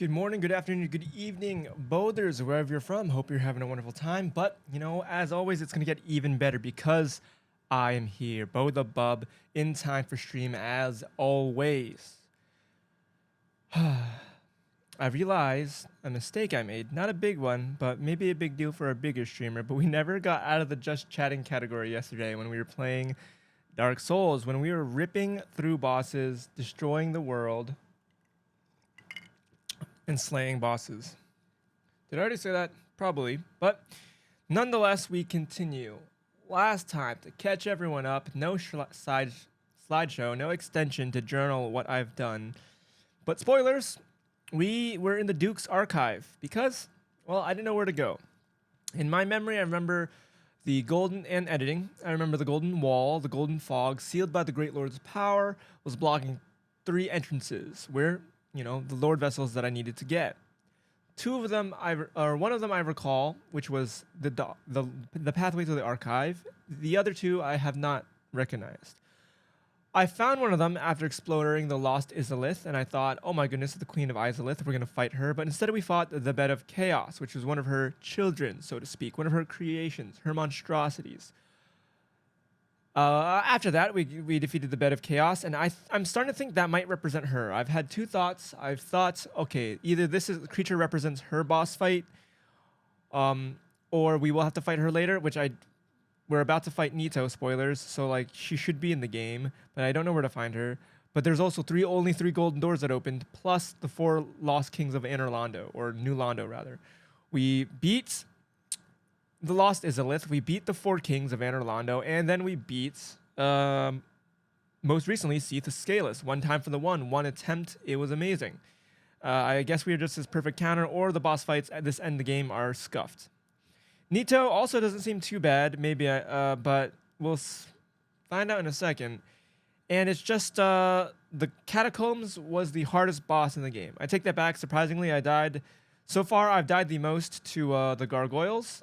Good morning, good afternoon, good evening, bothers, wherever you're from. Hope you're having a wonderful time. But, as always, it's going to get even better because I am here, Bo the Bub, in time for stream as always. I realized a mistake I made. Not a big one, but maybe a big deal for a bigger streamer. But we never got out of the just chatting category yesterday when we were playing Dark Souls, when we were ripping through bosses, destroying the world, and slaying bosses. Did I already say that? Probably. But nonetheless, we continue. Last time, to catch everyone up, no slideshow, no extension to journal what I've done. But spoilers, we were in the Duke's archive because, well, I didn't know where to go. In my memory, I remember the golden and editing. I remember the golden wall, the golden fog, sealed by the Great Lord's power, was blocking 3 entrances where, the Lord vessels that I needed to get. Two of them, one of them I recall, which was the pathway to the archive. The other two I have not recognized. I found one of them after exploring the lost Izalith, and I thought, oh my goodness, the Queen of Izalith, we're going to fight her. But instead we fought the Bed of Chaos, which was one of her children, so to speak, one of her creations, her monstrosities. After that, we defeated the Bed of Chaos, and I'm starting to think that might represent her. I've had two thoughts. I've thought, okay, either creature represents her boss fight, or we will have to fight her later, we're about to fight Nito, spoilers, so she should be in the game, but I don't know where to find her. But there's also only three golden doors that opened, plus the 4 lost kings of Anor Londo, or New Londo rather. We beat the lost Izalith, we beat the 4 kings of Anor Londo, and then we beat, most recently, Seath Scaleless. One time for the one attempt, it was amazing. I guess we are just his perfect counter, or the boss fights at this end of the game are scuffed. Nito also doesn't seem too bad, but we'll find out in a second. And it's just, the Catacombs was the hardest boss in the game. I take that back, surprisingly, so far I've died the most to the Gargoyles.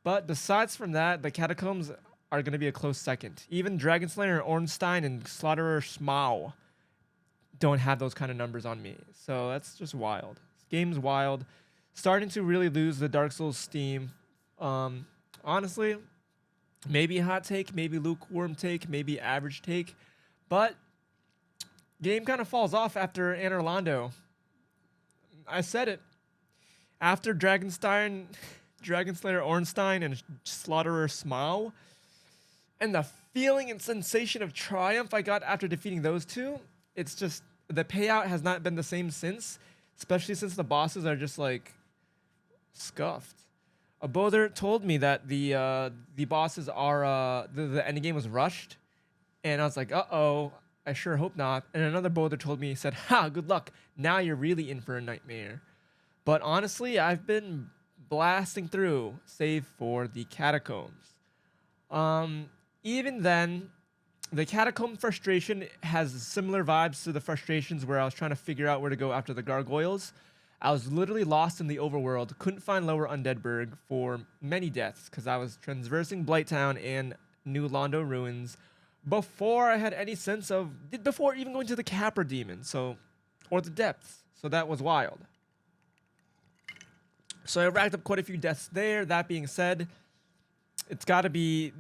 But besides from that, the Catacombs are going to be a close second. Even Dragon Slayer, Ornstein, and Slaughterer Schmau don't have those kind of numbers on me. So that's just wild. This game's wild. Starting to really lose the Dark Souls steam. Honestly, maybe hot take, maybe lukewarm take, maybe average take. But game kind of falls off after Anor Londo. I said it. After Dragon Slayer Ornstein and Slaughterer Schmau, and the feeling and sensation of triumph I got after defeating those two, it's just, the payout has not been the same since, especially since the bosses are just scuffed. A bother told me that the bosses are, the endgame was rushed, and I was like, uh-oh, I sure hope not. And another bother told me, he said, ha, good luck, now you're really in for a nightmare. But honestly, I've been blasting through, save for the Catacombs. Even then, the Catacomb frustration has similar vibes to the frustrations where I was trying to figure out where to go after the Gargoyles. I was literally lost in the overworld, couldn't find Lower Undeadburg for many deaths, because I was traversing Blighttown and New Londo Ruins before I had any sense before even going to the Capra Demon, or the Depths, so that was wild. So I racked up quite a few deaths there. That being said, it's got to be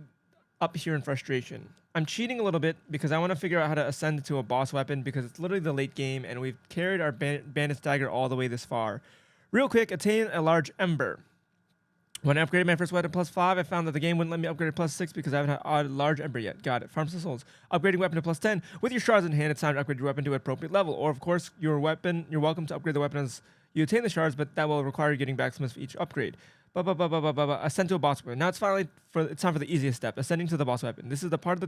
up here in frustration. I'm cheating a little bit because I want to figure out how to ascend to a boss weapon because it's literally the late game and we've carried our Bandit's Dagger all the way this far. Real quick, attain a large Ember. When I upgraded my first weapon to +5, I found that the game wouldn't let me upgrade to +6 because I haven't had a large Ember yet. Got it. Farm some souls. Upgrading weapon to +10. With your shards in hand, it's time to upgrade your weapon to an appropriate level. Or, of course, you're welcome to upgrade the weapon as you attain the shards, but that will require you getting blacksmiths for each upgrade. Ascend to a boss weapon. Now it's time for the easiest step, ascending to the boss weapon. This is the part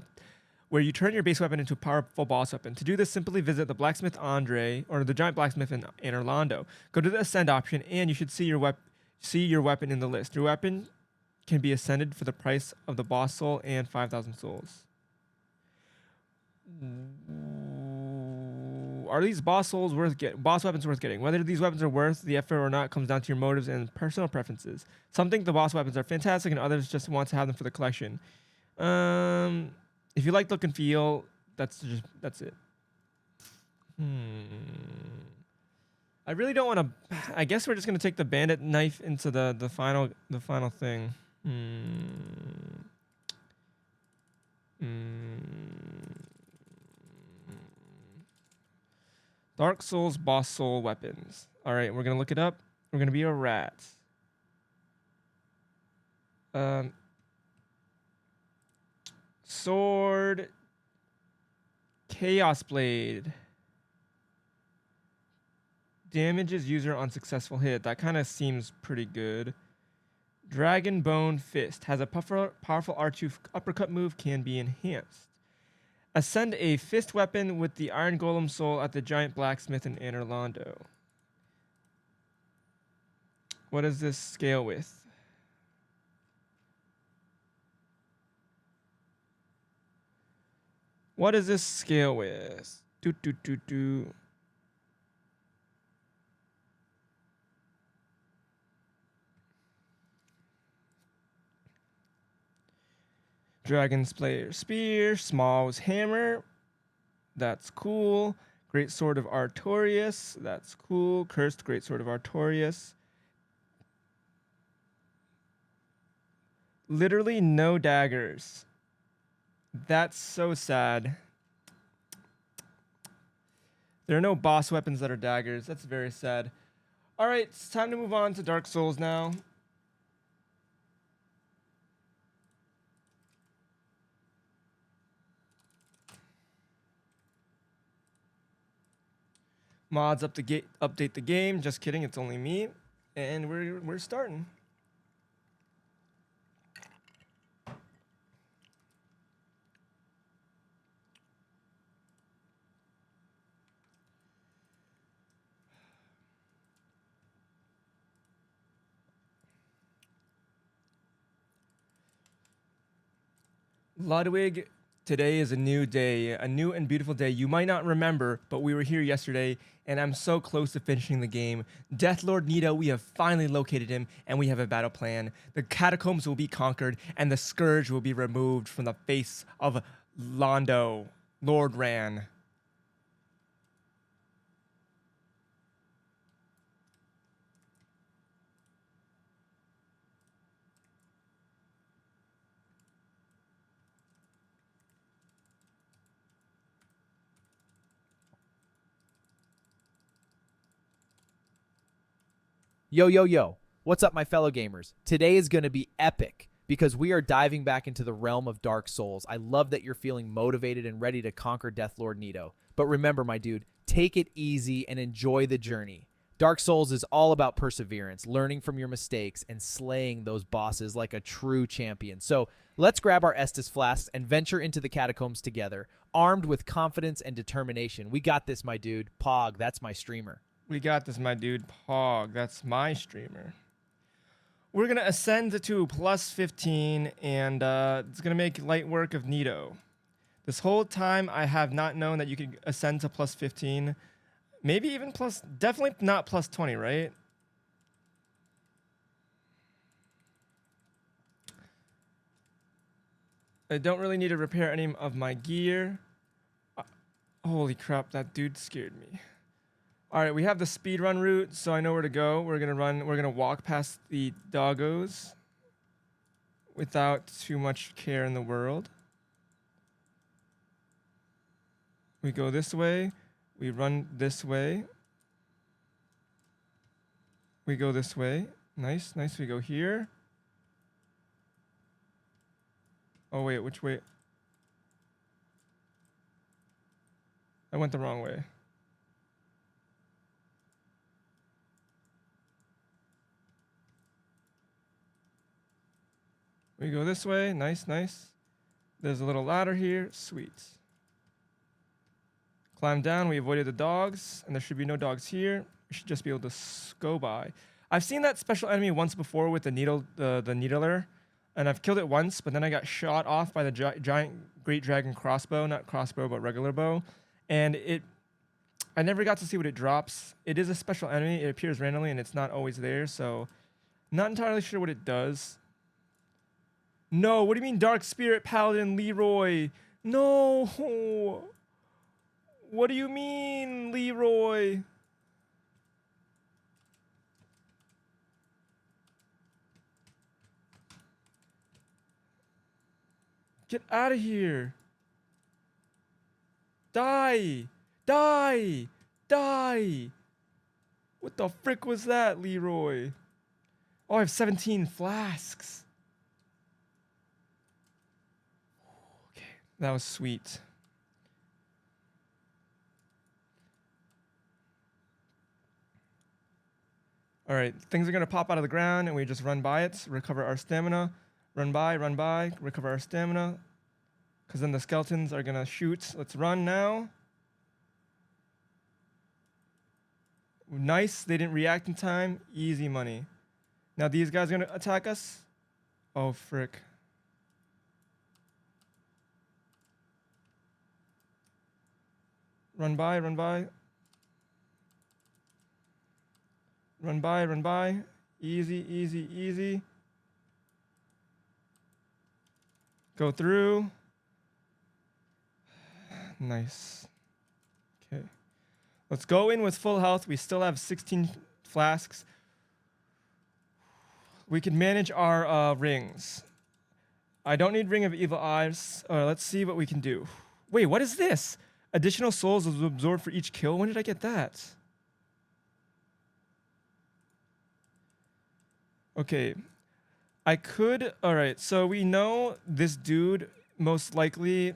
where you turn your base weapon into a powerful boss weapon. To do this, simply visit the blacksmith Andre, or the giant blacksmith in Anor Londo. Go to the ascend option, and you should see your weapon in the list. Your weapon can be ascended for the price of the boss soul and 5,000 souls. Are these boss weapons worth getting? Whether these weapons are worth the effort or not comes down to your motives and personal preferences. Some think the boss weapons are fantastic, and others just want to have them for the collection. If you like look and feel, that's it. I really don't want to. I guess we're just gonna take the bandit knife into the final thing. Dark Souls boss soul weapons. All right, we're gonna look it up. We're gonna be a rat. Sword, Chaos Blade. Damages user on successful hit. That kind of seems pretty good. Dragon Bone Fist has a powerful R2 uppercut move, can be enhanced. Ascend a fist weapon with the Iron Golem soul at the giant blacksmith in Anor Londo. What does this scale with? What does this scale with? Dragon Slayer Spear, Small's Hammer. That's cool. Great Sword of Artorias. That's cool. Cursed Great Sword of Artorias. Literally no daggers. That's so sad. There are no boss weapons that are daggers. That's very sad. All right, it's time to move on to Dark Souls now. Mods update the game. Just kidding, it's only me. And we're starting. Ludwig, today is a new day, a new and beautiful day. You might not remember, but we were here yesterday, and I'm so close to finishing the game. Deathlord Nito, we have finally located him, and we have a battle plan. The catacombs will be conquered, and the scourge will be removed from the face of Londo, Lord Ran. Yo, yo, yo. What's up, my fellow gamers? Today is going to be epic because we are diving back into the realm of Dark Souls. I love that you're feeling motivated and ready to conquer Deathlord Nito. But remember, my dude, take it easy and enjoy the journey. Dark Souls is all about perseverance, learning from your mistakes, and slaying those bosses like a true champion. So let's grab our Estus flasks and venture into the catacombs together, armed with confidence and determination. We got this, my dude. Pog, that's my streamer. We got this, my dude. Pog, that's my streamer. We're going to ascend to plus 15, and it's going to make light work of Nito. This whole time, I have not known that you could ascend to plus 15. Maybe even definitely not plus 20, right? I don't really need to repair any of my gear. Holy crap, that dude scared me. All right, we have the speedrun route, so I know where to go. We're gonna walk past the doggos without too much care in the world. We go this way, we run this way. We go this way. Nice, we go here. Oh wait, which way? I went the wrong way. We go this way. Nice. There's a little ladder here. Sweet. Climb down. We avoided the dogs, and there should be no dogs here. We should just be able to go by. I've seen that special enemy once before with the needler, and I've killed it once, but then I got shot off by the giant great dragon crossbow, not crossbow, but regular bow, and I never got to see what it drops. It is a special enemy. It appears randomly, and it's not always there, so not entirely sure what it does. No, what do you mean Dark Spirit Paladin Leroy? No. What do you mean, Leroy? Get out of here. Die. Die. Die. What the frick was that, Leroy? Oh, I have 17 flasks. Okay, that was sweet. All right, things are gonna pop out of the ground and we just run by it, recover our stamina, run by, recover our stamina. Because then the skeletons are gonna shoot. Let's run now. Nice, they didn't react in time. Easy money. Now these guys are gonna attack us. Oh, frick. Run by, run by. Run by, run by. Easy, easy, easy. Go through. Nice. Okay. Let's go in with full health. We still have 16 flasks. We can manage our rings. I don't need Ring of Evil Eyes. Let's see what we can do. Wait, what is this? Additional souls is absorbed for each kill. When did I get that? Okay. I could... Alright, so we know this dude most likely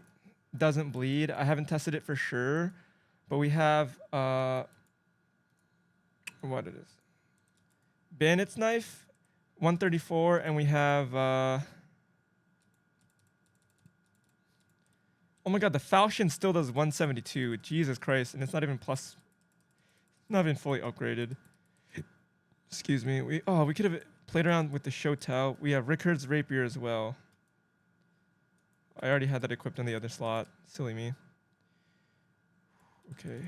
doesn't bleed. I haven't tested it for sure. But we have... what it is? Bandit's Knife, 134, and we have... oh my god, the Falchion still does 172. Jesus Christ, and it's not even plus... Not even fully upgraded. Excuse me. We could have played around with the Shotel. We have Rickard's Rapier as well. I already had that equipped on the other slot. Silly me. Okay.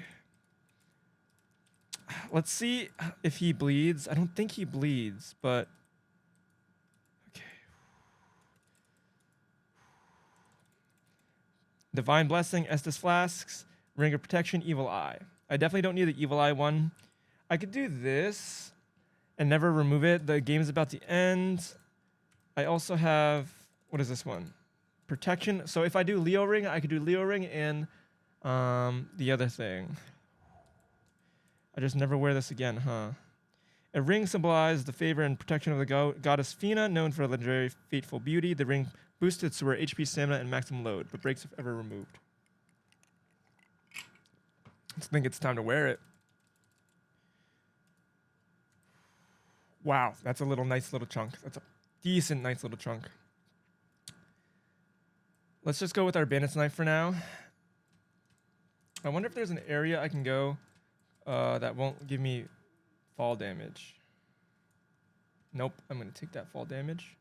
Let's see if he bleeds. I don't think he bleeds, but... Okay. Divine Blessing, Estus Flasks, Ring of Protection, Evil Eye. I definitely don't need the Evil Eye one. I could do this and never remove it. The game's about to end. I also have... What is this one? Protection. So if I do Leo Ring, I could do Leo Ring and the other thing. I just never wear this again, huh? A ring symbolizes the favor and protection of the goddess Fina, known for legendary fateful beauty. The ring boosted to her HP, stamina, and maximum load, but breaks if ever removed. I think it's time to wear it. Wow, that's a nice little chunk. That's a decent, nice little chunk. Let's just go with our Bandit's Knife for now. I wonder if there's an area I can go that won't give me fall damage. Nope, I'm going to take that fall damage.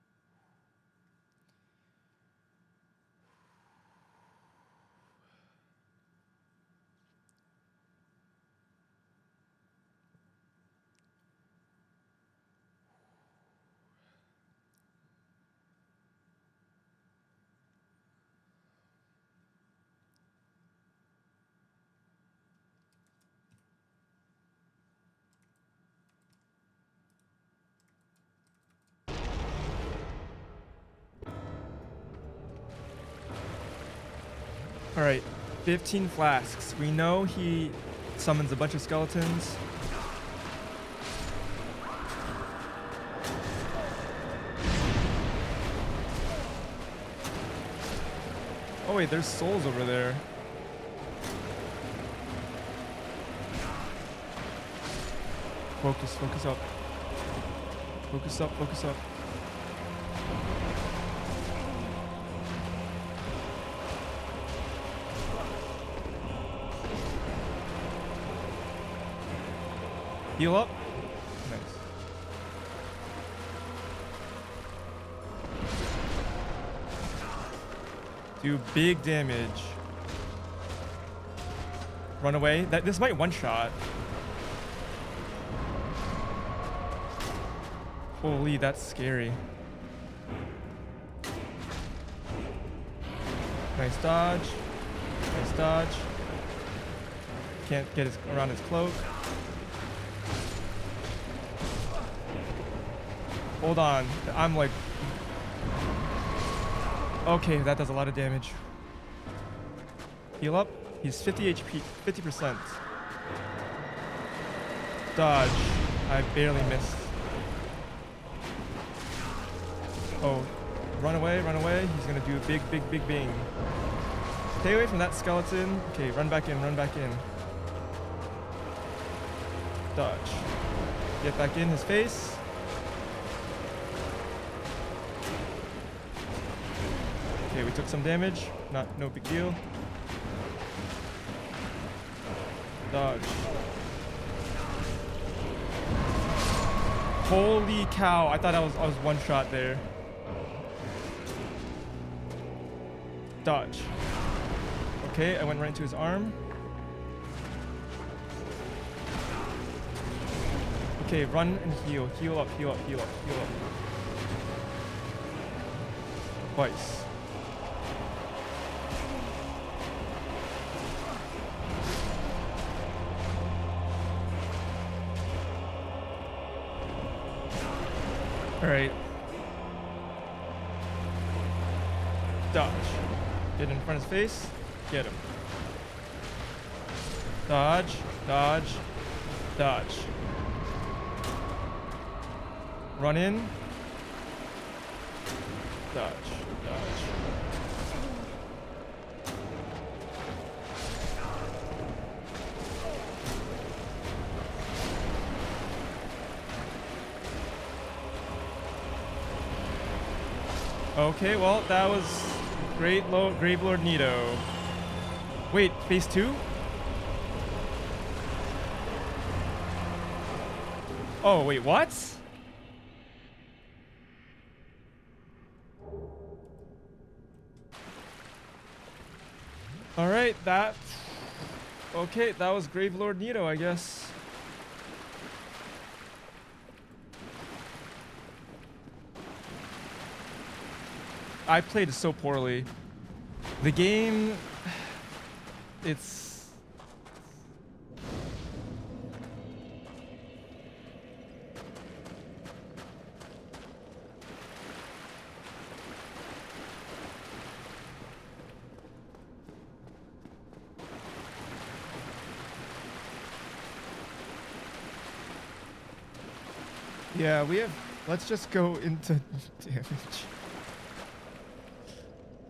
All right, 15 flasks. We know he summons a bunch of skeletons. Oh wait, there's souls over there. Focus, focus up. Focus up, focus up. Heal up. Nice. Do big damage. Run away. This might one-shot. Holy, that's scary. Nice dodge. Nice dodge. Can't get around his cloak. Hold on. I'm like... Okay, that does a lot of damage. Heal up. He's 50 HP, 50%. Dodge. I barely missed. Oh, run away, run away. He's gonna do a big, big, big bing. Stay away from that skeleton. Okay, run back in, run back in. Dodge. Get back in his face. Okay, we took some damage. No big deal. Dodge. Holy cow! I thought I was one shot there. Dodge. Okay, I went right into his arm. Okay, run and heal. Heal up, heal up, heal up, heal up. Twice. Alright. Dodge. Get in front of his face. Get him. Dodge. Dodge. Dodge. Run in. Dodge. Dodge. Okay, well, that was Grave Lord Nito. Wait, phase 2? Oh, wait, what? Alright, that... Okay, that was Grave Lord Nito, I guess. I played so poorly. The game... It's... Yeah, we have... Let's just go into damage.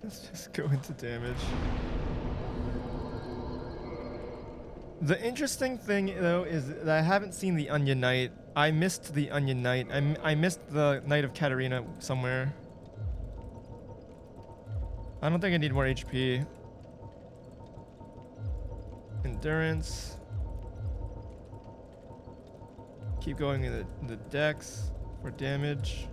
Let's just go into damage. The interesting thing, though, is that I haven't seen the Onion Knight. I missed the Onion Knight. I missed the Knight of Katarina somewhere. I don't think I need more HP. Endurance. Keep going in the dex for damage.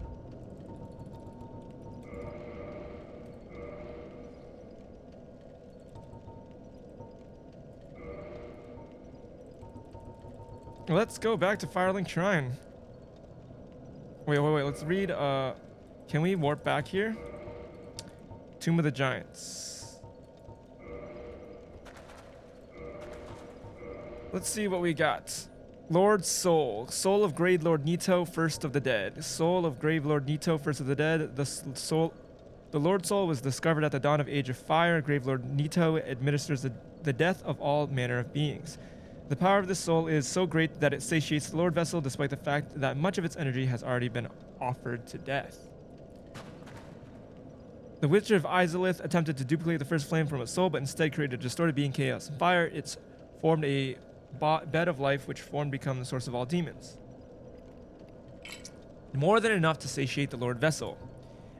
Let's go back to Firelink Shrine. Wait. Let's read. Can we warp back here? Tomb of the Giants. Let's see what we got. Lord Soul. Soul of Grave Lord Nito, first of the dead. Soul of Grave Lord Nito, first of the dead. The Lord Soul was discovered at the dawn of Age of Fire. Grave Lord Nito administers the death of all manner of beings. The power of this soul is so great that it satiates the Lord Vessel, despite the fact that much of its energy has already been offered to death. The Witcher of Izalith attempted to duplicate the first flame from its soul, but instead created a distorted being, chaos, and fire. It's formed a bed of life, which formed become the source of all demons. More than enough to satiate the Lord Vessel.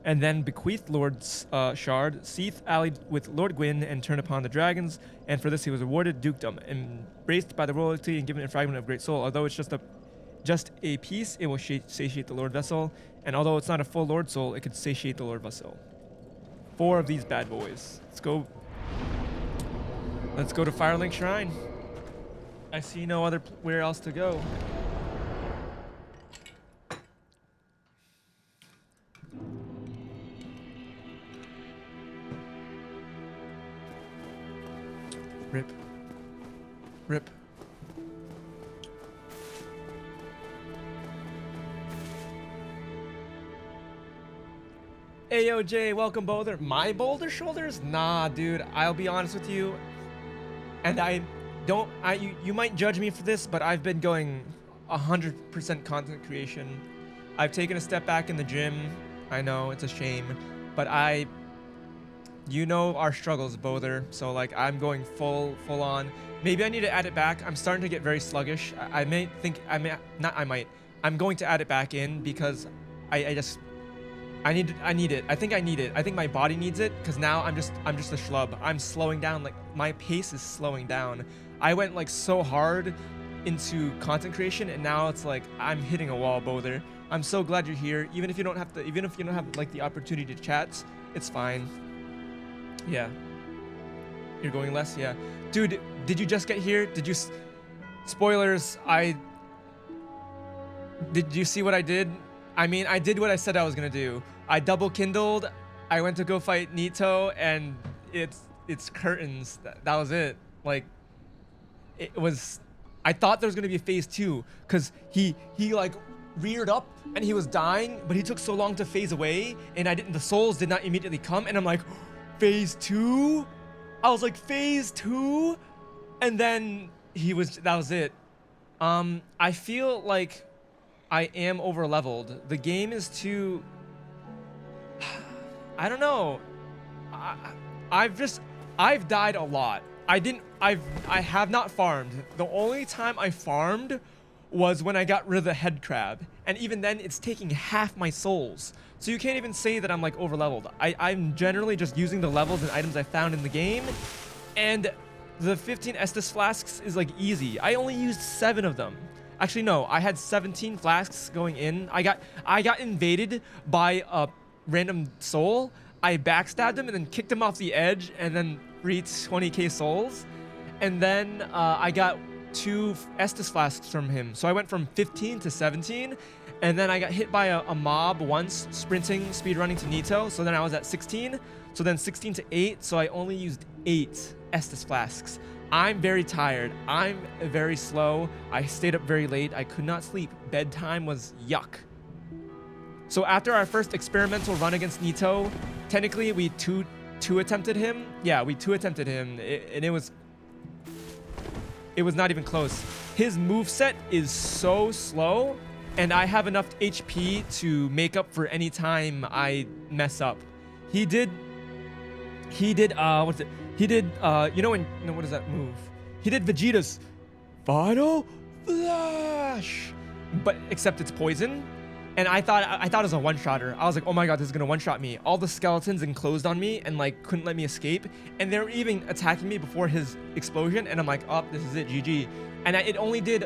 And then bequeathed Lord's Shard. Seath allied with Lord Gwyn and turned upon the dragons, and for this he was awarded dukedom, embraced by the royalty and given a fragment of great soul. Although it's just a piece, it will satiate the Lord Vessel, and although it's not a full Lord Soul, it could satiate the Lord Vessel. 4 of these bad boys. Let's go to Firelink Shrine. I see no other where else to go. Rip. Rip. AOJ, welcome Boulder. My boulder shoulders? Nah, dude. I'll be honest with you. And you might judge me for this, but I've been going 100% content creation. I've taken a step back in the gym. I know it's a shame, but you know our struggles, Boulder. So like I'm going full on. Maybe I need to add it back. I'm starting to get very sluggish. I'm going to add it back in because I need it. I think I need it. I think my body needs it because now I'm just a schlub. I'm slowing down. Like my pace is slowing down. I went like so hard into content creation and now it's like I'm hitting a wall, Boulder. I'm so glad you're here. Even if you don't have like the opportunity to chat, it's fine. Yeah. You're going less? Yeah. Dude, did you just get here? Spoilers, did you see what I did? I mean, I did what I said I was gonna do. I double kindled, I went to go fight Nito, and it's curtains. That was it. Like, I thought there was gonna be a phase 2, cause he like reared up and he was dying, but he took so long to phase away, and the souls did not immediately come, and I'm like, phase 2? I was like, phase 2? And then that was it. I feel like I am over leveled. The game is too, I don't know. I've died a lot. I have not farmed. The only time I farmed was when I got rid of the head crab. And even then it's taking half my souls. So you can't even say that I'm like over leveled. I'm generally just using the levels and items I found in the game. And the 15 Estus flasks is like easy. I only used 7 of them. Actually, no, I had 17 flasks going in. I got invaded by a random soul. I backstabbed him and then kicked him off the edge and then free 20k souls. And then I got 2 Estus flasks from him. So I went from 15 to 17. And then I got hit by a mob once, sprinting, speedrunning to Nito. So then I was at 16. So then 16 to 8. So I only used 8 Estus flasks. I'm very tired. I'm very slow. I stayed up very late. I could not sleep. Bedtime was yuck. So after our first experimental run against Nito, technically we two attempted him. Yeah, we 2 attempted him, and it was not even close. His moveset is so slow, and I have enough HP to make up for any time I mess up. He did what's it? He did, what is that move? He did Vegeta's Final Flash, but except it's poison. And I thought it was a one-shotter. I was like, oh my god, this is gonna one-shot me. All the skeletons enclosed on me and like couldn't let me escape. And they were even attacking me before his explosion. And I'm like, oh, this is it, GG. And it only did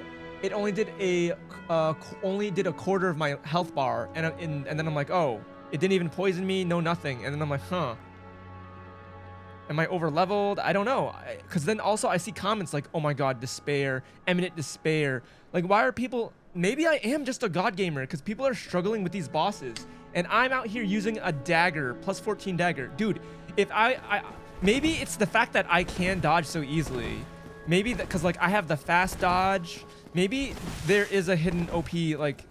a quarter of my health bar. And then I'm like, oh, it didn't even poison me, no nothing. And then I'm like, huh. Am I over leveled? I don't know. Because then also I see comments like, oh my god, despair, eminent despair. Like, why are people... Maybe I am just a god gamer because people are struggling with these bosses. And I'm out here using a dagger, plus 14 dagger. Dude, if maybe it's the fact that I can dodge so easily. Maybe that because like I have the fast dodge. Maybe there is a hidden OP like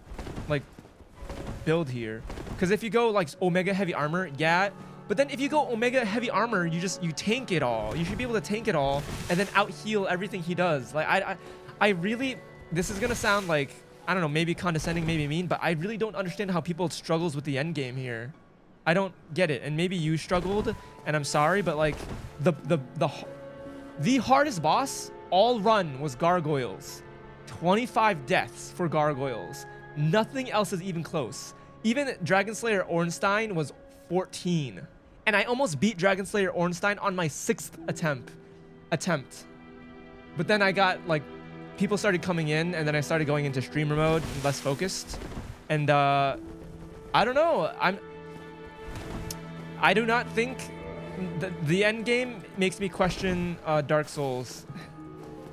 build here. Because if you go like Omega Heavy Armor, yeah. But then if you go Omega Heavy Armor, you tank it all. You should be able to tank it all and then out heal everything he does. Like I really, this is gonna sound like, I don't know, maybe condescending, maybe mean, but I really don't understand how people struggles with the end game here. I don't get it. And maybe you struggled, and I'm sorry, but like the hardest boss all run was gargoyles. 25 deaths for gargoyles. Nothing else is even close. Even Dragon Slayer Ornstein was 14. And I almost beat Dragon Slayer Ornstein on my 6th attempt. But then I got like, people started coming in, and then I started going into streamer mode, less focused. And I don't know. I do not think the end game makes me question Dark Souls.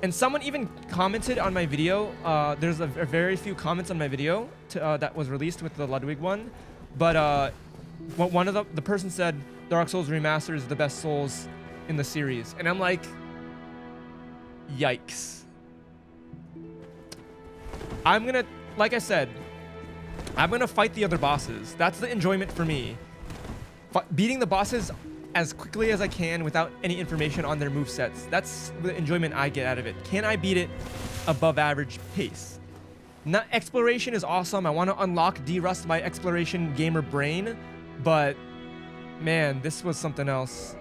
And someone even commented on my video. There's a very few comments on my video that was released with the Ludwig one. But one of the person said Dark Souls Remastered is the best Souls in the series. And I'm like, yikes. I'm gonna, like I said, I'm gonna fight the other bosses. That's the enjoyment for me. beating the bosses as quickly as I can without any information on their movesets. That's the enjoyment I get out of it. Can I beat it above average pace? Not, exploration is awesome. I want to unlock, de-rust my exploration gamer brain, but man, this was something else.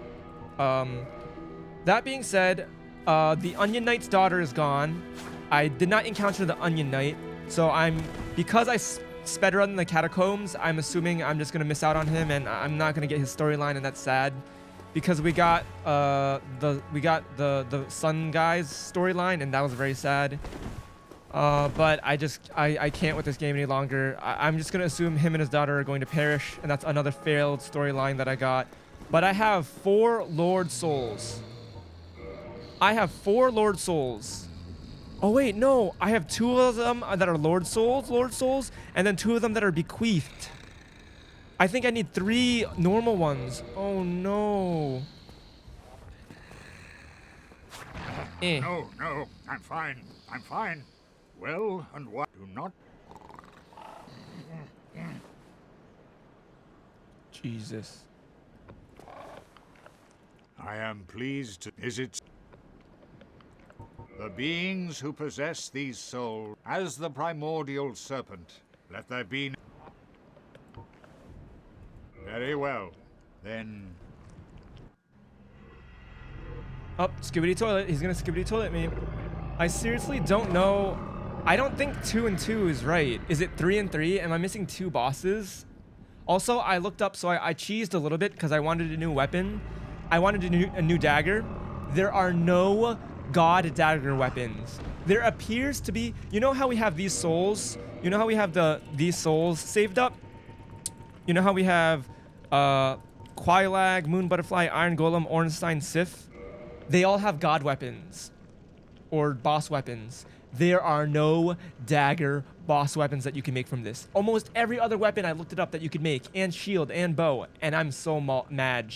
That being said, the Onion Knight's daughter is gone. I did not encounter the Onion Knight, so because I sped run the catacombs, I'm assuming I'm just gonna miss out on him, and I'm not gonna get his storyline, and that's sad, because we got the Sun guy's storyline, and that was very sad. But I can't with this game any longer. I'm just gonna assume him and his daughter are going to perish, and that's another failed storyline that I got. But I have 4 Lord Souls. I have 4 Lord Souls. Oh wait, no, I have 2 of them that are Lord Souls, and then 2 of them that are bequeathed. I think I need 3 normal ones. Oh no. No, I'm fine. Well, and what? Do not. Jesus. I am pleased to visit the beings who possess these souls as the primordial serpent. Let there be. Very well, then. Oh, skibbity toilet. He's gonna skibbity toilet me. I seriously don't know. I don't think 2 and 2 is right. Is it 3 and 3? Am I missing 2 bosses? Also, I looked up, so I cheesed a little bit because I wanted a new weapon. I wanted a new dagger. There are no god dagger weapons. There appears to be, you know how we have these souls? You know how we have these souls saved up? You know how we have Quailag, Moon Butterfly, Iron Golem, Ornstein, Sith? They all have god weapons or boss weapons. There are no dagger boss weapons that you can make from this. Almost every other weapon I looked it up that you could make, and shield and bow, and I'm so mad.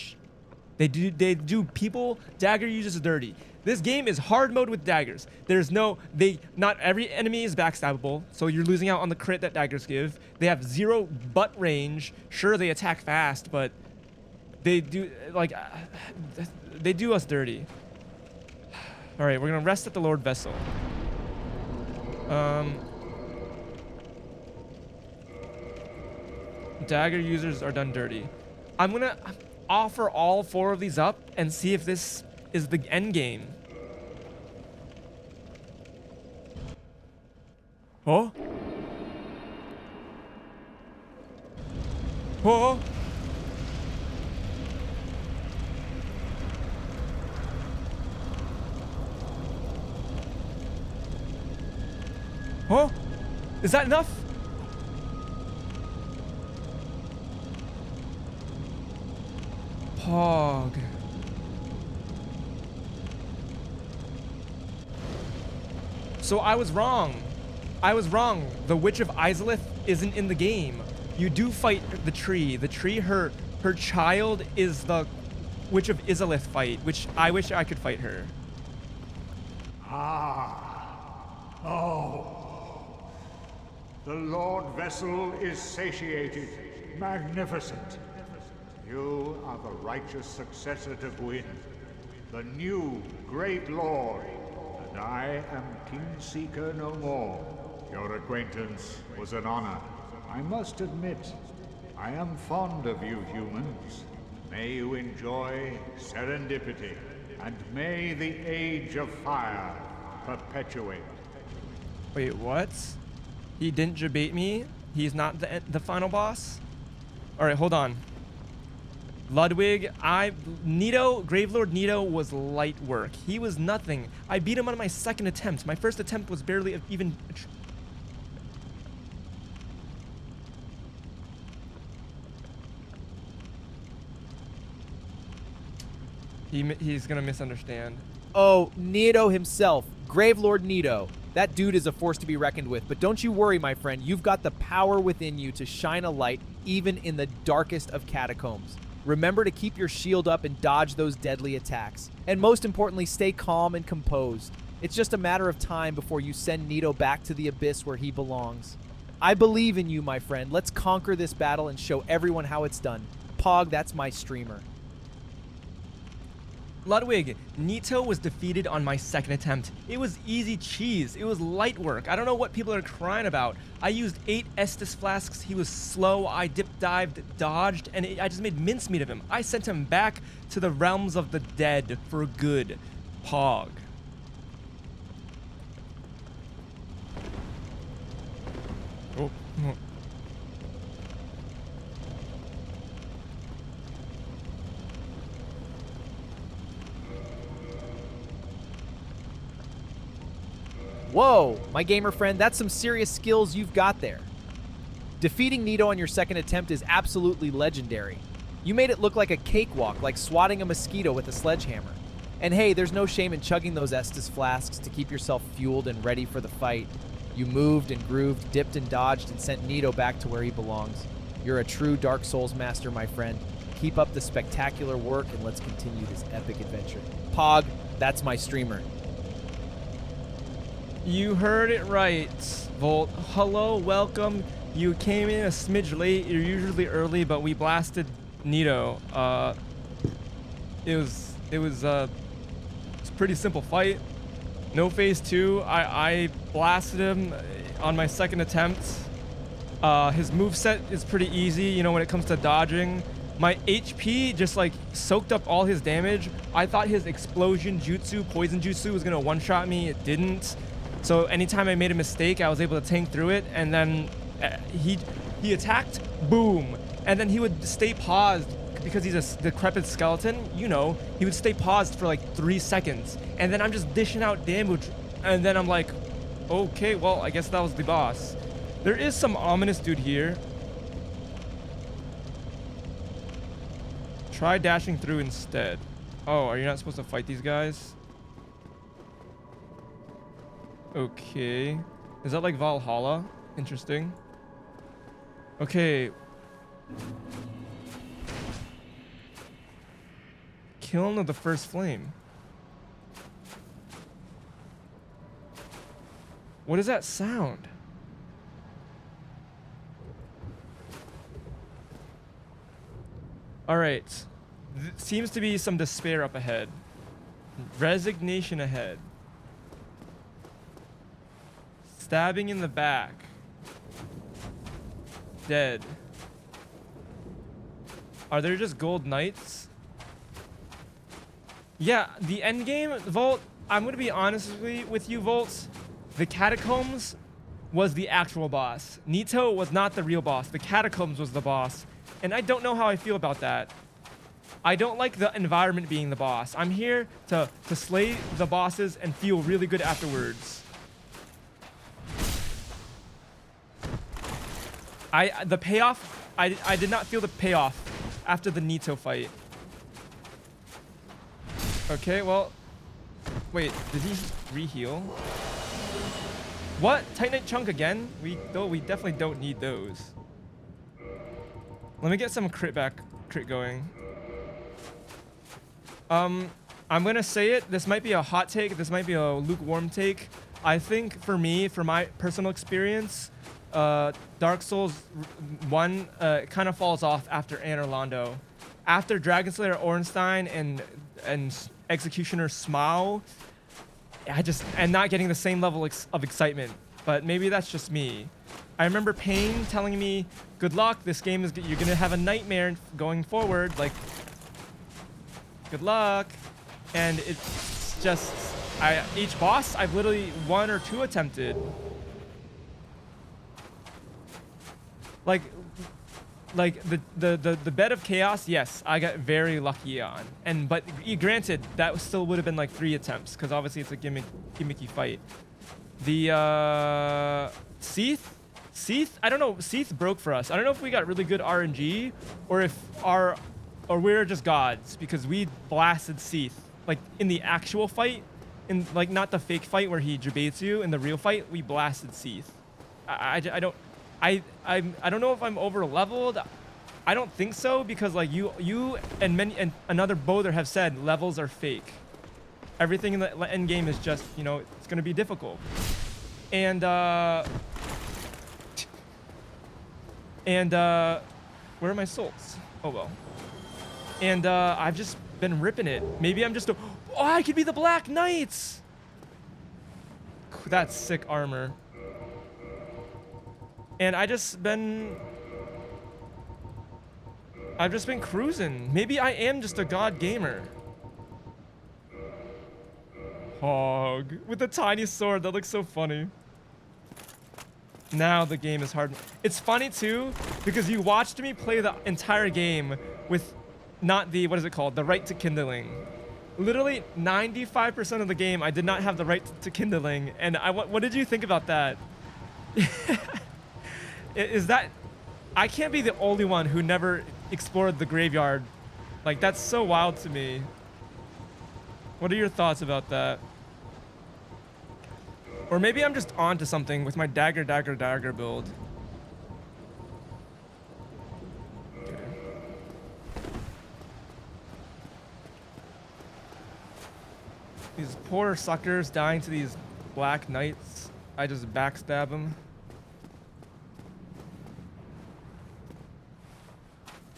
They do people dagger users dirty. This game is hard mode with daggers. Not every enemy is backstabbable, so you're losing out on the crit that daggers give. They have 0 butt range. Sure, they attack fast, but they do us dirty. All right, we're gonna rest at the Lord Vessel. Dagger users are done dirty. I'm gonna offer all 4 of these up and see if this is the end game. Oh? Oh? Huh? Is that enough? Pog. So I was wrong. The Witch of Izalith isn't in the game. You do fight the tree. The tree, her child is the Witch of Izalith fight, which I wish I could fight her. Oh. The Lord Vessel is satiated. Magnificent. You are the righteous successor to Gwyn, the new great lord, and I am Kingseeker no more. Your acquaintance was an honor. I must admit, I am fond of you humans. May you enjoy serendipity, and may the Age of Fire perpetuate. Wait, what? He didn't debate me? He's not the final boss? Alright, hold on. Ludwig, Gravelord Nito was light work. He was nothing. I beat him on my 2nd attempt. My 1st attempt was barely even... He's gonna misunderstand. Oh, Nito himself, Gravelord Nito. That dude is a force to be reckoned with, but don't you worry, my friend. You've got the power within you to shine a light even in the darkest of catacombs. Remember to keep your shield up and dodge those deadly attacks. And most importantly, stay calm and composed. It's just a matter of time before you send Nito back to the abyss where he belongs. I believe in you, my friend. Let's conquer this battle and show everyone how it's done. Pog, that's my streamer. Ludwig, Nito was defeated on my second attempt. It was easy cheese. It was light work. I don't know what people are crying about. I used 8 Estus flasks. He was slow. I dip-dived, dodged, and I just made mincemeat of him. I sent him back to the realms of the dead for good. Pog. Oh. Whoa, my gamer friend, that's some serious skills you've got there. Defeating Nito on your second attempt is absolutely legendary. You made it look like a cakewalk, like swatting a mosquito with a sledgehammer. And hey, there's no shame in chugging those Estus flasks to keep yourself fueled and ready for the fight. You moved and grooved, dipped and dodged, and sent Nito back to where he belongs. You're a true Dark Souls master, my friend. Keep up the spectacular work, and let's continue this epic adventure. Pog, that's my streamer. You heard it right, Volt. Hello, welcome. You came in a smidge late. You're usually early, but we blasted Nito. It was a pretty simple fight. No phase 2. I blasted him on my second attempt. His moveset is pretty easy, you know, when it comes to dodging. My HP just like soaked up all his damage. I thought his explosion jutsu, poison jutsu was gonna one-shot me. It didn't. So anytime I made a mistake, I was able to tank through it, and then he attacked, boom, and then he would stay paused because he's a decrepit skeleton. You know, he would stay paused for like 3 seconds, and then I'm just dishing out damage, and then I'm like, okay, well, I guess that was the boss. There is some ominous dude here. Try dashing through instead. Oh, are you not supposed to fight these guys? Okay. Is that like Valhalla? Interesting. Okay. Kiln of the first flame. What is that sound? Alright. Seems to be some despair up ahead. Resignation ahead. Stabbing in the back. Dead. Are there just gold knights? Yeah, the end game, Volt, I'm gonna be honest with you, Volt. The catacombs was the actual boss. Nito was not the real boss. The catacombs was the boss. And I don't know how I feel about that. I don't like the environment being the boss. I'm here to slay the bosses and feel really good afterwards. The payoff, I did not feel the payoff after the Nito fight. Okay, well, wait, did he re-heal? What? Titanite chunk again? We definitely don't need those. Let me get some crit going. I'm gonna say it. This might be a hot take. This might be a lukewarm take. I think for me, for my personal experience, Dark Souls 1 kind of falls off after Anor Londo. After Dragon Slayer Ornstein and Executioner Smile, I'm not getting the same level of excitement. But maybe that's just me. I remember Payne telling me, "Good luck. This game you're gonna have a nightmare going forward. Like, good luck." And it's just each boss I've literally 1 or 2 attempted. Like the bed of chaos, yes, I got very lucky on. But granted, that still would have been like 3 attempts because obviously it's a gimmicky fight. The Seath, I don't know. Seath broke for us. I don't know if we got really good RNG or we're just gods because we blasted Seath like in the actual fight, in like not the fake fight where he debates you. In the real fight, we blasted Seath. I don't know if I'm over leveled. I don't think so because like you and another boather have said levels are fake. Everything in the end game is just, you know, it's gonna be difficult. And where are my souls? Oh well. And I've just been ripping it. Maybe I'm just a... Oh, I could be the Black Knights! That's sick armor. And I've just been cruising. Maybe I am just a god gamer. Hog. With a tiny sword. That looks so funny. Now the game is hard. It's funny too, because you watched me play the entire game with not the, what is it called? The right to kindling. Literally 95% of the game, I did not have the right to kindling. And what did you think about that? Is that... I can't be the only one who never explored the graveyard. Like, that's so wild to me. What are your thoughts about that? Or maybe I'm just onto something with my dagger build. Okay. These poor suckers dying to these Black Knights. I just backstab them.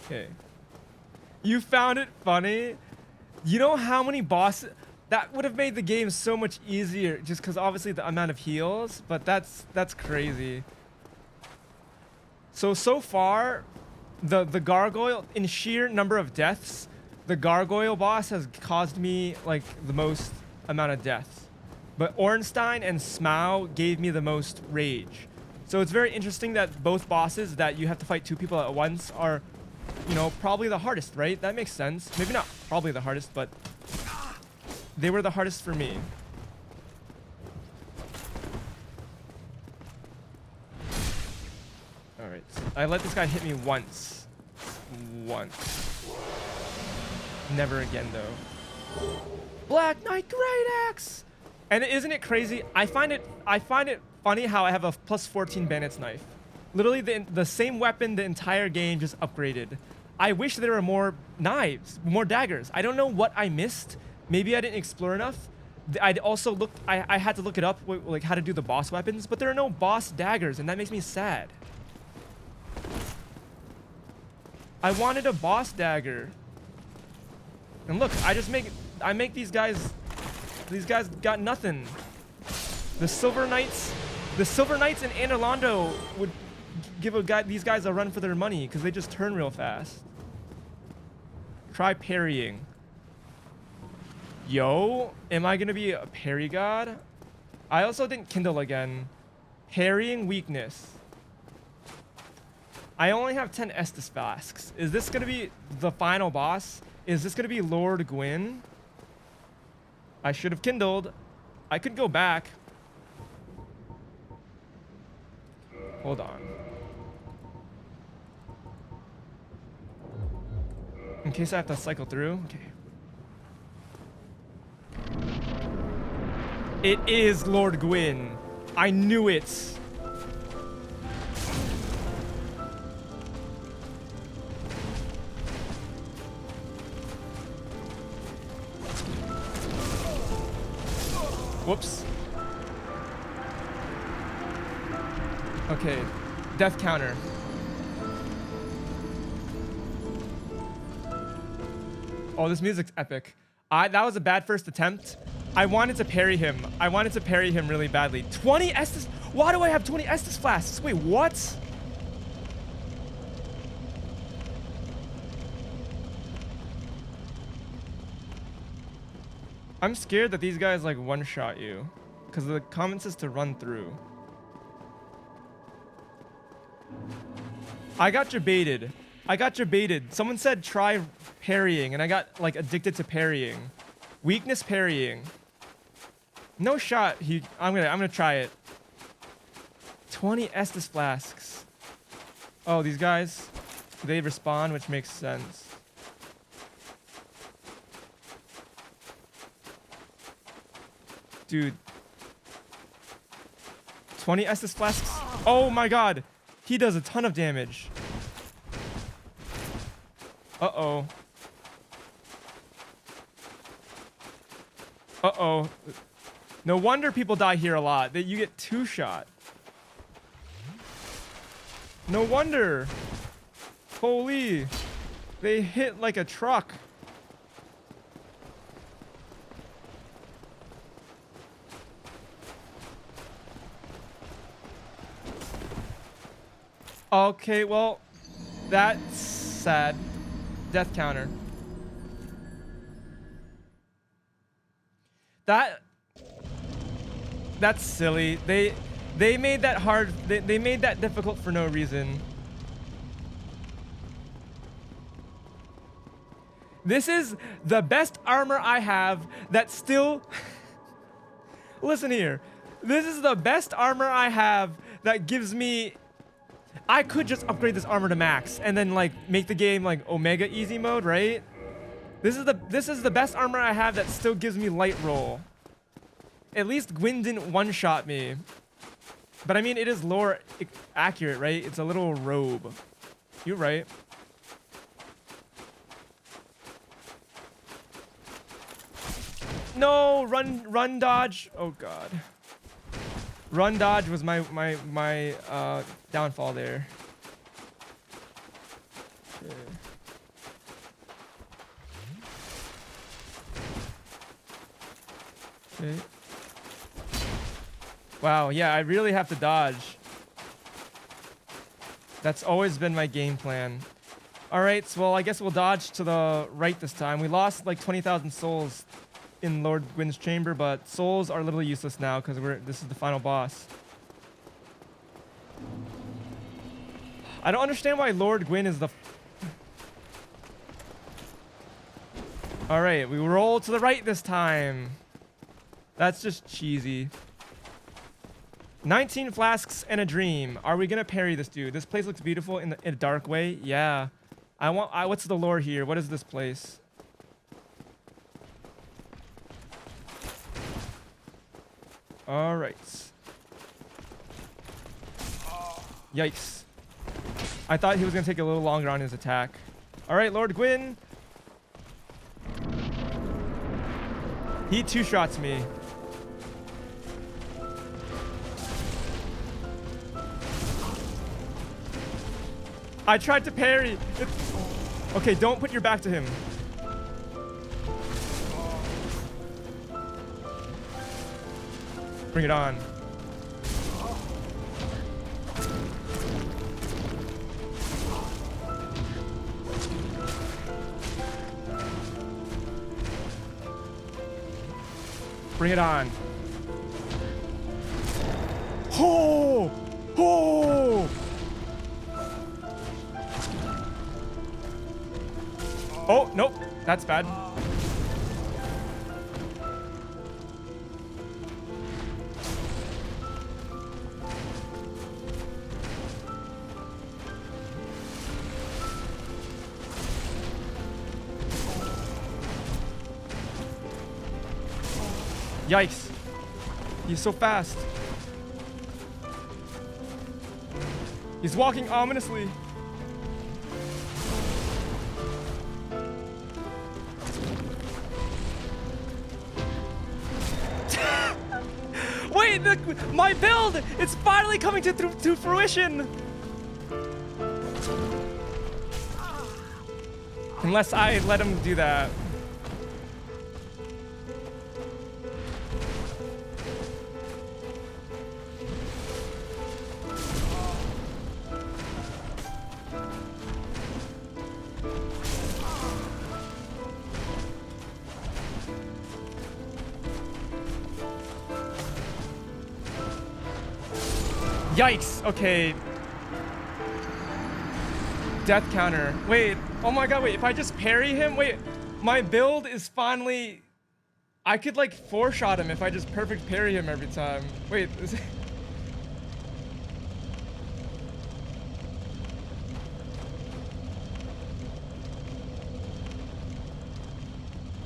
Okay. You found it funny? You know how many bosses... That would have made the game so much easier, just because obviously the amount of heals, but that's crazy. So far, the gargoyle, in sheer number of deaths, the gargoyle boss has caused me like the most amount of deaths. But Ornstein and Smough gave me the most rage. So it's very interesting that both bosses that you have to fight two people at once are, you know, probably the hardest, right? That makes sense. Maybe not probably the hardest, but they were the hardest for me. All right, I let this guy hit me once. Never again, though. Black Knight Great Axe! And isn't it crazy? I find it funny how I have a plus 14 Bandit's Knife. Literally the same weapon the entire game, just upgraded. I wish there were more knives, more daggers. I don't know what I missed. Maybe I didn't explore enough. I'd also looked, I had to look it up, like how to do the boss weapons, but there are no boss daggers, and that makes me sad. I wanted a boss dagger. And look, I make these guys got nothing. The Silver Knights in Anorlando would give these guys a run for their money, because they just turn real fast. Try parrying. Yo, am I gonna be a parry god? I also didn't kindle again. Parrying weakness. I only have 10 Estus Flasks. Is this gonna be the final boss? Is this gonna be Lord Gwyn? I should have kindled. I could go back. Hold on. In case I have to cycle through. Okay. It is Lord Gwyn. I knew it. Whoops. Okay. Death counter. Oh, this music's epic. That was a bad first attempt. I wanted to parry him. I wanted to parry him really badly. 20 Estus... Why do I have 20 Estus Flasks? Wait, what? I'm scared that these guys like one-shot you. Because the comment says to run through. I got jebaited. Someone said try parrying, and I got like addicted to parrying. Weakness parrying. No shot. I'm gonna try it. 20 Estus Flasks. Oh, these guys, they respawn, which makes sense. Dude. 20 Estus Flasks. Oh my god. He does a ton of damage. Uh-oh. Uh-oh. No wonder people die here a lot. That you get two-shot. No wonder. Holy. They hit like a truck. Okay, well, that's sad. Death counter. That's silly. They made that hard. They made that difficult for no reason. This is the best armor I have that still... Listen here. This is the best armor I have that gives me... I could just upgrade this armor to max and then like make the game like Omega easy mode, right? This is the best armor I have that still gives me light roll. At least Gwyn didn't one-shot me. But I mean, it is lore accurate, right? It's a little robe. You're right. No, run dodge. Oh god. Run dodge was my downfall there. Okay. Okay. Wow, yeah, I really have to dodge. That's always been my game plan. Alright, so well, I guess we'll dodge to the right this time. We lost like 20,000 souls in Lord Gwyn's chamber, but souls are literally useless now because this is the final boss. I don't understand why Lord Gwyn is the... Alright, we roll to the right this time. That's just cheesy. 19 flasks and a dream. Are we gonna parry this dude? This place looks beautiful in a dark way. Yeah. What's the lore here? What is this place? All right. Yikes. I thought he was gonna take a little longer on his attack. All right, Lord Gwyn. He two-shots me. I tried to parry. Okay, don't put your back to him. Bring it on. Bring it on. Oh! Oh! Oh, nope. That's bad. Yikes. He's so fast. He's walking ominously. Wait, my build! It's finally coming to fruition! Unless I let him do that. Yikes, okay. Death counter. Wait, oh my god, wait, if I just parry him, wait, my build is finally... I could like 4-shot him if I just perfect parry him every time. Wait, is it...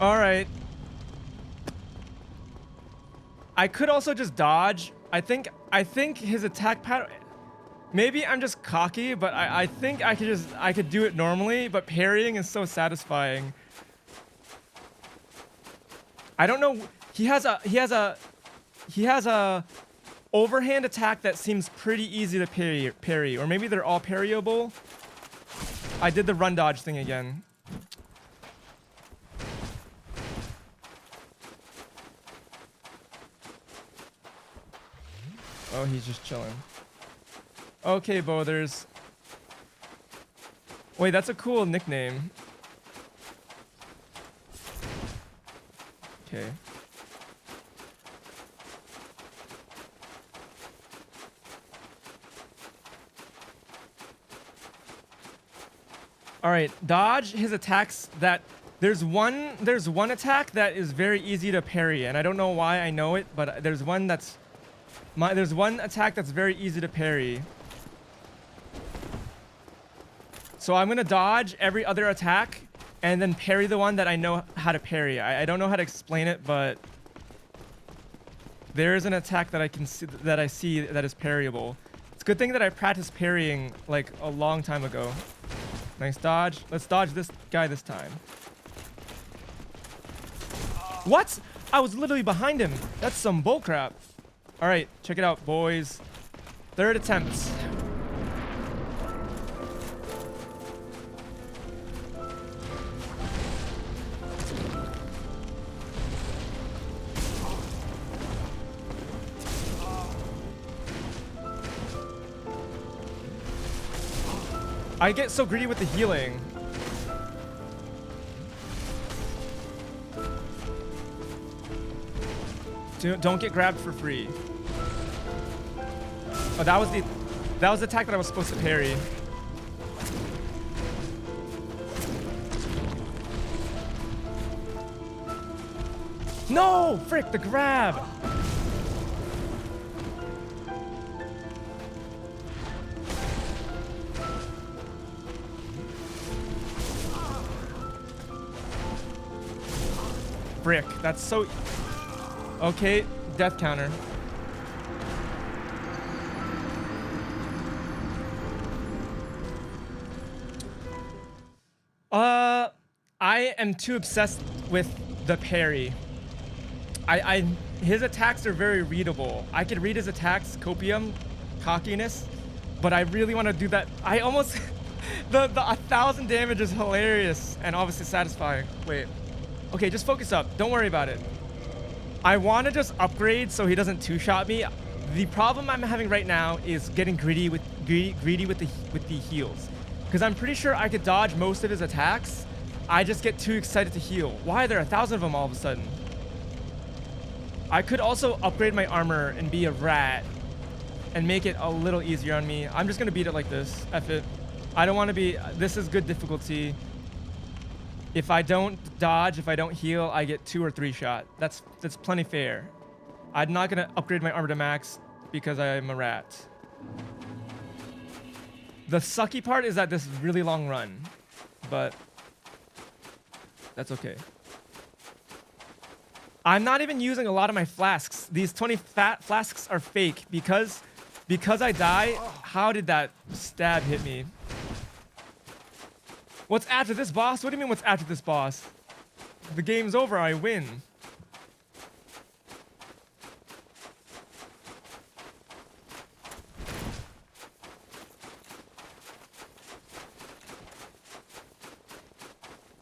Alright. I could also just dodge. I think his attack pattern... Maybe I'm just cocky, but I think I could do it normally, but parrying is so satisfying. I don't know. He has a overhand attack that seems pretty easy to parry, or maybe they're all parryable. I did the run dodge thing again. Oh, he's just chilling. Okay, Bothers. Wait, that's a cool nickname. Okay. All right, dodge his attacks that there's one attack that is very easy to parry, and I don't know why I know it, but there's one attack that's very easy to parry. So I'm gonna dodge every other attack and then parry the one that I know how to parry. I don't know how to explain it, but there is an attack that I see that is parryable. It's a good thing that I practiced parrying like a long time ago. Nice dodge. Let's dodge this guy this time. What? I was literally behind him. That's some bullcrap. All right, check it out, boys. Third attempt. I get so greedy with the healing. Don't get grabbed for free. Oh, that was the attack that I was supposed to parry. No! Frick, the grab! Frick, that's so... Okay, death counter. I am too obsessed with the parry. His attacks are very readable. I could read his attacks, copium, cockiness, but I really want to do that. I almost, the 1,000 damage is hilarious and obviously satisfying. Wait, okay, just focus up. Don't worry about it. I want to just upgrade so he doesn't two-shot me. The problem I'm having right now is getting greedy with the heals, because I'm pretty sure I could dodge most of his attacks. I just get too excited to heal. Why are there 1,000 of them all of a sudden? I could also upgrade my armor and be a rat and make it a little easier on me. I'm just gonna beat it like this. F it. I don't want to be. This is good difficulty. If I don't dodge, if I don't heal, I get 2 or 3 shot. That's plenty fair. I'm not gonna upgrade my armor to max because I'm a rat. The sucky part is that this is really long run, but that's okay. I'm not even using a lot of my flasks. These 20 flasks are fake because I die. How did that stab hit me? What's after this boss? What do you mean what's after this boss? The game's over, I win.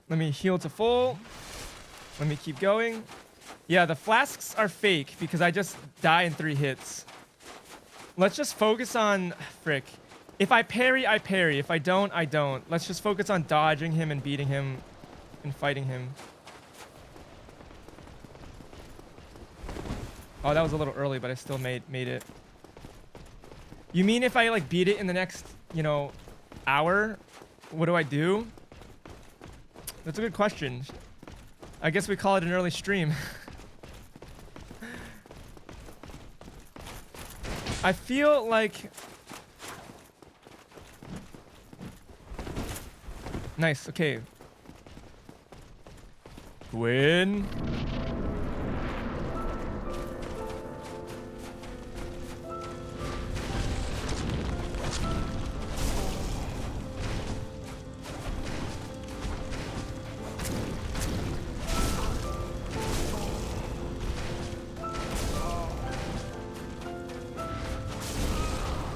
Let me heal to full. Let me keep going. Yeah, the flasks are fake because I just die in 3 hits. Let's just focus on... Frick. If I parry, I parry. If I don't, I don't. Let's just focus on dodging him and beating him and fighting him. Oh, that was a little early, but I still made it. You mean if I like beat it in the next, hour? What do I do? That's a good question. I guess we call it an early stream. I feel like... Nice, okay. Win.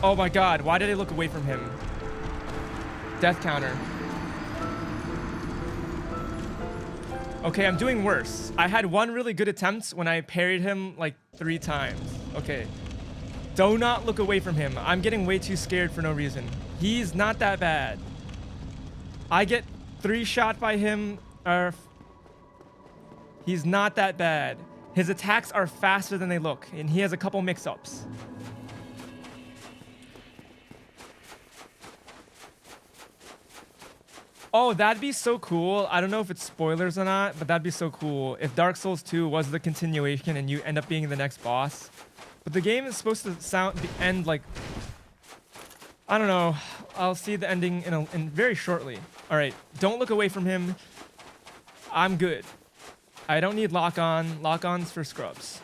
Oh my god, why did I look away from him? Death counter. Okay, I'm doing worse. I had one really good attempt when I parried him like 3 times. Okay. Do not look away from him. I'm getting way too scared for no reason. He's not that bad. I get 3 shot by him. He's not that bad. His attacks are faster than they look, and he has a couple mix-ups. Oh, that'd be so cool. I don't know if it's spoilers or not, but that'd be so cool if Dark Souls 2 was the continuation and you end up being the next boss. But the game is supposed to end like, I don't know. I'll see the ending in very shortly. All right, don't look away from him. I'm good. I don't need lock-on. Lock-on's for scrubs.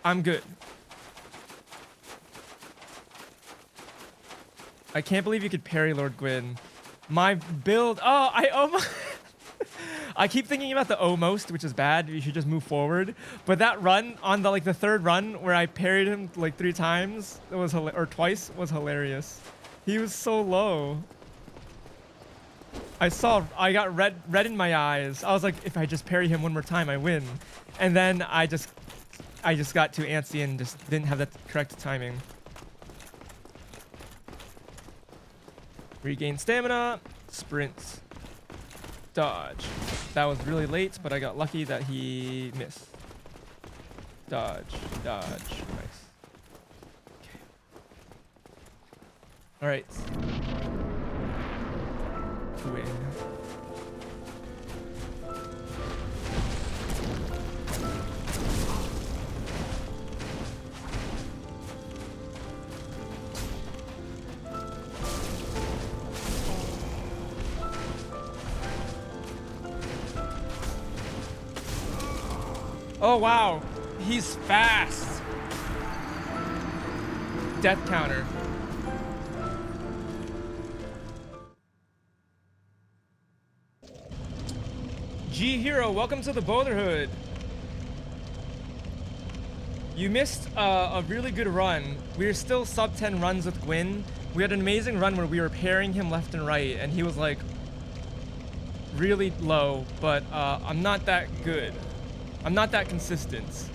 I'm good. I can't believe you could parry Lord Gwyn. My build... Oh, I almost... I keep thinking about the almost, which is bad. You should just move forward. But that run, on the the 3rd run, where I parried him like 3 times, or twice, was hilarious. He was so low. I got red in my eyes. I was like, if I just parry him one more time, I win. And then I just got too antsy and just didn't have the correct timing. Regain stamina, sprint, dodge. That was really late, but I got lucky that he missed. Dodge, nice. Okay. All right. Win. Oh, wow. He's fast. Death counter. G Hero, welcome to the Brotherhood. You missed a really good run. We were still sub 10 runs with Gwyn. We had an amazing run where we were parrying him left and right, and he was like really low, but I'm not that good. I'm not that consistent.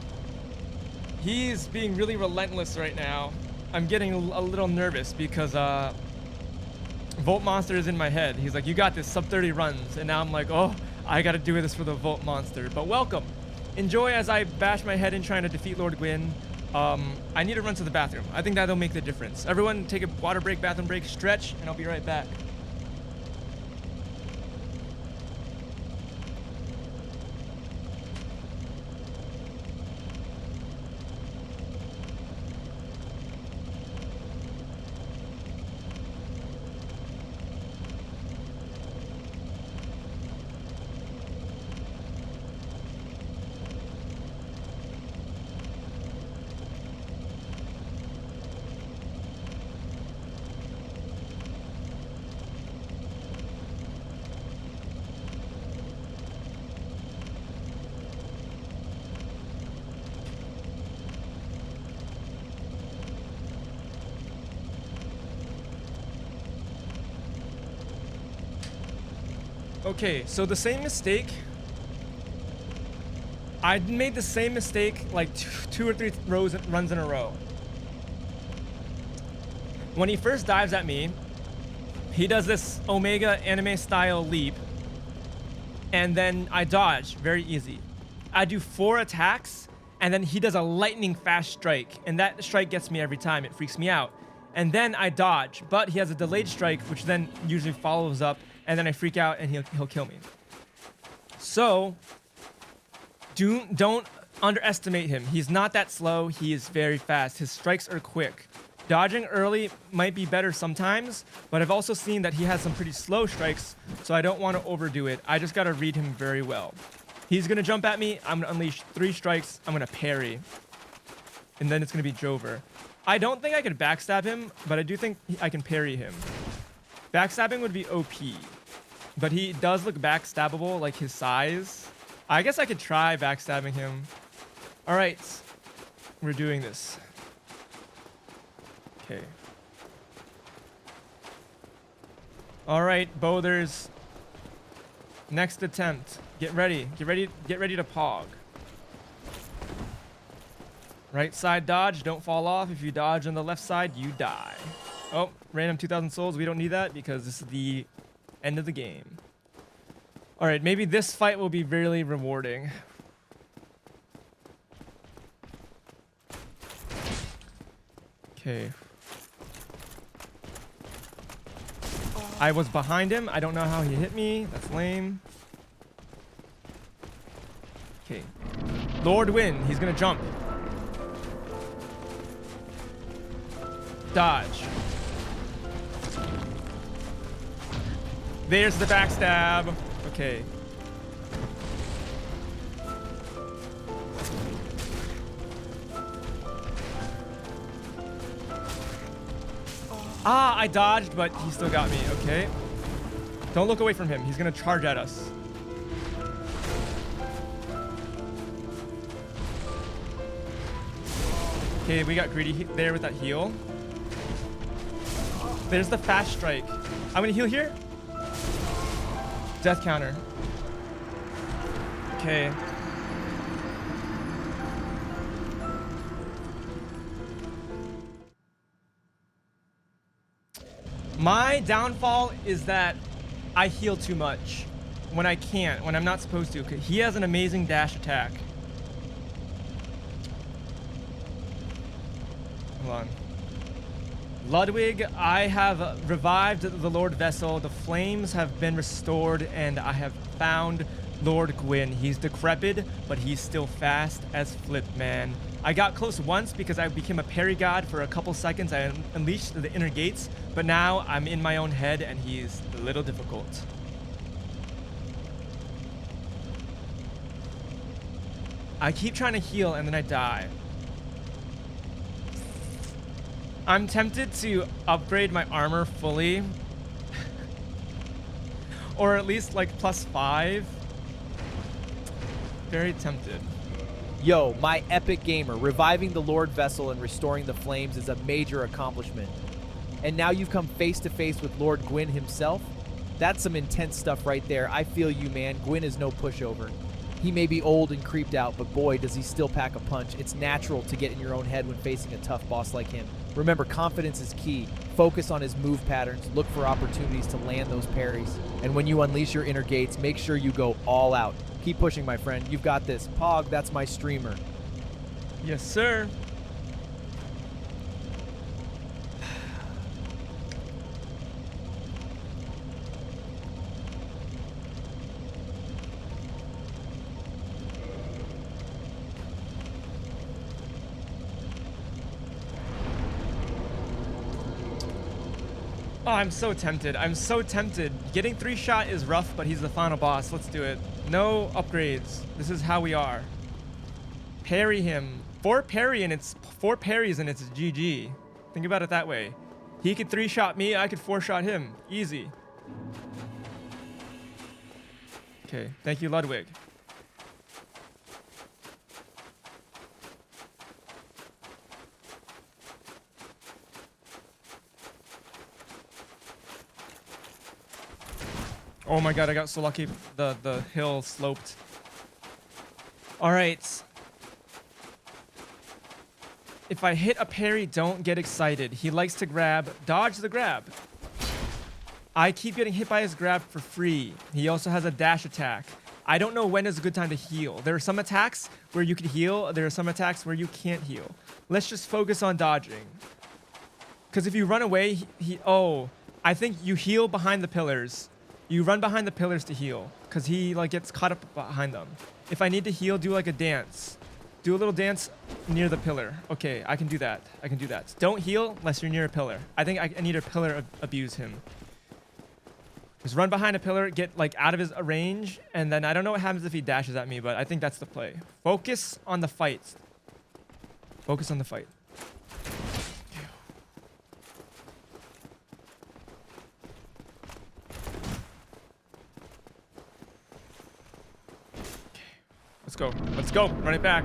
He's being really relentless right now. I'm getting a little nervous because Volt Monster is in my head. He's like, you got this, sub 30 runs. And now I'm like, oh, I gotta do this for the Volt Monster. But welcome. Enjoy as I bash my head in trying to defeat Lord Gwyn. I need to run to the bathroom. I think that'll make the difference. Everyone take a water break, bathroom break, stretch, and I'll be right back. Okay, so the same mistake. I made the same mistake like 2 or 3 runs in a row. When he first dives at me, he does this Omega anime style leap, and then I dodge very easy. I do 4 attacks, and then he does a lightning fast strike, and that strike gets me every time. It freaks me out. And then I dodge, but he has a delayed strike, which then usually follows up, and then I freak out and he'll kill me. So don't underestimate him. He's not that slow. He is very fast. His strikes are quick. Dodging early might be better sometimes, but I've also seen that he has some pretty slow strikes, so I don't want to overdo it. I just got to read him very well. He's going to jump at me. I'm going to unleash 3 strikes. I'm going to parry. And then it's going to be Jover. I don't think I could backstab him, but I do think I can parry him. Backstabbing would be OP, but he does look backstabbable, like his size. I guess I could try backstabbing him. All right, we're doing this. Okay. All right, Bothers. Next attempt. Get ready. Get ready. Get ready to pog. Right side dodge. Don't fall off. If you dodge on the left side, you die. Oh, random 2,000 souls. We don't need that because this is the end of the game. All right, maybe this fight will be really rewarding. Okay. I was behind him. I don't know how he hit me. That's lame. Okay. Lord Win. He's gonna jump. Dodge. There's the backstab. Okay. Ah, I dodged, but he still got me. Okay. Don't look away from him. He's gonna charge at us. Okay, we got greedy there with that heal. There's the fast strike. I'm gonna heal here. Death counter. Okay. My downfall is that I heal too much when I can't, when I'm not supposed to. He has an amazing dash attack. Hold on. Ludwig, I have revived the Lord Vessel. The flames have been restored, and I have found Lord Gwyn. He's decrepit, but he's still fast as flip, man. I got close once because I became a parry god for a couple seconds. I unleashed the inner gates, but now I'm in my own head, and he's a little difficult. I keep trying to heal, and then I die. I'm tempted to upgrade my armor fully. Or at least like +5. Very tempted. Yo, my epic gamer, reviving the Lord Vessel and restoring the flames is a major accomplishment. And now you've come face to face with Lord Gwyn himself? That's some intense stuff right there. I feel you, man. Gwyn is no pushover. He may be old and creeped out, but boy, does he still pack a punch. It's natural to get in your own head when facing a tough boss like him. Remember, confidence is key. Focus on his move patterns. Look for opportunities to land those parries. And when you unleash your inner gates, make sure you go all out. Keep pushing, my friend. You've got this. Pog, that's my streamer. Yes, sir. Oh, I'm so tempted. I'm so tempted. Getting 3-shot is rough, but he's the final boss. Let's do it. No upgrades. This is how we are. Parry him. 4 parries and it's GG. Think about it that way. He could 3-shot me, I could 4-shot him. Easy. Okay, thank you, Ludwig. Oh my god, I got so lucky. The hill sloped. All right. If I hit a parry, don't get excited. He likes to grab. Dodge the grab. I keep getting hit by his grab for free. He also has a dash attack. I don't know when is a good time to heal. There are some attacks where you can heal. There are some attacks where you can't heal. Let's just focus on dodging. Because if you run away, oh, I think you heal behind the pillars. You run behind the pillars to heal, because he like gets caught up behind them. If I need to heal, do like a dance. Do a little dance near the pillar. Okay, I can do that. I can do that. Don't heal unless you're near a pillar. I think I need a pillar abuse him. Just run behind a pillar, get like out of his range, and then I don't know what happens if he dashes at me, but I think that's the play. Focus on the fight. Focus on the fight. Let's go. Let's go. Run it back.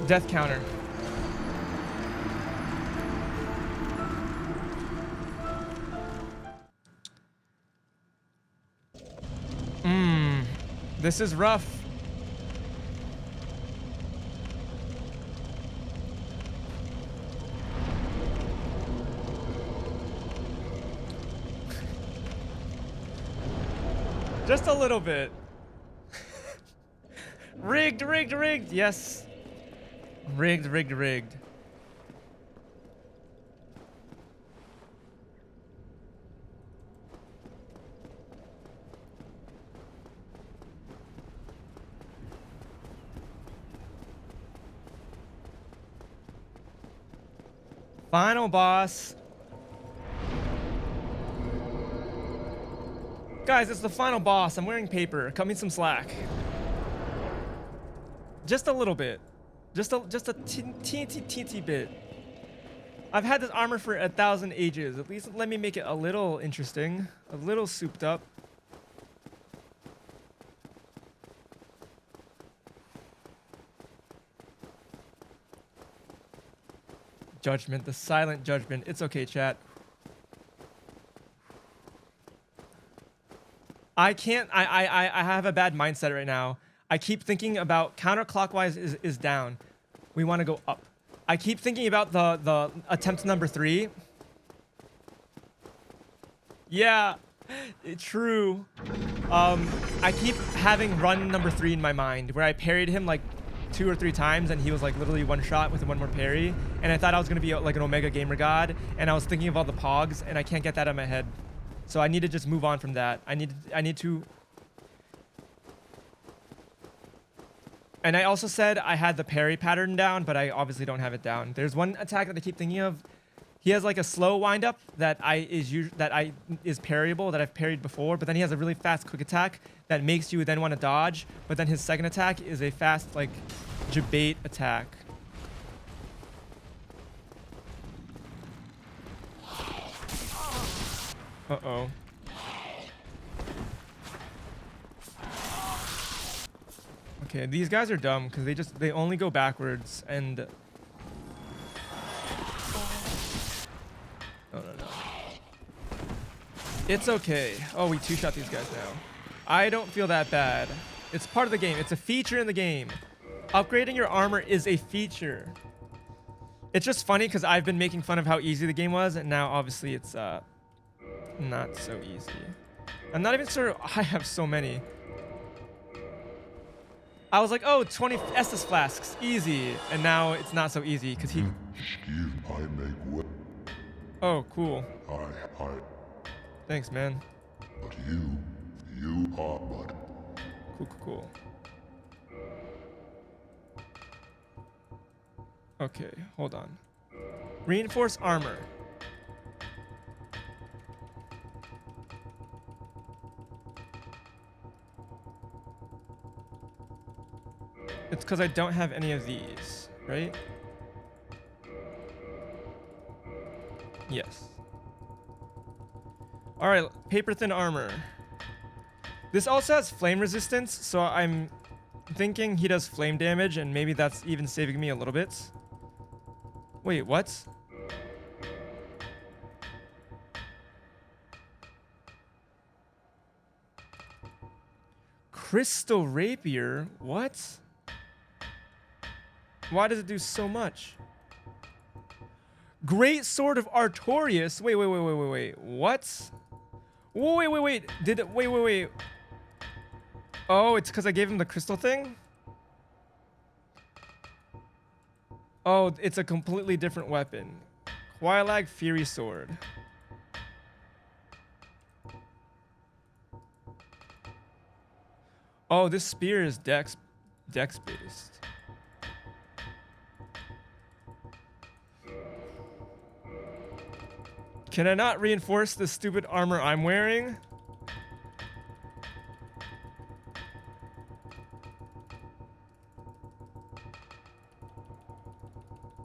Death counter. This is rough. Just a little bit. Rigged, rigged, rigged. Yes. Rigged, rigged, rigged. Final boss. Guys, it's the final boss. I'm wearing paper. Cut me some slack. Just a little bit. Just a teensy bit. I've had this armor for 1,000 ages. At least let me make it a little interesting. A little souped up. Judgment, the silent judgment. It's okay, chat. I can't, I have a bad mindset right now. I keep thinking about counterclockwise is down. We want to go up. I keep thinking about the attempt number 3. Yeah, true. I keep having run number 3 in my mind where I parried him like 2 or 3 times and he was like literally one shot with one more parry, and I thought I was gonna be like an Omega Gamer God, and I was thinking of all the pogs and I can't get that out of my head. So I need to just move on from that. I need to. And I also said I had the parry pattern down, but I obviously don't have it down. There's one attack that I keep thinking of. He has like a slow windup that is parryable, that I've parried before, but then he has a really fast quick attack that makes you then want to dodge, but then his second attack is a fast like debate attack. Uh-oh. Okay, these guys are dumb because they only go backwards and no. It's okay. Oh, we 2-shot these guys now. I don't feel that bad. It's part of the game. It's a feature in the game. Upgrading your armor is a feature. It's just funny because I've been making fun of how easy the game was, and now obviously it's not so easy. I'm not even sure I have so many. I was like, oh, 20 Estus flasks, easy. And now it's not so easy because he... Oh, cool. Thanks, man. But you are but... Cool. Okay, hold on. Reinforce armor. It's because I don't have any of these, right? Yes. All right, paper thin armor. This also has flame resistance, so I'm thinking he does flame damage, and maybe that's even saving me a little bit. Wait, what? Crystal rapier? What? Why does it do so much? Great sword of Artorias. Wait. What? Wait. Did it? Wait. Oh, it's because I gave him the crystal thing? Oh, it's a completely different weapon. Quailag Fury Sword. Oh, this spear is dex based. Can I not reinforce the stupid armor I'm wearing?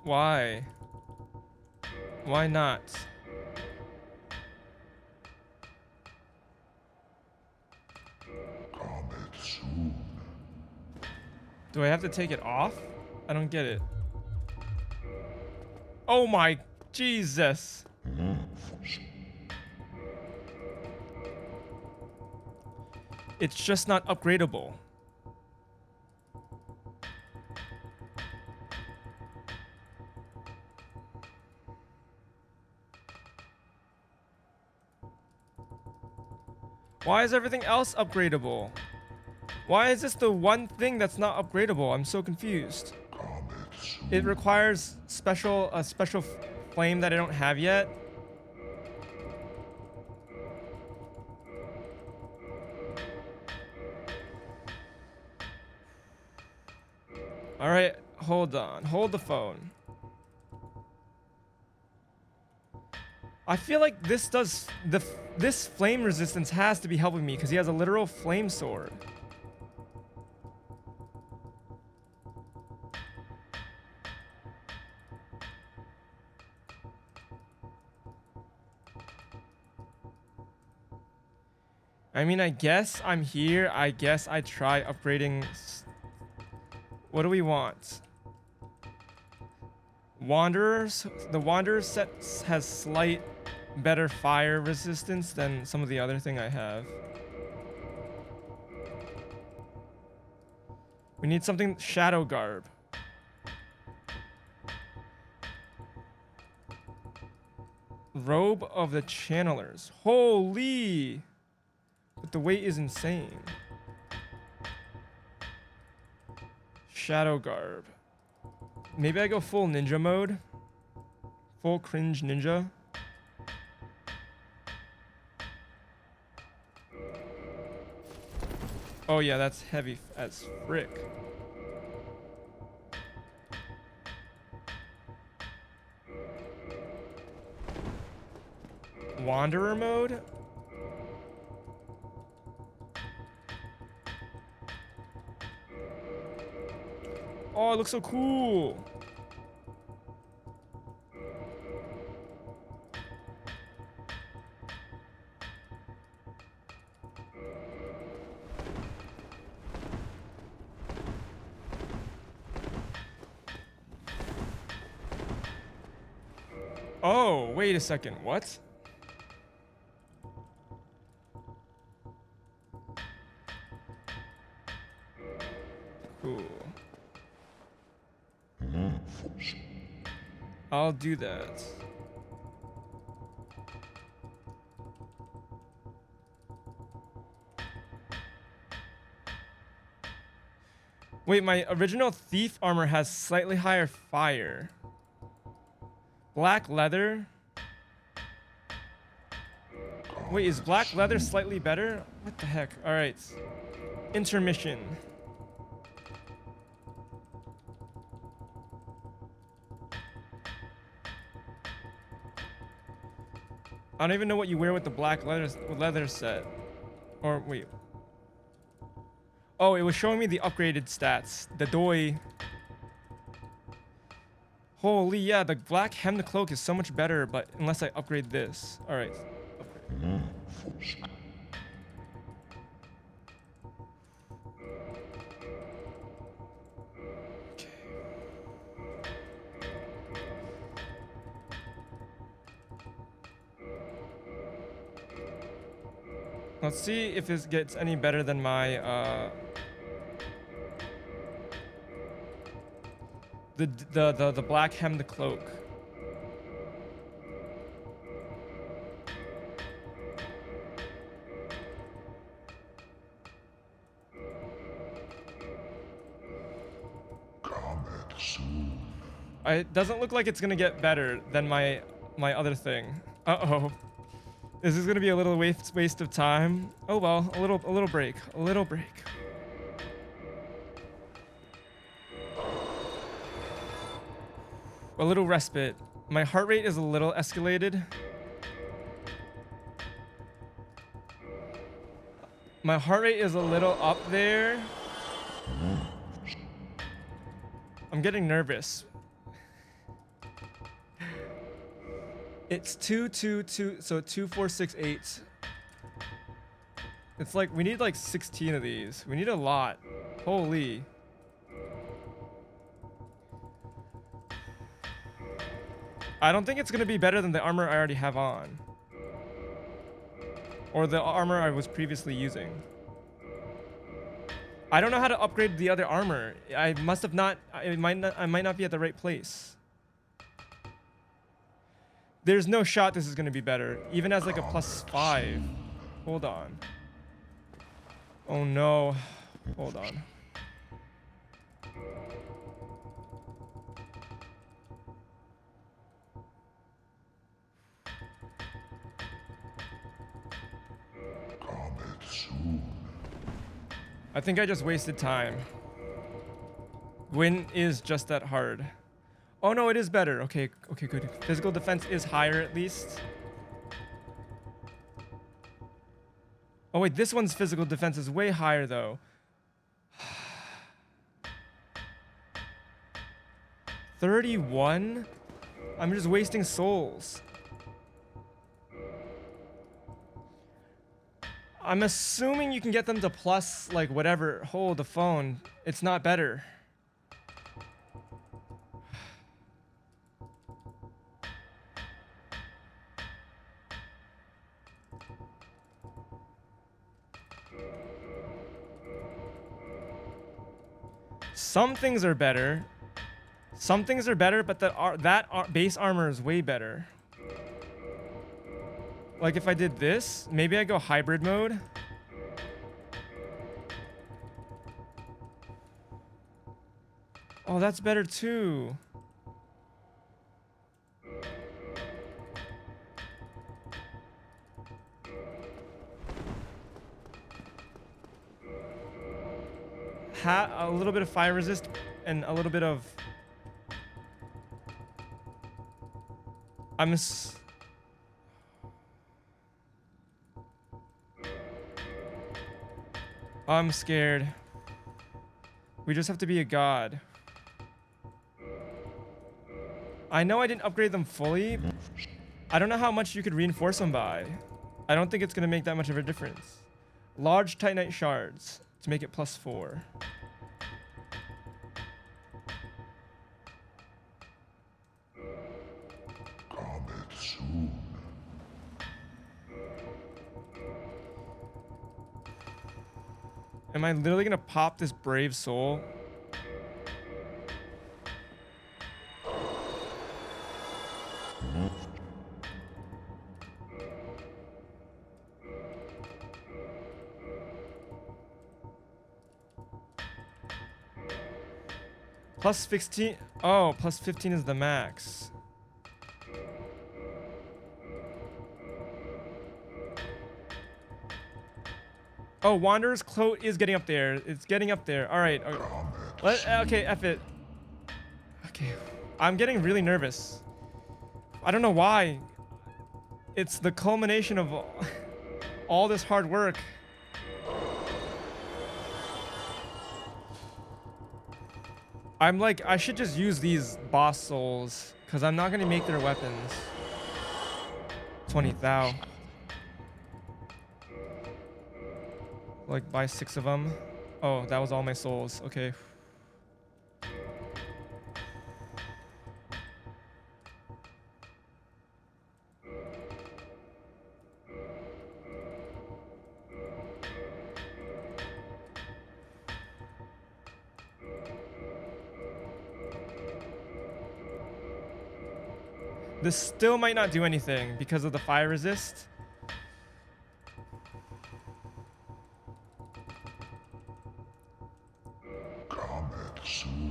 Why? Why not? Come soon. Do I have to take it off? I don't get it. Oh my Jesus. It's just not upgradable. Why is everything else upgradable? Why is this the one thing that's not upgradable? I'm so confused. It requires a special flame that I don't have yet. All right, hold on. Hold the phone. I feel like this flame resistance has to be helping me because he has a literal flame sword. I mean, I guess I'm here. I guess I try upgrading. What do we want? Wanderers. The Wanderer set has slight better fire resistance than some of the other thing I have. We need something Shadow Garb. Robe of the Channelers. Holy! But the weight is insane. Shadow Garb. Maybe I go full ninja mode. Full cringe ninja. Oh yeah, that's heavy as frick. Wanderer mode? Oh, it looks so cool. Oh, wait a second. What? Cool. I'll do that. Wait, my original thief armor has slightly higher fire. Black leather? Wait, is black leather slightly better? What the heck? Alright. Intermission. I don't even know what you wear with the black leather set. Or wait. Oh, it was showing me the upgraded stats. The doi. Holy yeah, the black hem the cloak is so much better, but unless I upgrade this. Alright. Let's see if this gets any better than my the black hem the cloak. It doesn't look like it's gonna get better than my other thing. Uh-oh. This is gonna be a little waste of time. Oh well, a little break. A little break. A little respite. My heart rate is a little escalated. My heart rate is a little up there. I'm getting nervous. It's 222, so 2468. It's like we need like 16 of these. We need a lot. Holy. I don't think it's going to be better than the armor I already have on. Or the armor I was previously using. I don't know how to upgrade the other armor. I must have not, I might not be at the right place. There's no shot this is going to be better. Even as like a +5. Hold on. Oh no. Hold on. I think I just wasted time. Win is just that hard. Oh no, it is better. Okay, okay, good. Physical defense is higher at least. Oh wait, this one's physical defense is way higher though. 31? I'm just wasting souls. I'm assuming you can get them to plus, like, whatever. Hold the phone. It's not better. Some things are better. Some things are better, but that base armor is way better. Like if I did this, maybe I go hybrid mode. Oh, that's better too. A little bit of fire resist and a little bit of... I'm scared. We just have to be a god. I know I didn't upgrade them fully. I don't know how much you could reinforce them by. I don't think it's going to make that much of a difference. Large Titanite shards to make it +4. Am I literally gonna pop this brave soul? +16. Oh, +15 is the max. Oh, Wanderer's Cloak is getting up there. It's getting up there. All right. Okay, F it. Okay. I'm getting really nervous. I don't know why. It's the culmination of all this hard work. I'm like, I should just use these boss souls because I'm not going to make their weapons. 20,000. Like buy 6 of them. Oh, that was all my souls. Okay. This still might not do anything because of the fire resist.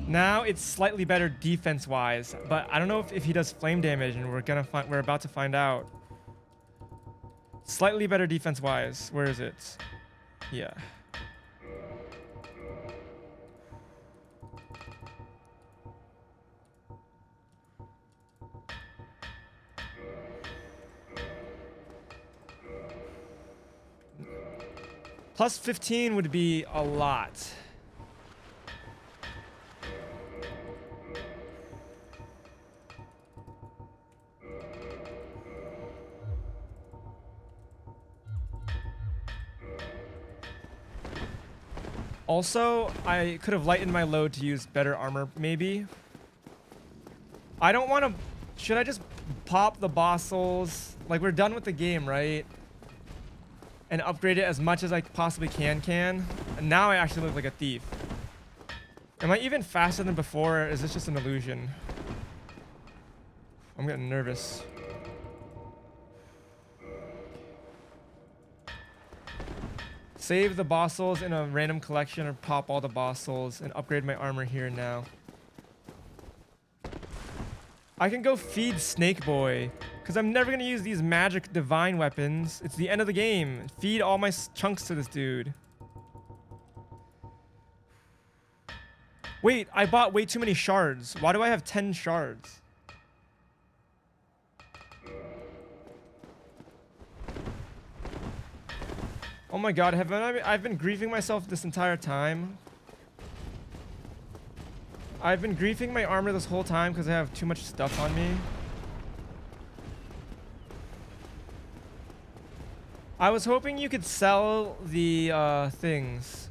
Now it's slightly better defense-wise, but I don't know if he does flame damage, and we're about to find out. Slightly better defense-wise. Where is it? Yeah. +15 would be a lot. Also, I could have lightened my load to use better armor, maybe. I don't want to Should I just pop the boss souls? Like, we're done with the game, right? And upgrade it as much as I possibly can. And now I actually look like a thief. Am I even faster than before, or is this just an illusion? I'm getting nervous. Save the boss souls in a random collection or pop all the boss souls and upgrade my armor here and now. I can go feed Snake Boy, because I'm never going to use these magic divine weapons. It's the end of the game. Feed all my chunks to this dude. Wait, I bought way too many shards. Why do I have 10 shards? Oh my god, I've been griefing myself this entire time. I've been griefing my armor this whole time because I have too much stuff on me. I was hoping you could sell the things.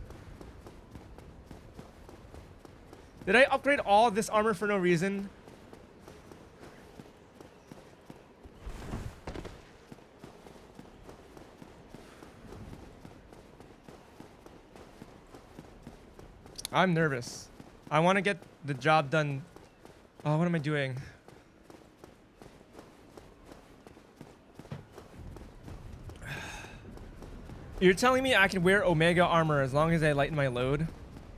Did I upgrade all of this armor for no reason? I'm nervous. I want to get the job done. Oh, what am I doing? You're telling me I can wear Omega armor as long as I lighten my load?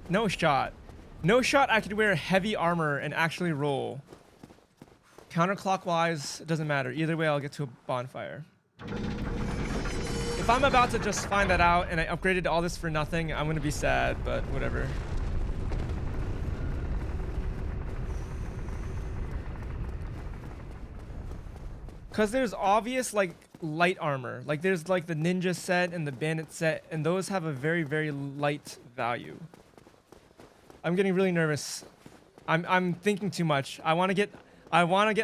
No shot. No shot I could wear heavy armor and actually roll. Counterclockwise, it doesn't matter. Either way, I'll get to a bonfire. If I'm about to just find that out and I upgraded all this for nothing, I'm going to be sad, but whatever. Because there's obvious, like, light armor. Like, there's, like, the ninja set and the bandit set, and those have a very, very light value. I'm getting really nervous. I'm thinking too much. I want to get,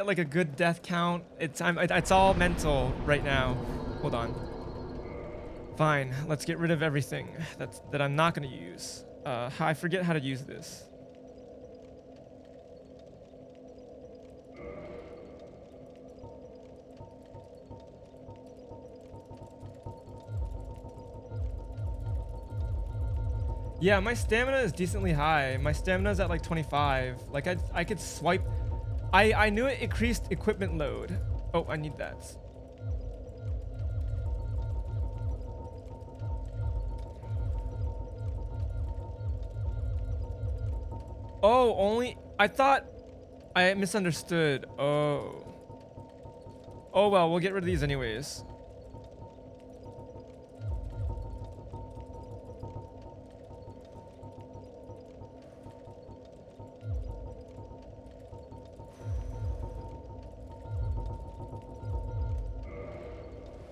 like, a good death count. It's all mental right now. Hold on. Fine. Let's get rid of everything that I'm not going to use. I forget how to use this. Yeah, my stamina is decently high. My stamina is at like 25. Like I could swipe. I knew it increased equipment load. Oh, I need that. Oh, only I thought I misunderstood. Oh. Oh well, we'll get rid of these anyways.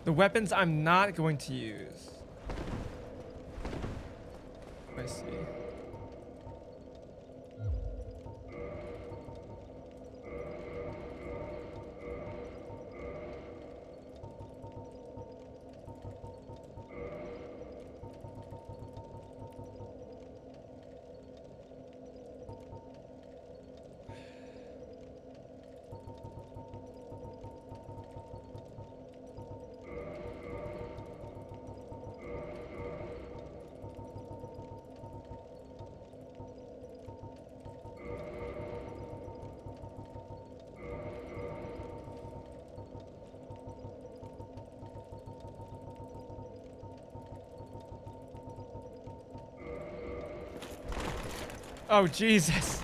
The weapons I'm not going to use. I see. Oh, Jesus.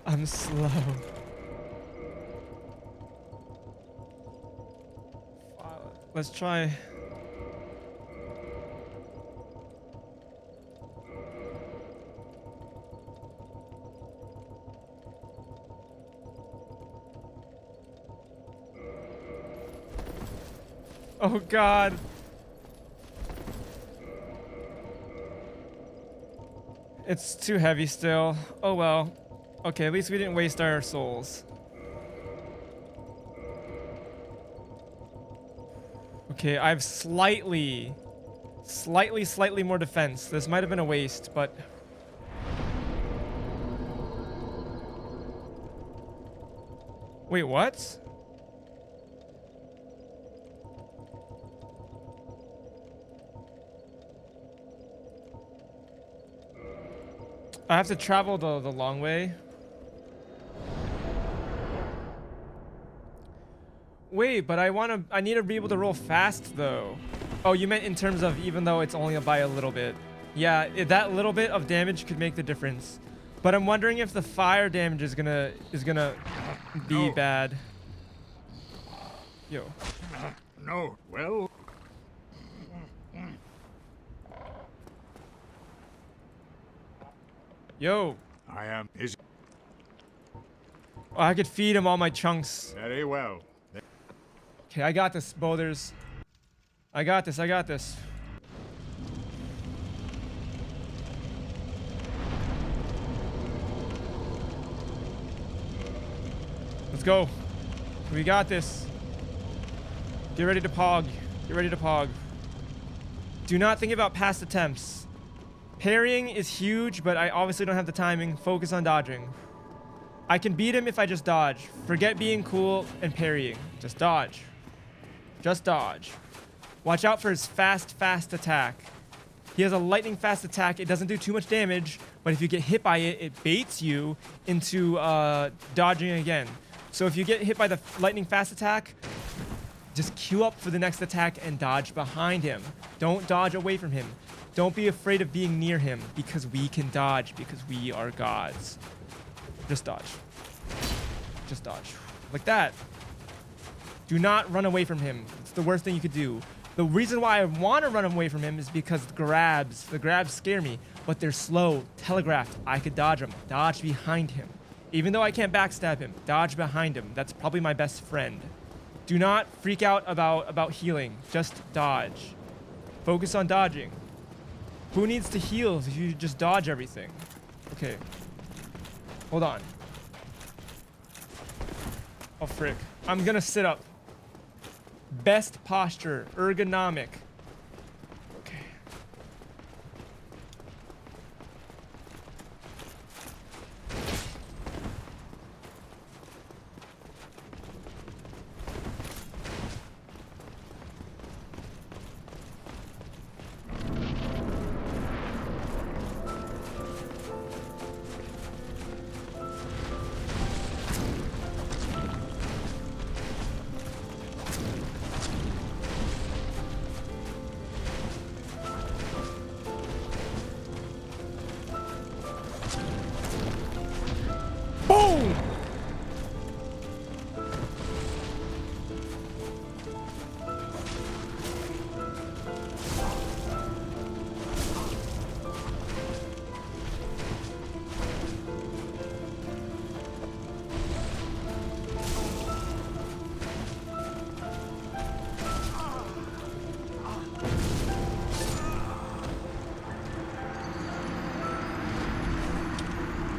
I'm slow. Let's try. Oh, God. It's too heavy still. Oh well. Okay, at least we didn't waste our souls. Okay, I have slightly more defense. This might have been a waste, but... Wait, what? I have to travel the long way. Wait, but I need to be able to roll fast though. Oh, you meant in terms of even though it's only by a little bit. Yeah, that little bit of damage could make the difference. But I'm wondering if the fire damage is gonna be bad. Yo. No, well... Yo. I am... Is... Oh, I could feed him all my chunks. Very well. Okay, I got this, boulders. I got this, I got this. Let's go. We got this. Get ready to pog. Get ready to pog. Do not think about past attempts. Parrying is huge, but I obviously don't have the timing. Focus on dodging. I can beat him if I just dodge. Forget being cool and parrying. Just dodge. Just dodge. Watch out for his fast attack. He has a lightning fast attack. It doesn't do too much damage, but if you get hit by it, it baits you into dodging again. So if you get hit by the lightning fast attack, just queue up for the next attack and dodge behind him. Don't dodge away from him. Don't be afraid of being near him because we can dodge because we are gods. Just dodge. Just dodge. Like that. Do not run away from him. It's the worst thing you could do. The reason why I want to run away from him is because the grabs scare me, but they're slow, telegraphed. I could dodge them. Dodge behind him. Even though I can't backstab him, dodge behind him. That's probably my best friend. Do not freak out about healing. Just dodge. Focus on dodging. Who needs to heal if you just dodge everything? Okay. Hold on. Oh, frick. I'm gonna sit up. Best posture. Ergonomic. Okay. Boom!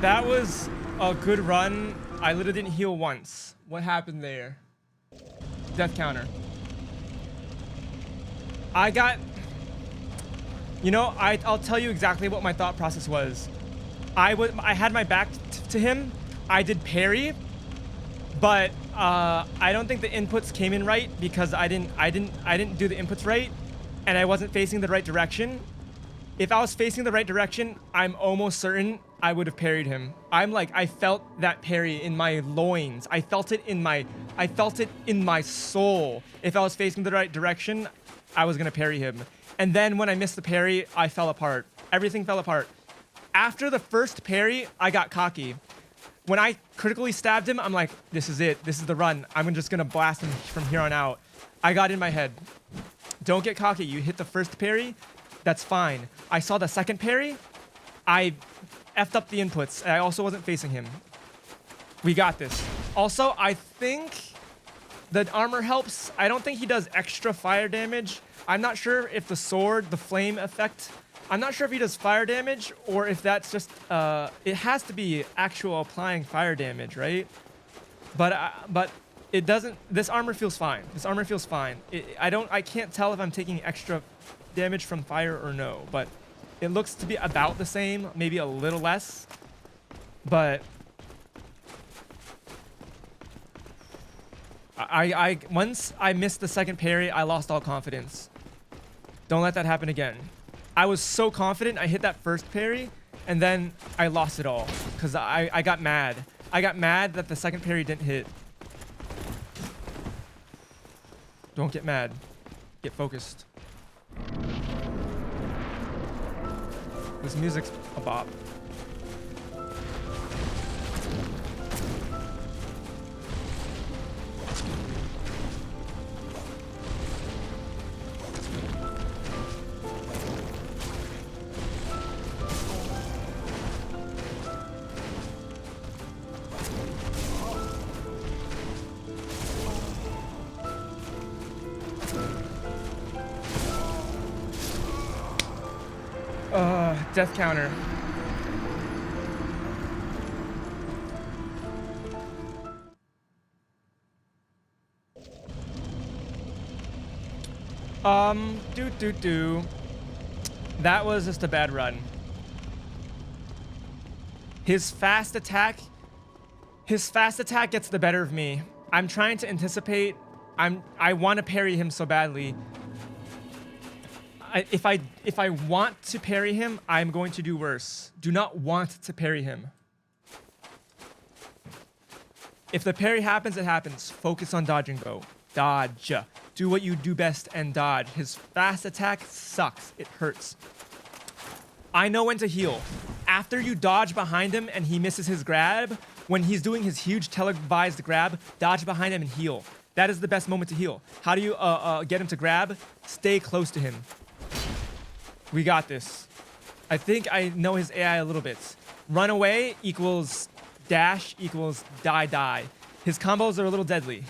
That was a good run. I literally didn't heal once. What happened there? Death counter. I got... You know, I'll tell you exactly what my thought process was. I had my back to him. I did parry, but I don't think the inputs came in right because I didn't do the inputs right, and I wasn't facing the right direction. If I was facing the right direction, I'm almost certain I would have parried him. I felt that parry in my loins. I felt it in my soul. If I was facing the right direction, I was gonna parry him. And then when I missed the parry, I fell apart. Everything fell apart. After the first parry, I got cocky. When I critically stabbed him, I'm like, this is it. This is the run. I'm just gonna blast him from here on out. I got in my head. Don't get cocky. You hit the first parry, that's fine. I saw the second parry, I effed up the inputs. I also wasn't facing him. We got this. Also, I think the armor helps. I don't think he does extra fire damage. I'm not sure if the sword, the flame effect, I'm not sure if he does fire damage or if that's just, it has to be actual applying fire damage, right? But it doesn't, this armor feels fine. This armor feels fine. I can't tell if I'm taking extra damage from fire or no, but it looks to be about the same, maybe a little less, but Once I missed the second parry, I lost all confidence. Don't let that happen again. I was so confident I hit that first parry, and then I lost it all because I got mad. I got mad that the second parry didn't hit. Don't get mad. Get focused. This music's a bop. Death counter. That was just a bad run. His fast attack gets the better of me. I'm trying to anticipate. I want to parry him so badly. If I want to parry him, I'm going to do worse. Do not want to parry him. If the parry happens, it happens. Focus on dodging, though. Dodge. Do what you do best and dodge. His fast attack sucks. It hurts. I know when to heal. After you dodge behind him and he misses his grab, when he's doing his huge televised grab, dodge behind him and heal. That is the best moment to heal. How do you get him to grab? Stay close to him. We got this. I think I know his AI a little bit. Run away equals dash equals die. His combos are a little deadly.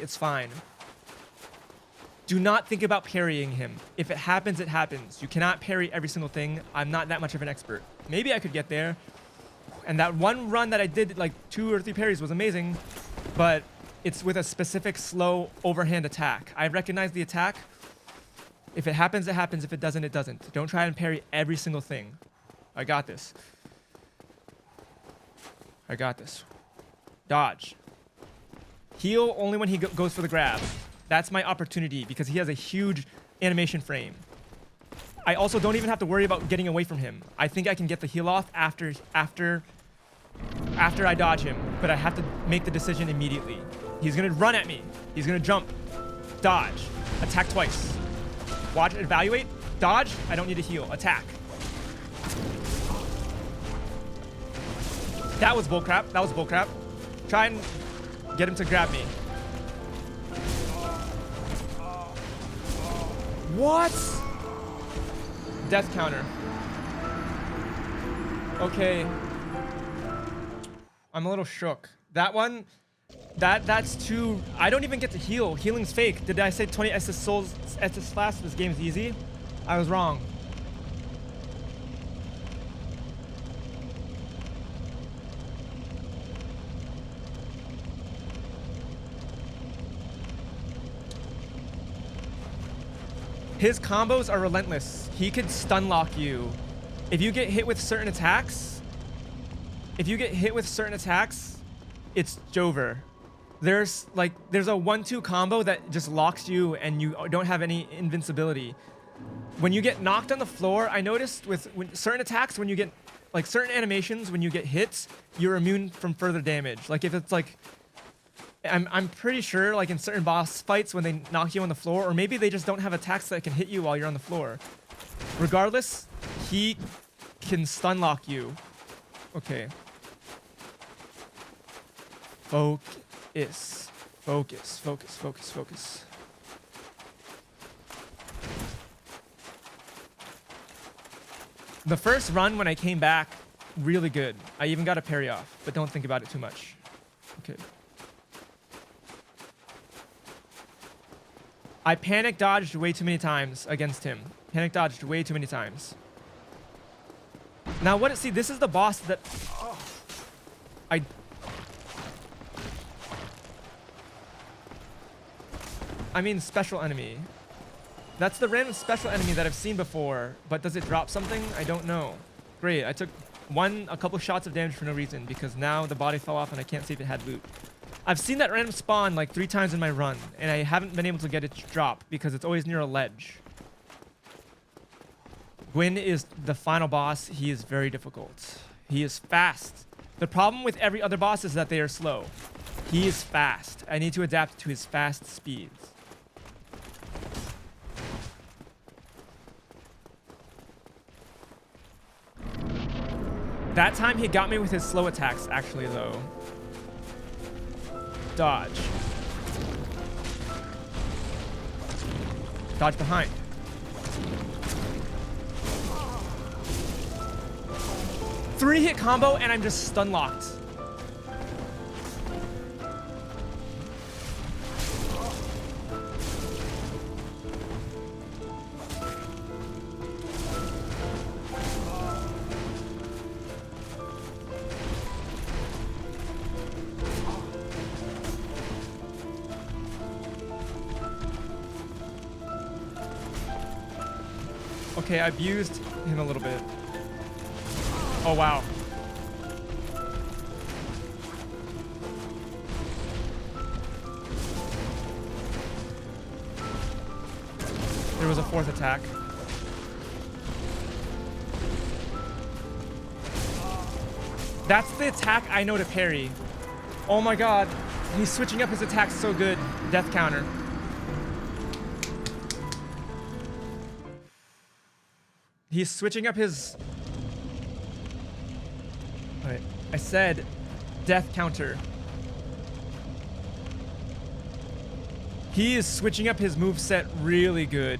It's fine. Do not think about parrying him. If it happens, it happens. You cannot parry every single thing. I'm not that much of an expert. Maybe I could get there. And that one run that I did, like 2 or 3 parries, was amazing. But it's with a specific slow overhand attack. I recognize the attack. If it happens, it happens. If it doesn't, it doesn't. Don't try and parry every single thing. I got this. Dodge. Heal only when he goes for the grab. That's my opportunity because he has a huge animation frame. I also don't even have to worry about getting away from him. I think I can get the heal off after I dodge him, but I have to make the decision immediately. He's gonna run at me. He's gonna jump, dodge, attack twice. Watch, evaluate, dodge. I don't need to heal. Attack. That was bullcrap. Try and get him to grab me. What? Death counter. Okay. I'm a little shook. That one, that's too... I don't even get to heal. Healing's fake. Did I say 20 SS souls, SS flask? This game is easy? I was wrong. His combos are relentless. He could stun lock you. If you get hit with certain attacks, it's Jover. There's a 1-2 combo that just locks you and you don't have any invincibility. When you get knocked on the floor, I noticed with certain attacks, when you get like certain animations, when you get hits, you're immune from further damage. Like if it's like, I'm pretty sure like in certain boss fights when they knock you on the floor, or maybe they just don't have attacks that can hit you while you're on the floor. Regardless, he can stun lock you. Okay. Focus. The first run when I came back, really good. I even got a parry off, but don't think about it too much. Okay. I panic dodged way too many times against him. Now what? See, this is the boss that I mean special enemy. That's the random special enemy that I've seen before, but does it drop something? I don't know. Great, I took a couple shots of damage for no reason because now the body fell off and I can't see if it had loot. I've seen that random spawn like 3 times in my run, and I haven't been able to get it to drop because it's always near a ledge. Gwyn is the final boss. He is very difficult. He is fast. The problem with every other boss is that they are slow. He is fast. I need to adapt to his fast speeds. That time he got me with his slow attacks, actually, though. Dodge. Dodge behind. Three-hit combo, and I'm just stun locked. Okay, I abused him a little bit. Oh, wow. There was a 4th attack. That's the attack I know to parry. Oh my god. He's switching up his attacks so good. Death counter. He's switching up his... Alright, I said death counter. He is switching up his moveset really good.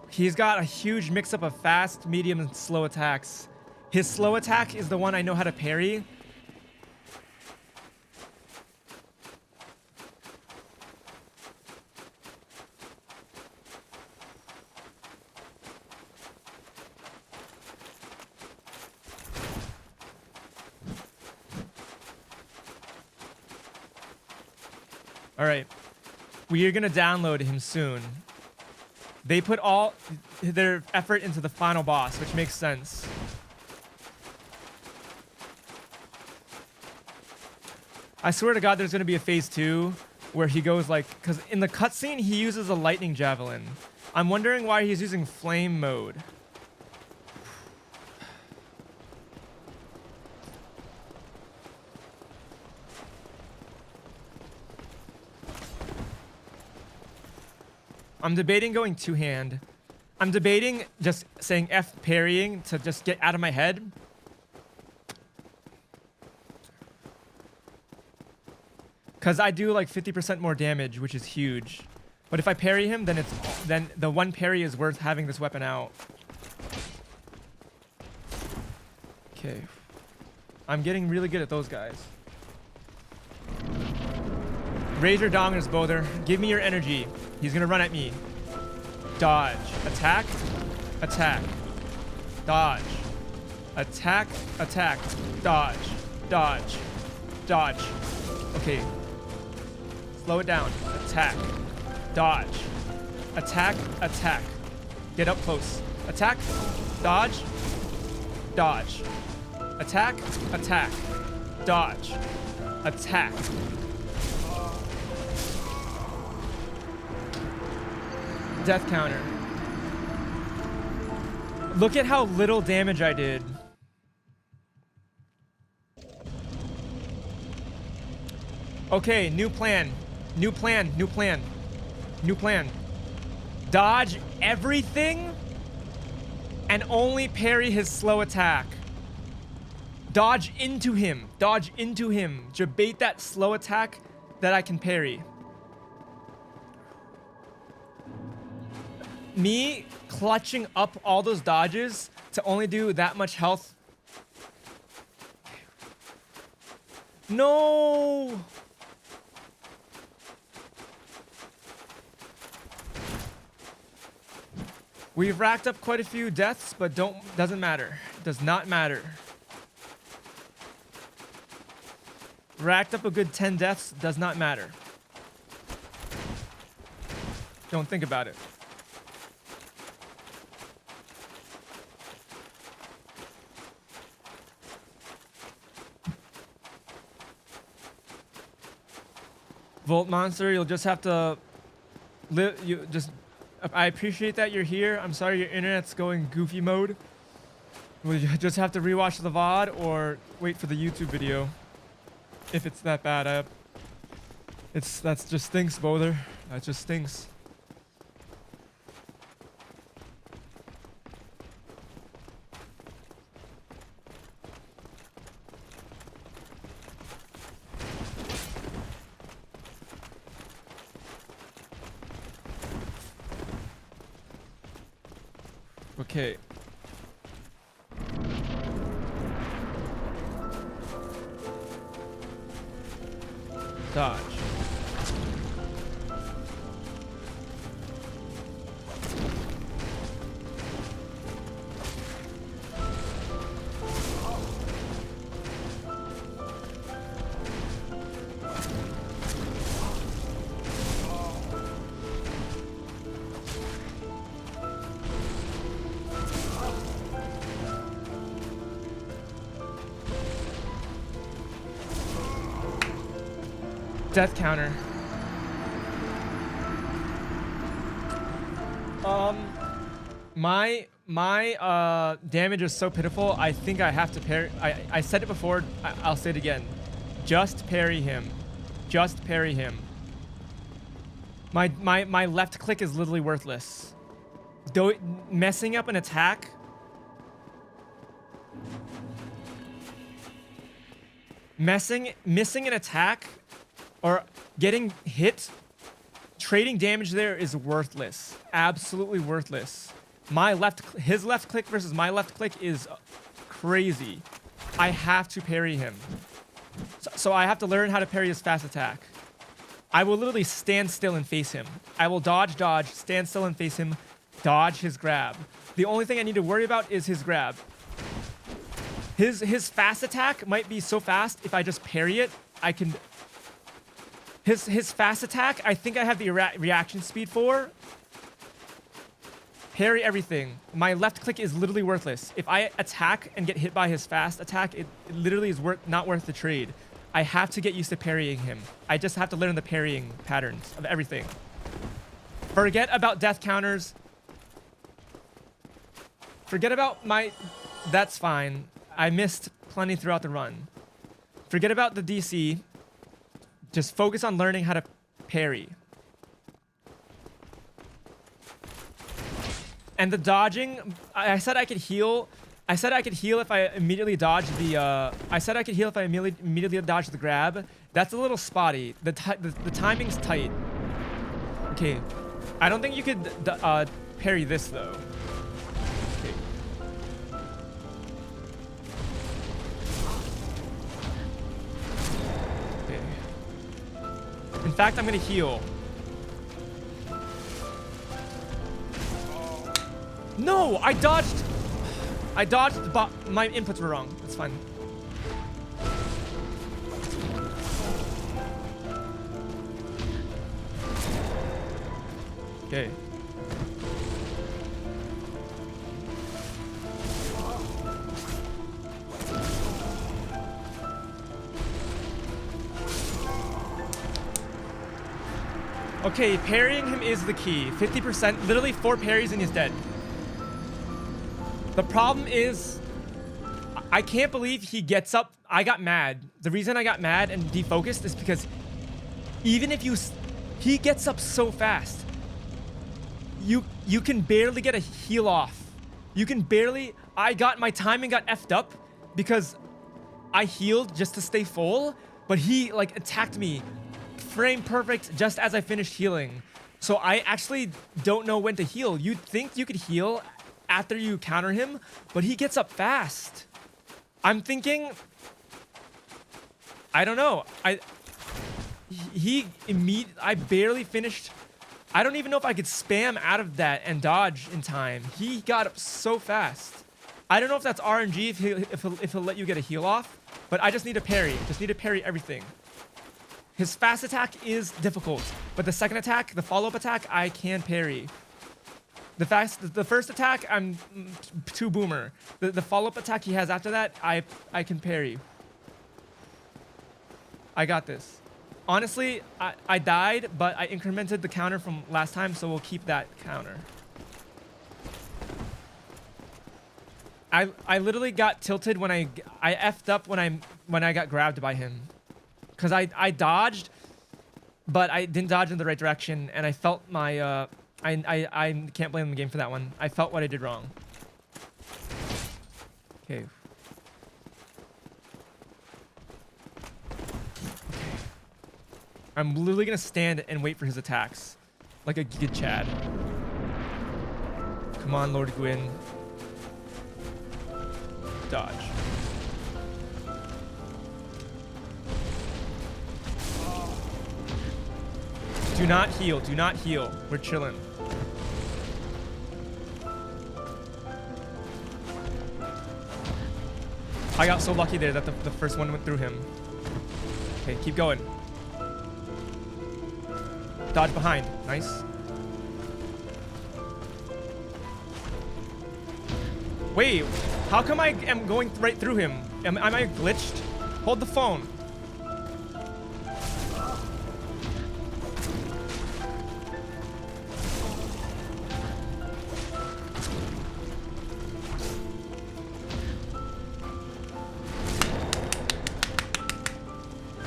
He's got a huge mix-up of fast, medium, and slow attacks. His slow attack is the one I know how to parry. All right, we are gonna download him soon. They put all their effort into the final boss, which makes sense. I swear to God, there's gonna be a phase 2 where he goes like, because in the cutscene he uses a lightning javelin. I'm wondering why he's using flame mode. I'm debating going 2-hand. I'm debating just saying F parrying to just get out of my head. Because I do like 50% more damage, which is huge. But if I parry him, then the one parry is worth having this weapon out. Okay. I'm getting really good at those guys. Raise your dominance, Bother. Give me your energy. He's gonna run at me. Dodge. Attack. Attack. Dodge. Attack. Attack. Dodge. Dodge. Dodge. Okay. Slow it down. Attack. Dodge. Attack. Attack. Get up close. Attack. Dodge. Dodge. Attack. Attack. Dodge. Attack. Death counter. Look at how little damage I did. Okay, new plan. New plan, new plan. New plan. Dodge everything and only parry his slow attack. Dodge into him. Dodge into him. Debate that slow attack that I can parry. Me clutching up all those dodges to only do that much health. No! We've racked up quite a few deaths, but doesn't matter. Does not matter. Racked up a good 10 deaths, does not matter. Don't think about it. Volt Monster, you'll just have to live. I appreciate that you're here. I'm sorry your internet's going goofy mode. Will you just have to rewatch the VOD or wait for the YouTube video? If it's that bad, that's just stinks, Bother. That just stinks. Okay. Dodge. Death counter. My damage is so pitiful. I think I have to parry. I said it before. I'll say it again. Just parry him. Just parry him. My left click is literally worthless. Messing up an attack. Missing an attack or getting hit, trading damage there is worthless. Absolutely worthless. His left click versus my left click is crazy. I have to parry him. So I have to learn how to parry his fast attack. I will literally stand still and face him. I will dodge, stand still and face him, dodge his grab. The only thing I need to worry about is his grab. His fast attack might be so fast, if I just parry it, I can... His fast attack, I think I have the reaction speed for. Parry everything. My left click is literally worthless. If I attack and get hit by his fast attack, it literally is not worth the trade. I have to get used to parrying him. I just have to learn the parrying patterns of everything. Forget about death counters. Forget about my... That's fine. I missed plenty throughout the run. Forget about the DC. Just focus on learning how to parry. And the dodging, I said I could heal. I said I could heal if I immediately dodge the. I said I could heal if I immediately dodge the grab. That's a little spotty. The timing's tight. Okay, I don't think you could parry this though. Okay. Okay. In fact, I'm gonna heal. No, I dodged. My inputs were wrong. That's fine. Okay. Okay, parrying him is the key. 50%, literally 4 parries and he's dead. The problem is, I can't believe he gets up. I got mad. The reason I got mad and defocused is because even if he gets up so fast. You can barely get a heal off. You can barely, my timing got effed up because I healed just to stay full, but he like attacked me frame perfect just as I finished healing. So I actually don't know when to heal. You'd think you could heal after you counter him, but he gets up fast. I'm thinking, I don't know. I barely finished. I don't even know if I could spam out of that and dodge in time. He got up so fast. I don't know if that's RNG, if he'll let you get a heal off, but I just need to parry. Just need to parry everything. His fast attack is difficult, but the second attack, the follow-up attack, I can parry. The first attack, I'm too boomer. The follow-up attack he has after that, I can parry. I got this. Honestly, I died, but I incremented the counter from last time, so we'll keep that counter. I literally got tilted when I effed up when I got grabbed by him, cause I dodged, but I didn't dodge in the right direction, and I felt my I can't blame the game for that one. I felt what I did wrong. Okay. I'm literally gonna stand and wait for his attacks, like a Giga Chad. Come on, Lord Gwyn. Dodge. Do not heal. Do not heal. We're chilling. I got so lucky there that the first one went through him. Okay, keep going. Dodge behind. Nice. Wait, how come I am going right through him? Am I glitched? Hold the phone.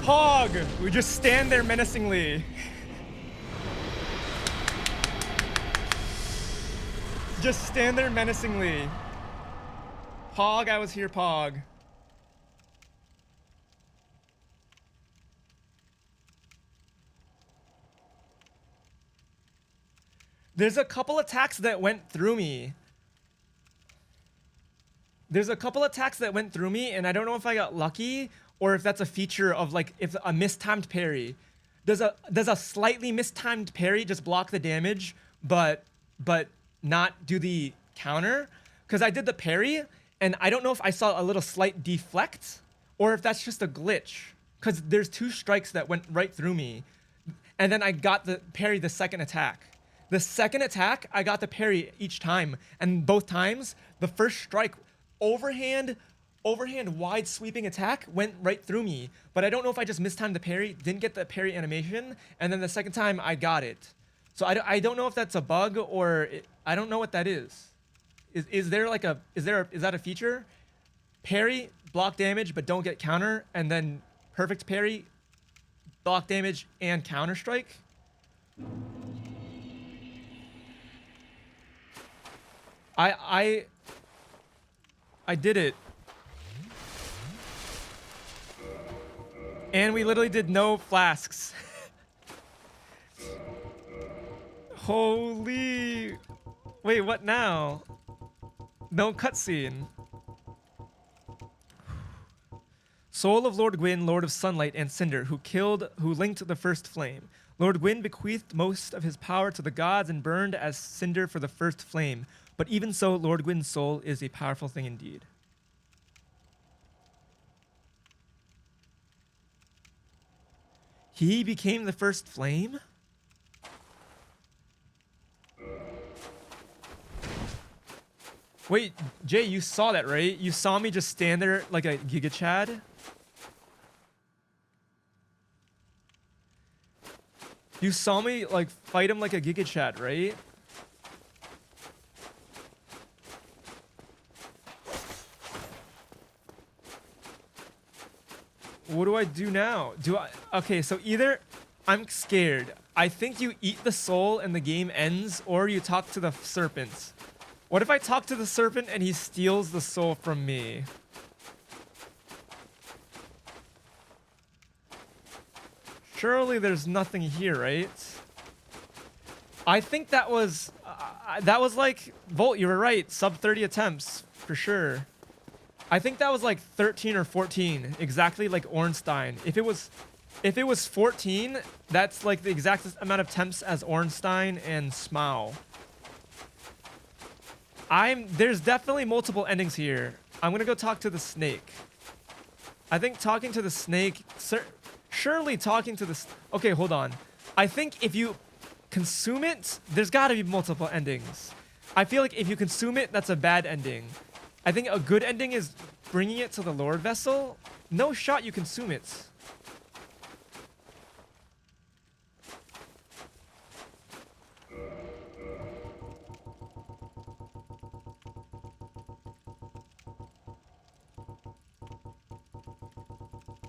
Hog! We just stand there menacingly. Just stand there menacingly. Pog, I was here, Pog. There's a couple attacks that went through me. There's a couple attacks that went through me, and I don't know if I got lucky or if that's a feature of like if a mistimed parry. Does a slightly mistimed parry just block the damage, but not do the counter? Because I did the parry, and I don't know if I saw a little slight deflect or if that's just a glitch. Because there's 2 strikes that went right through me, and then I got the parry the second attack. The second attack, I got the parry each time, and both times the first strike, overhand wide sweeping attack went right through me. But I don't know if I just mistimed the parry, didn't get the parry animation, and then the second time I got it. So I don't know if that's a bug or I don't know what that is. Is there like is that a feature? Parry, block damage, but don't get counter, and then perfect parry, block damage and counter strike? I did it. And we literally did no flasks. Holy... Wait, what now? No cutscene. Soul of Lord Gwyn, Lord of Sunlight and Cinder, who linked the first flame. Lord Gwyn bequeathed most of his power to the gods and burned as cinder for the first flame. But even so, Lord Gwyn's soul is a powerful thing indeed. He became the first flame? Wait, Jay, you saw that, right? You saw me just stand there like a Giga Chad? You saw me like fight him like a Giga Chad, right? What do I do now? Okay, so either I'm scared. I think you eat the soul and the game ends, or you talk to the serpent. What if I talk to the serpent and he steals the soul from me? Surely there's nothing here, right? I think that was like, Volt, you were right. Sub 30 attempts, for sure. I think that was like 13 or 14, exactly like Ornstein. If it was 14, that's like the exact amount of attempts as Ornstein and Smough. There's definitely multiple endings here. I'm gonna go talk to the snake. I think talking to the snake, surely talking to the, okay, hold on. I think if you consume it, there's gotta be multiple endings. I feel like if you consume it, that's a bad ending. I think a good ending is bringing it to the Lord Vessel. No shot you consume it.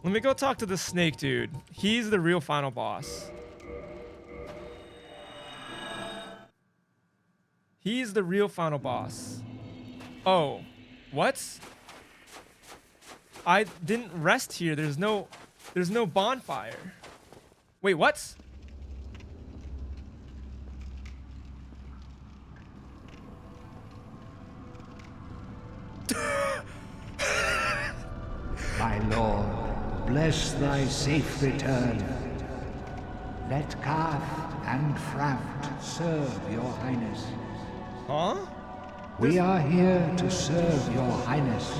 Let me go talk to the snake dude. He's the real final boss. He's the real final boss. Oh, what? I didn't rest here. There's no bonfire. Wait, what? My lord, bless thy safe return. Let Kath and Fraft serve your highness. Huh? We are here to serve your highness.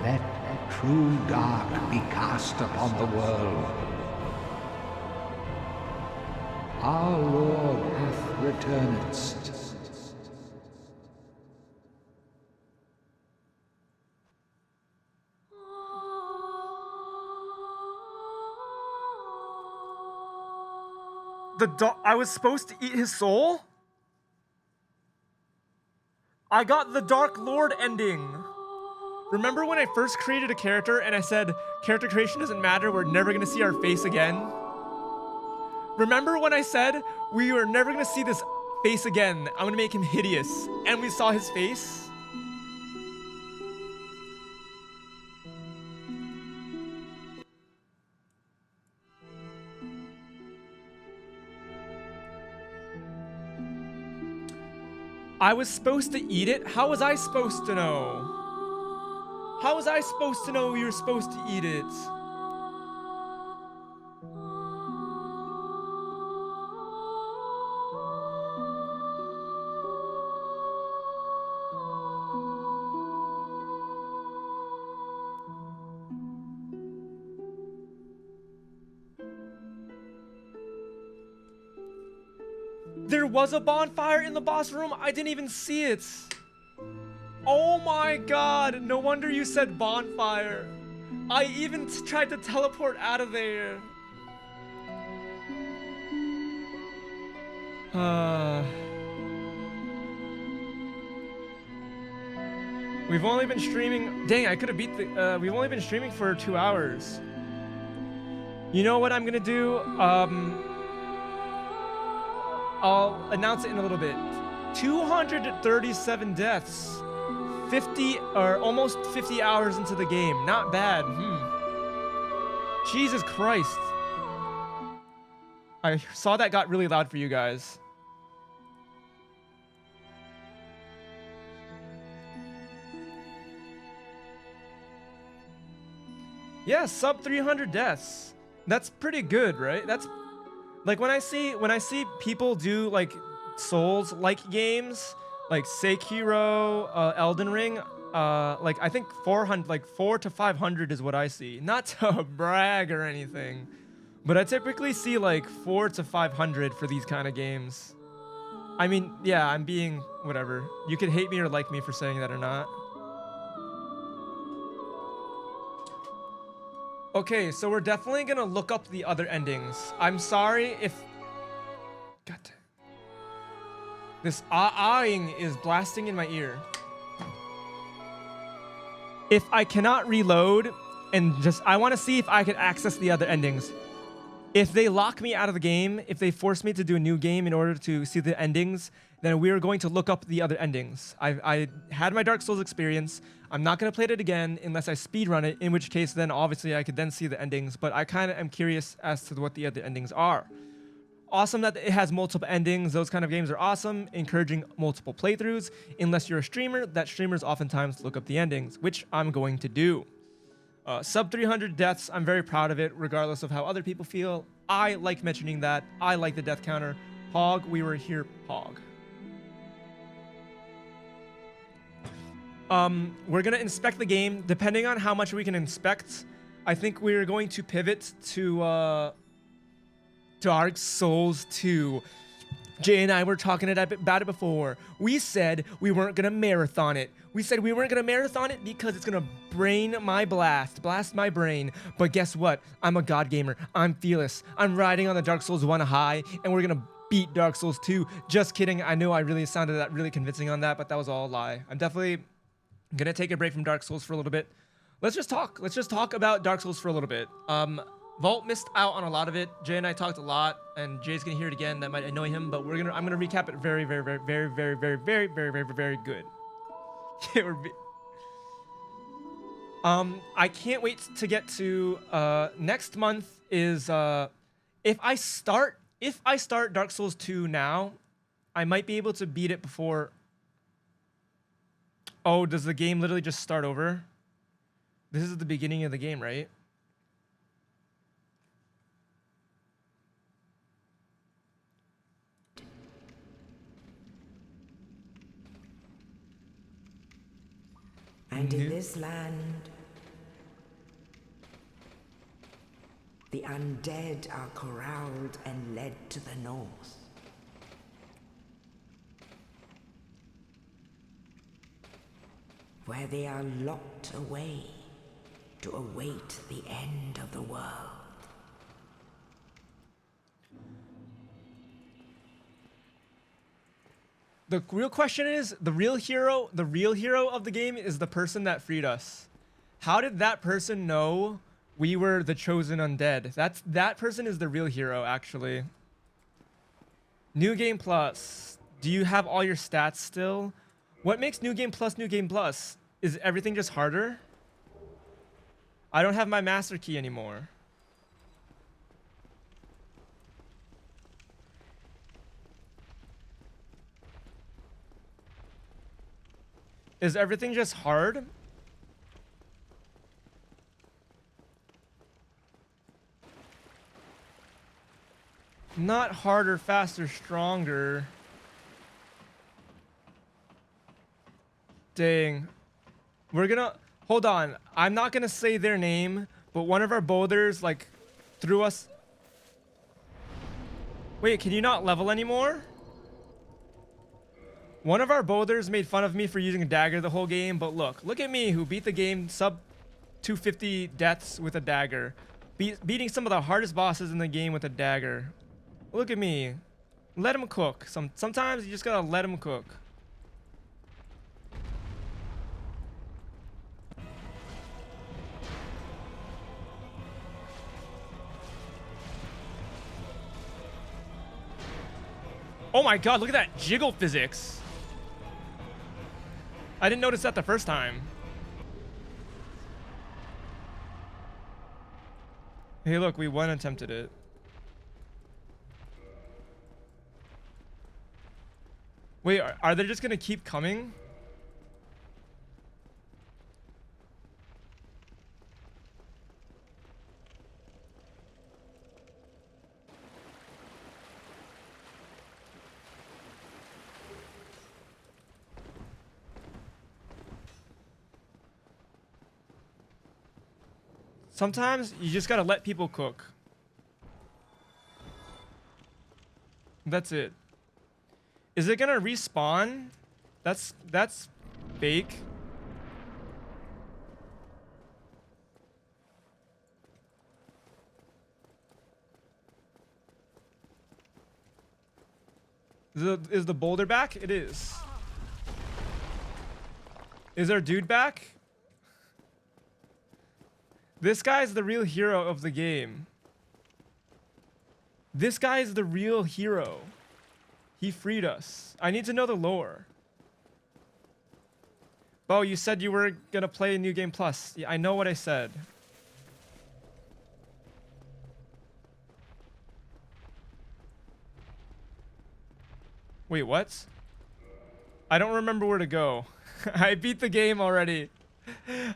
Let true dark be cast upon the world. Our Lord hath returned. I was supposed to eat his soul? I got the Dark Lord ending. Remember when I first created a character and I said, character creation doesn't matter, we're never gonna see our face again? Remember when I said, we are never gonna see this face again, I'm gonna make him hideous, and we saw his face? I was supposed to eat it? How was I supposed to know? How was I supposed to know we were supposed to eat it? There was a bonfire in the boss room? I didn't even see it. Oh my god, no wonder you said bonfire. I even tried to teleport out of there. We've only been streaming. Dang, I could have beat the. We've only been streaming for 2 hours. You know what I'm gonna do? I'll announce it in a little bit. 237 deaths. 50 or almost 50 hours into the game. Not bad. Jesus Christ. I saw that got really loud for you guys. Yeah, sub 300 deaths. That's pretty good, right? That's like when I see people do like Souls-like games, like Sekiro, Elden Ring, like I think 400, like 400 to 500 is what I see. Not to brag or anything, but I typically see like 400 to 500 for these kind of games. I mean, yeah, I'm being whatever. You could hate me or like me for saying that or not. Okay, so we're definitely gonna look up the other endings. I'm sorry if... God damn. This ah-ahing is blasting in my ear. If I cannot reload and just... I want to see if I can access the other endings. If they lock me out of the game, if they force me to do a new game in order to see the endings, then we are going to look up the other endings. I had my Dark Souls experience. I'm not going to play it again unless I speedrun it, in which case then obviously I could then see the endings, but I kind of am curious as to what the other endings are. Awesome that it has multiple endings. Those kind of games are awesome, encouraging multiple playthroughs. Unless you're a streamer, that streamers oftentimes look up the endings, which I'm going to do. Sub 300 deaths, I'm very proud of it, regardless of how other people feel. I like mentioning that. I like the death counter. Pog, we were here, Pog. We're gonna inspect the game. Depending on how much we can inspect, I think we're going to pivot to Dark Souls 2. Jay and I were talking about it before. We said we weren't gonna marathon it. We said we weren't gonna marathon it because it's gonna blast my brain. But guess what? I'm a god gamer. I'm fearless. I'm riding on the Dark Souls 1 high, and we're gonna beat Dark Souls 2. Just kidding. I know I really sounded that really convincing on that, but that was all a lie. I'm definitely gonna take a break from Dark Souls for a little bit. Let's just talk. Let's just talk about Dark Souls for a little bit. Vault missed out on a lot of it. Jay and I talked a lot, and Jay's gonna hear it again. That might annoy him, but I'm gonna recap it very good. I can't wait to get to next month is if I start Dark Souls 2 now, I might be able to beat it before. Oh, does the game literally just start over? This is the beginning of the game, right? And in this land, the undead are corralled and led to the north. Where they are locked away to await the end of the world. The real question is, the real hero of the game is the person that freed us. How did that person know we were the chosen undead? That person is the real hero, actually. New Game Plus. Do you have all your stats still? What makes New Game Plus New Game Plus? Is everything just harder? I don't have my master key anymore. Is everything just hard? Not harder, faster, stronger. Dang. We're gonna... Hold on. I'm not gonna say their name, but one of our boulders, like, threw us... Wait, can you not level anymore? One of our boulders made fun of me for using a dagger the whole game, but look at me who beat the game sub 250 deaths with a dagger. Beating some of the hardest bosses in the game with a dagger. Look at me. Let him cook. Sometimes you just gotta let him cook. Oh my god, look at that jiggle physics. I didn't notice that the first time. Hey, look, we one attempted it. Wait, are they just gonna keep coming? Sometimes you just gotta let people cook. That's it. Is it gonna respawn? That's fake. Is the boulder back? It is. Is our dude back? This guy's the real hero of the game. This guy is the real hero. He freed us. I need to know the lore. Bo, you said you were gonna play New Game Plus. Yeah, I know what I said. Wait, what? I don't remember where to go. I beat the game already.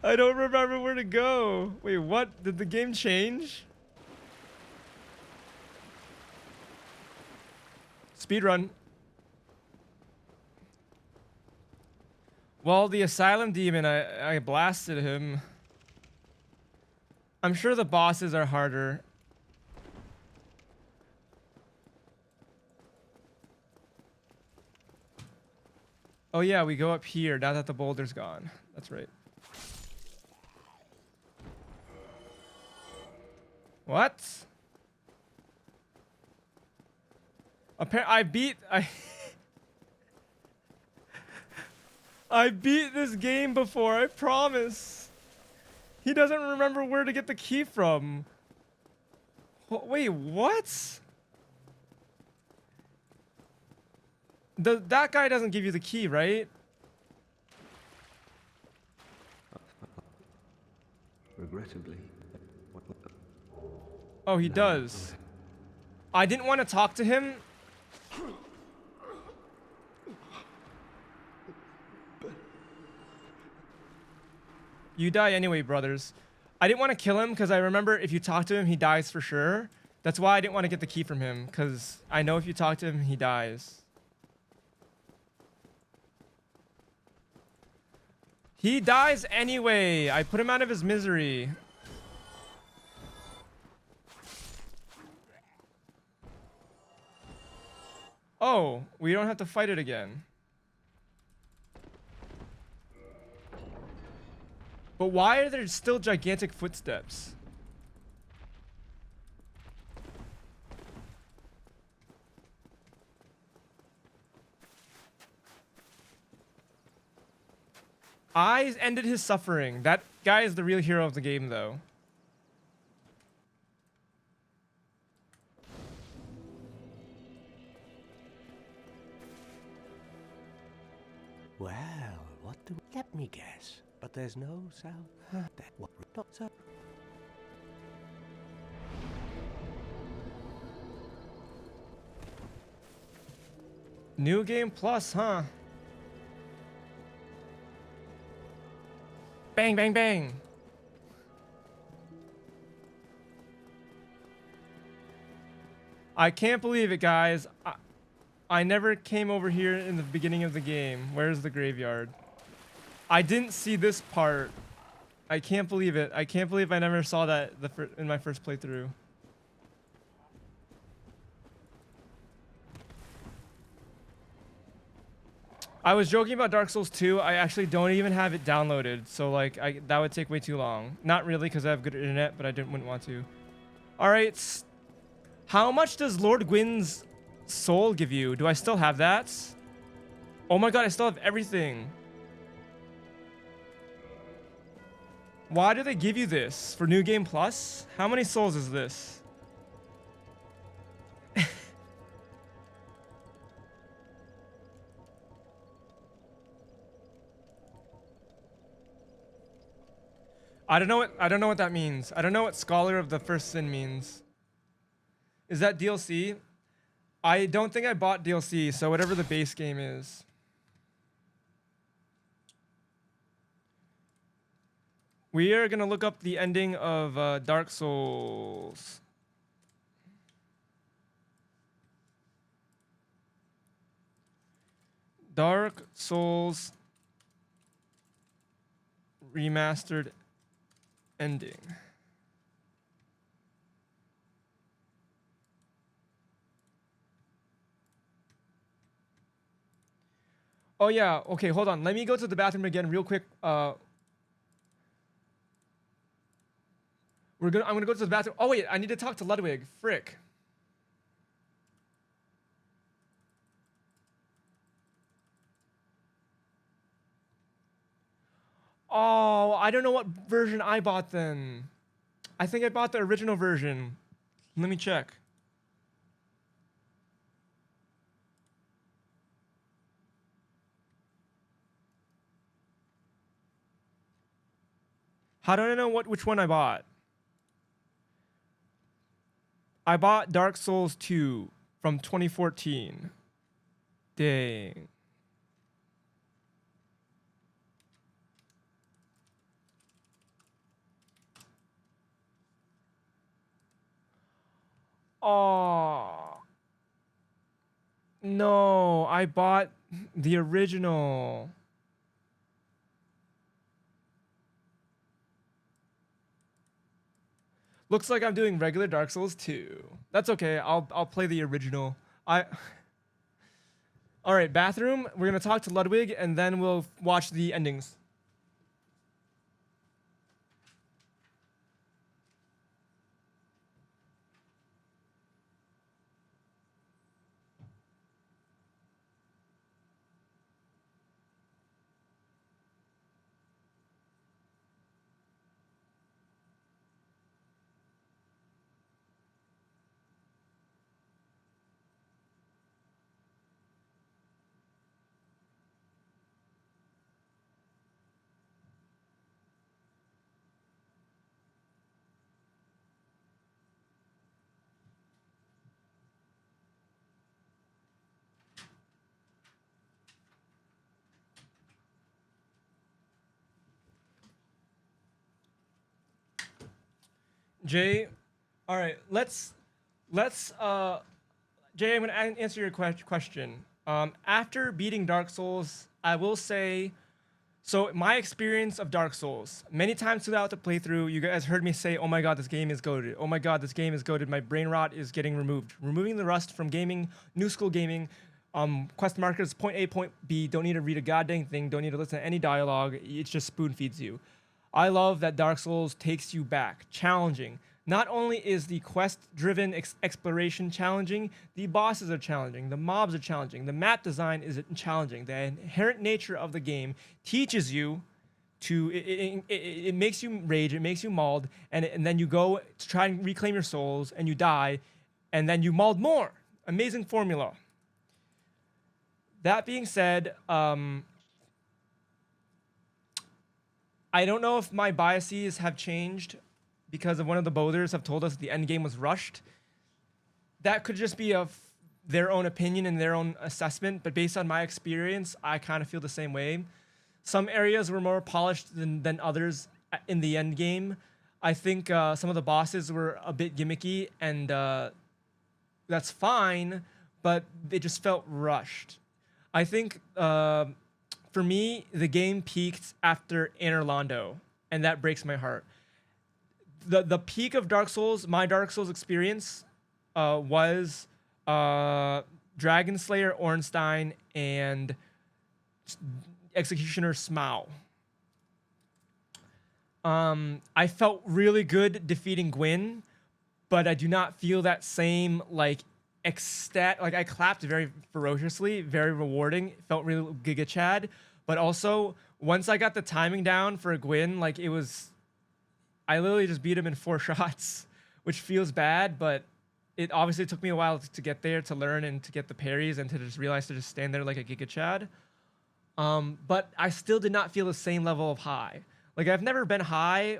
I don't remember where to go. Wait, what? Did the game change? Speedrun. Well, the Asylum Demon, I blasted him. I'm sure the bosses are harder. Oh yeah, we go up here now that the boulder's gone. That's right. What? I beat I beat this game before, I promise. He doesn't remember where to get the key from. Wait, what? That guy doesn't give you the key, right? Regrettably. Oh, he does. I didn't want to talk to him. You die anyway, brothers. I didn't want to kill him because I remember if you talk to him, he dies for sure. That's why I didn't want to get the key from him, because I know if you talk to him, he dies. He dies anyway. I put him out of his misery. Oh, we don't have to fight it again. But why are there still gigantic footsteps? I ended his suffering. That guy is the real hero of the game, though. Well, what do... Let me guess. But there's no sound. That what... So... New game plus, huh? Bang, bang, bang. I can't believe it, guys. I never came over here in the beginning of the game. Where's the graveyard? I didn't see this part. I can't believe it. I can't believe I never saw that in my first playthrough. I was joking about Dark Souls 2. I actually don't even have it downloaded, so like that would take way too long. Not really, because I have good internet, but I wouldn't want to. All right, how much does Lord Gwyn's soul give you? Do I still have that? Oh my god, I still have everything. Why do they give you this for New Game Plus? How many souls is this? I don't know what that means. I don't know what Scholar of the First Sin means. Is that DLC? I don't think I bought DLC, so whatever the base game is. We are gonna look up the ending of Dark Souls. Dark Souls remastered ending. Oh yeah, okay, hold on. Let me go to the bathroom again real quick. I'm gonna go to the bathroom. Oh wait, I need to talk to Ludwig. Frick. Oh, I don't know what version I bought then. I think I bought the original version. Let me check. How do I know which one I bought? I bought Dark Souls 2 from 2014. Dang. Oh. No, I bought the original. Looks like I'm doing regular Dark Souls 2. That's okay. I'll play the original. All right, bathroom. We're gonna talk to Ludwig, and then we'll watch the endings. Jay, all right, let's Jay, I'm gonna answer your question. After beating Dark Souls, I will say, so my experience of Dark Souls, many times throughout the playthrough, you guys heard me say, "Oh my God, this game is goated. Oh my God, this game is goated. My brain rot is getting removed." Removing the rust from gaming, new school gaming. Quest markers, point A, point B. Don't need to read a goddamn thing. Don't need to listen to any dialogue. It just spoon feeds you. I love that Dark Souls takes you back, challenging. Not only is the quest-driven exploration challenging, the bosses are challenging, the mobs are challenging, the map design is challenging. The inherent nature of the game teaches you to, it makes you rage, it makes you mauled, and then you go to try and reclaim your souls, and you die, and then you mauled more. Amazing formula. That being said, I don't know if my biases have changed because of one of the bothers have told us the end game was rushed. That could just be their own opinion and their own assessment, but based on my experience, I kind of feel the same way. Some areas were more polished than others in the end game. I think some of the bosses were a bit gimmicky, and that's fine, but they just felt rushed. I think for me, the game peaked after Anorlando, and that breaks my heart. The peak of Dark Souls, my Dark Souls experience, was Dragon Slayer Ornstein and Executioner Smough. I felt really good defeating Gwyn, but I do not feel that same like I clapped very ferociously, very rewarding. It felt really Giga Chad, but also once I got the timing down for Gwyn, like I literally just beat him in 4 shots, which feels bad, but it obviously took me a while to get there, to learn and to get the parries and to just realize to just stand there like a Giga Chad. But I still did not feel the same level of high. Like I've never been high,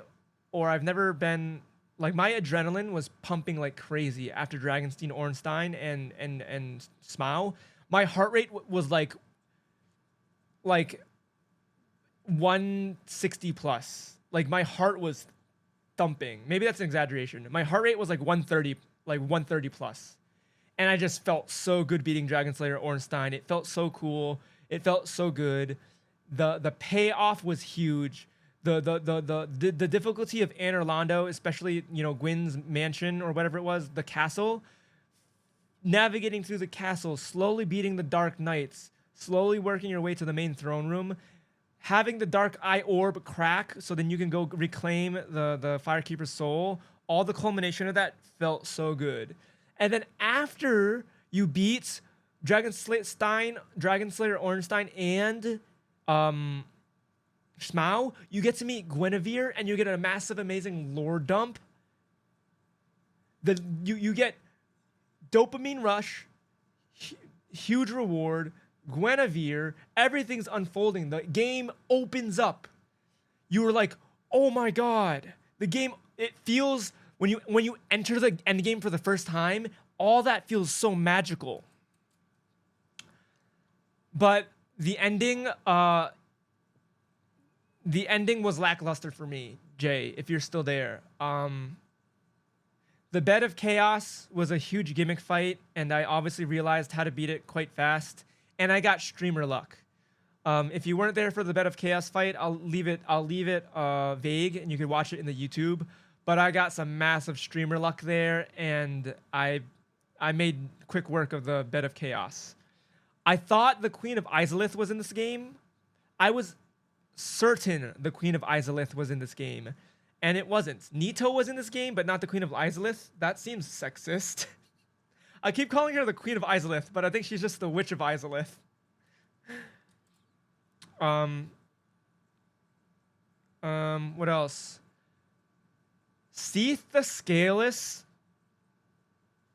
or I've never been like my adrenaline was pumping like crazy after Dragonstein Ornstein and Smough. My heart rate was like 160 plus. Like my heart was thumping. Maybe that's an exaggeration. My heart rate was like 130 plus. And I just felt so good beating Dragon Slayer Ornstein. It felt so cool. It felt so good. The payoff was huge. The difficulty of Anorlando, especially, Gwyn's mansion or whatever it was, the castle, navigating through the castle, slowly beating the Dark Knights, slowly working your way to the main throne room, having the Dark Eye Orb crack so then you can go reclaim the Firekeeper's soul, all the culmination of that felt so good. And then after you beat Dragon Slayer Ornstein and Smough, you get to meet Guinevere, and you get a massive, amazing lore dump. You get dopamine rush, huge reward, Guinevere, everything's unfolding. The game opens up. You were like, oh my God. The game, it feels, when you enter the end game for the first time, all that feels so magical. But the ending was lackluster for me, Jay, if you're still there. The Bed of Chaos was a huge gimmick fight, and I obviously realized how to beat it quite fast, and I got streamer luck. If you weren't there for the Bed of Chaos fight, I'll leave it vague, and you can watch it in the YouTube. But I got some massive streamer luck there, and I made quick work of the Bed of Chaos. I thought the Queen of Izalith was in this game. I was certain the Queen of Izalith was in this game, and it wasn't. Nito was in this game, but not the Queen of Izalith. That seems sexist. I keep calling her the Queen of Izalith, but I think she's just the Witch of Izalith. What else? Seath the Scaleless,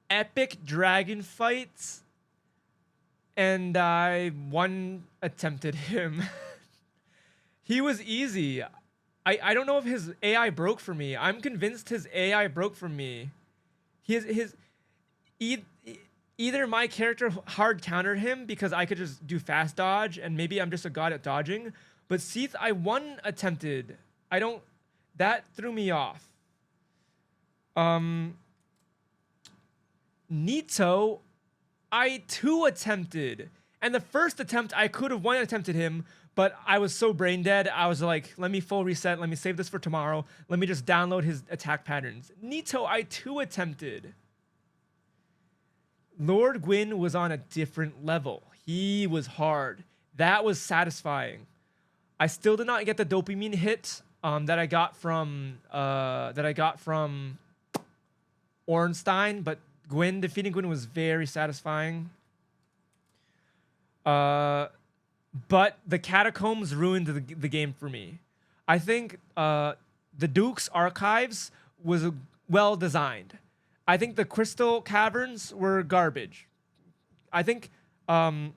epic dragon fights, and I one attempted him. He was easy. I don't know if his AI broke for me. I'm convinced his AI broke for me. Either my character hard countered him because I could just do fast dodge, and maybe I'm just a god at dodging. But Seath, I one attempted. That threw me off. Nito, I two attempted. And the first attempt, I could have one attempted him, but I was so brain dead. I was like, let me full reset. Let me save this for tomorrow. Let me just download his attack patterns. Nito, I two attempted. Lord Gwyn was on a different level. He was hard. That was satisfying. I still did not get the dopamine hit that I got from Ornstein, but defeating Gwyn was very satisfying. But the Catacombs ruined the game for me. I think the Duke's Archives was well designed. I think the Crystal Caverns were garbage. I think, the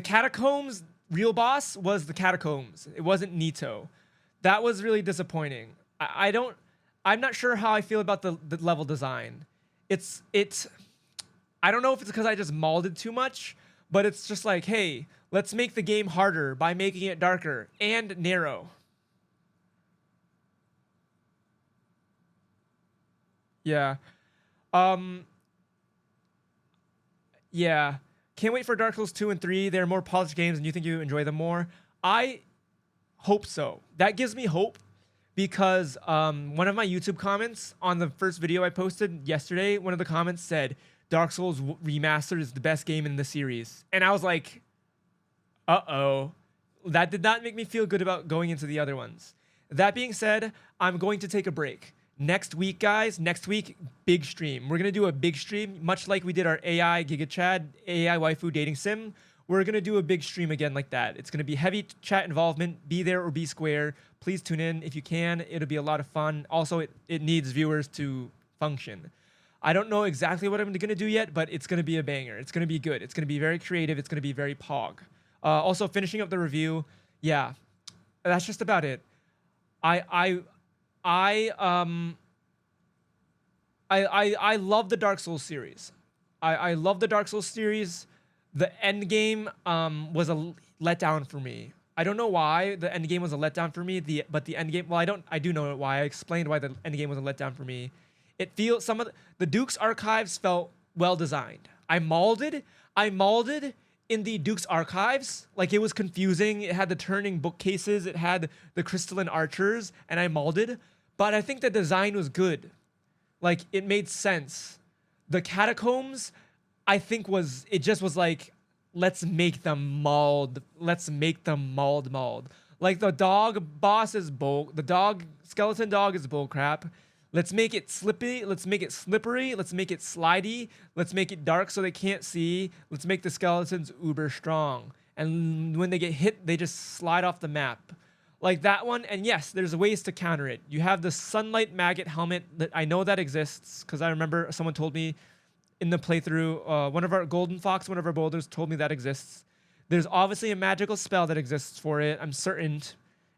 Catacombs real boss was the Catacombs. It wasn't Nito. That was really disappointing. I'm not sure how I feel about the level design. I don't know if it's because I just molded too much, but it's just like, hey, let's make the game harder by making it darker and narrow. Yeah. Yeah. Can't wait for Dark Souls 2 and 3. They're more polished games and you think you enjoy them more. I hope so. That gives me hope because one of my YouTube comments on the first video I posted yesterday, one of the comments said, Dark Souls Remastered is the best game in the series. And I was like, uh-oh. That did not make me feel good about going into the other ones. That being said, I'm going to take a break. Next week, guys, big stream. We're going to do a big stream, much like we did our AI Giga Chad, AI Waifu Dating Sim. We're going to do a big stream again like that. It's going to be heavy chat involvement. Be there or be square. Please tune in if you can. It'll be a lot of fun. Also, it needs viewers to function. I don't know exactly what I'm going to do yet, but it's going to be a banger. It's going to be good. It's going to be very creative. It's going to be very pog. Also, finishing up the review. Yeah, that's just about it. I love the Dark Souls series. I love the Dark Souls series. The end game was a letdown for me. I don't know why the end game was a letdown for me. But the end game, well, I do know why. I explained why the end game was a letdown for me. It feels some of the Duke's Archives felt well designed. I molded in the Duke's Archives. Like, it was confusing. It had the turning bookcases. It had the crystalline archers, and I molded. But I think the design was good. Like, it made sense. The Catacombs, I think it just was like, let's make them mauled. Let's make them mauled. Like, the dog boss is the skeleton dog is bullcrap. Let's make it slippy. Let's make it slippery. Let's make it slidey. Let's make it dark so they can't see. Let's make the skeletons uber strong. And when they get hit, they just slide off the map. Like that one. And yes, there's ways to counter it. You have the sunlight maggot helmet that I know that exists because I remember someone told me in the playthrough, one of our boulders told me that exists. There's obviously a magical spell that exists for it. I'm certain.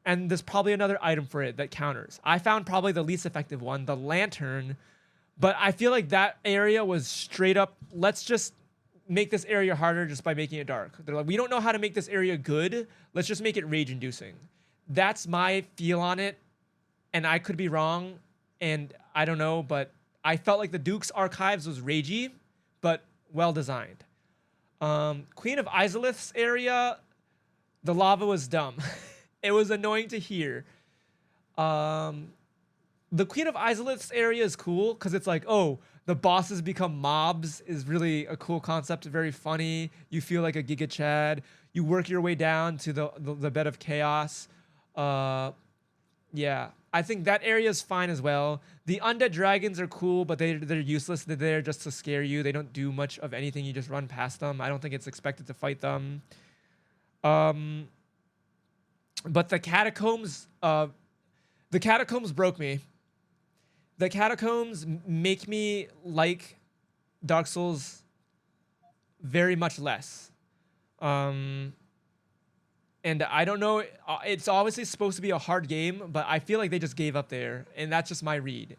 And there's probably another item for it that counters. I found probably the least effective one, the lantern. But I feel like that area was straight up, let's just make this area harder just by making it dark. They're like, we don't know how to make this area good. Let's just make it rage-inducing. That's my feel on it. And I could be wrong. And I don't know, but I felt like the Duke's Archives was ragey, but well-designed. Queen of Izalith's area, the lava was dumb. It was annoying to hear. the Queen of Izalith's area is cool because it's like, oh, the bosses become mobs is really a cool concept, very funny. You feel like a Giga Chad. You work your way down to the bed of chaos. Yeah, I think that area is fine as well. The undead dragons are cool, but they're useless. They're there just to scare you. They don't do much of anything. You just run past them. I don't think it's expected to fight them. But the catacombs broke me. The catacombs make me like Dark Souls very much less. And I don't know, it's obviously supposed to be a hard game, but I feel like they just gave up there, and that's just my read.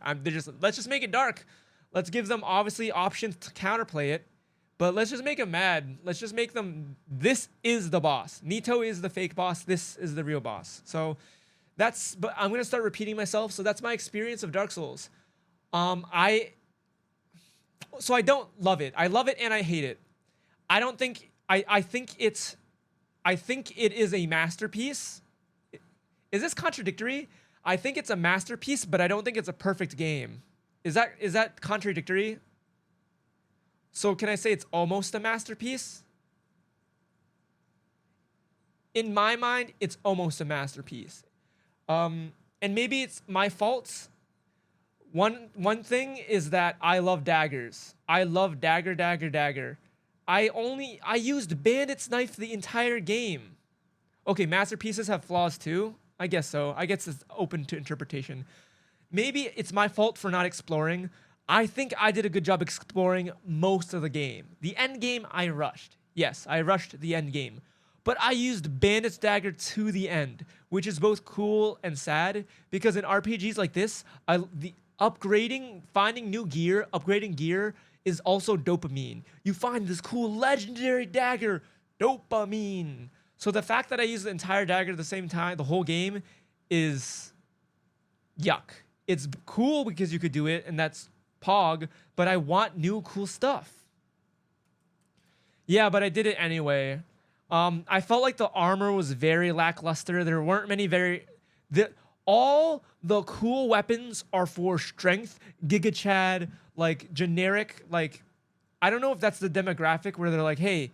Let's just make it dark. Let's give them obviously options to counterplay it, but let's just make them mad. Let's just make them, this is the boss. Nito is the fake boss. This is the real boss. So but I'm going to start repeating myself. So that's my experience of Dark Souls. I don't love it. I love it and I hate it. I think it is a masterpiece. Is this contradictory? I think it's a masterpiece, but I don't think it's a perfect game. Is that contradictory? So can I say it's almost a masterpiece? In my mind, it's almost a masterpiece. And maybe it's my fault. One thing is that I love daggers. I love dagger. I used Bandit's knife the entire game. Okay, masterpieces have flaws too. I guess so. I guess it's open to interpretation. Maybe it's my fault for not exploring. I think I did a good job exploring most of the game. The end game I rushed. Yes, I rushed the end game. But I used Bandit's dagger to the end, which is both cool and sad, because in RPGs like this, finding new gear, upgrading gear is also dopamine. You find this cool legendary dagger, dopamine. So the fact that I use the entire dagger at the same time, the whole game, is yuck. It's cool because you could do it, and that's Pog, but I want new cool stuff. Yeah, but I did it anyway. I felt like the armor was very lackluster. There weren't many all the cool weapons are for strength, Giga Chad, like generic, like, I don't know if that's the demographic where they're like, hey,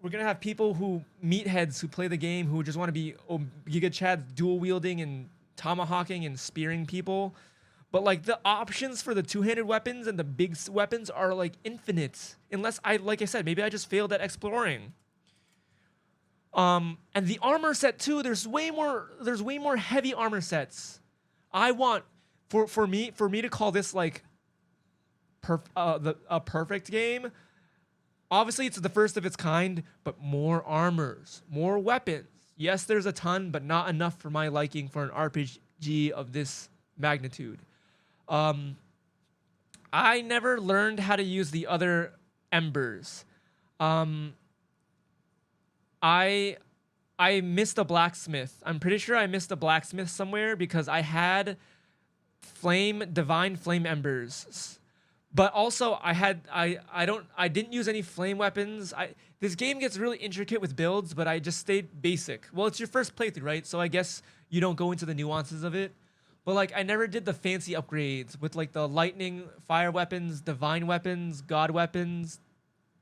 we're going to have people meatheads who play the game who just want to be Giga Chad dual wielding and tomahawking and spearing people. But like the options for the two-handed weapons and the big weapons are like infinite. Unless like I said, maybe I just failed at exploring. And the armor set too, there's way more heavy armor sets. I want for me to call this like a perfect game. Obviously it's the first of its kind, but more armors, more weapons. Yes, there's a ton, but not enough for my liking for an RPG of this magnitude. I never learned how to use the other embers. I missed a blacksmith. I'm pretty sure I missed a blacksmith somewhere because I had divine flame embers. But also I didn't use any flame weapons. This game gets really intricate with builds, but I just stayed basic. Well, it's your first playthrough, right? So I guess you don't go into the nuances of it. But like I never did the fancy upgrades with like the lightning, fire weapons, divine weapons, god weapons,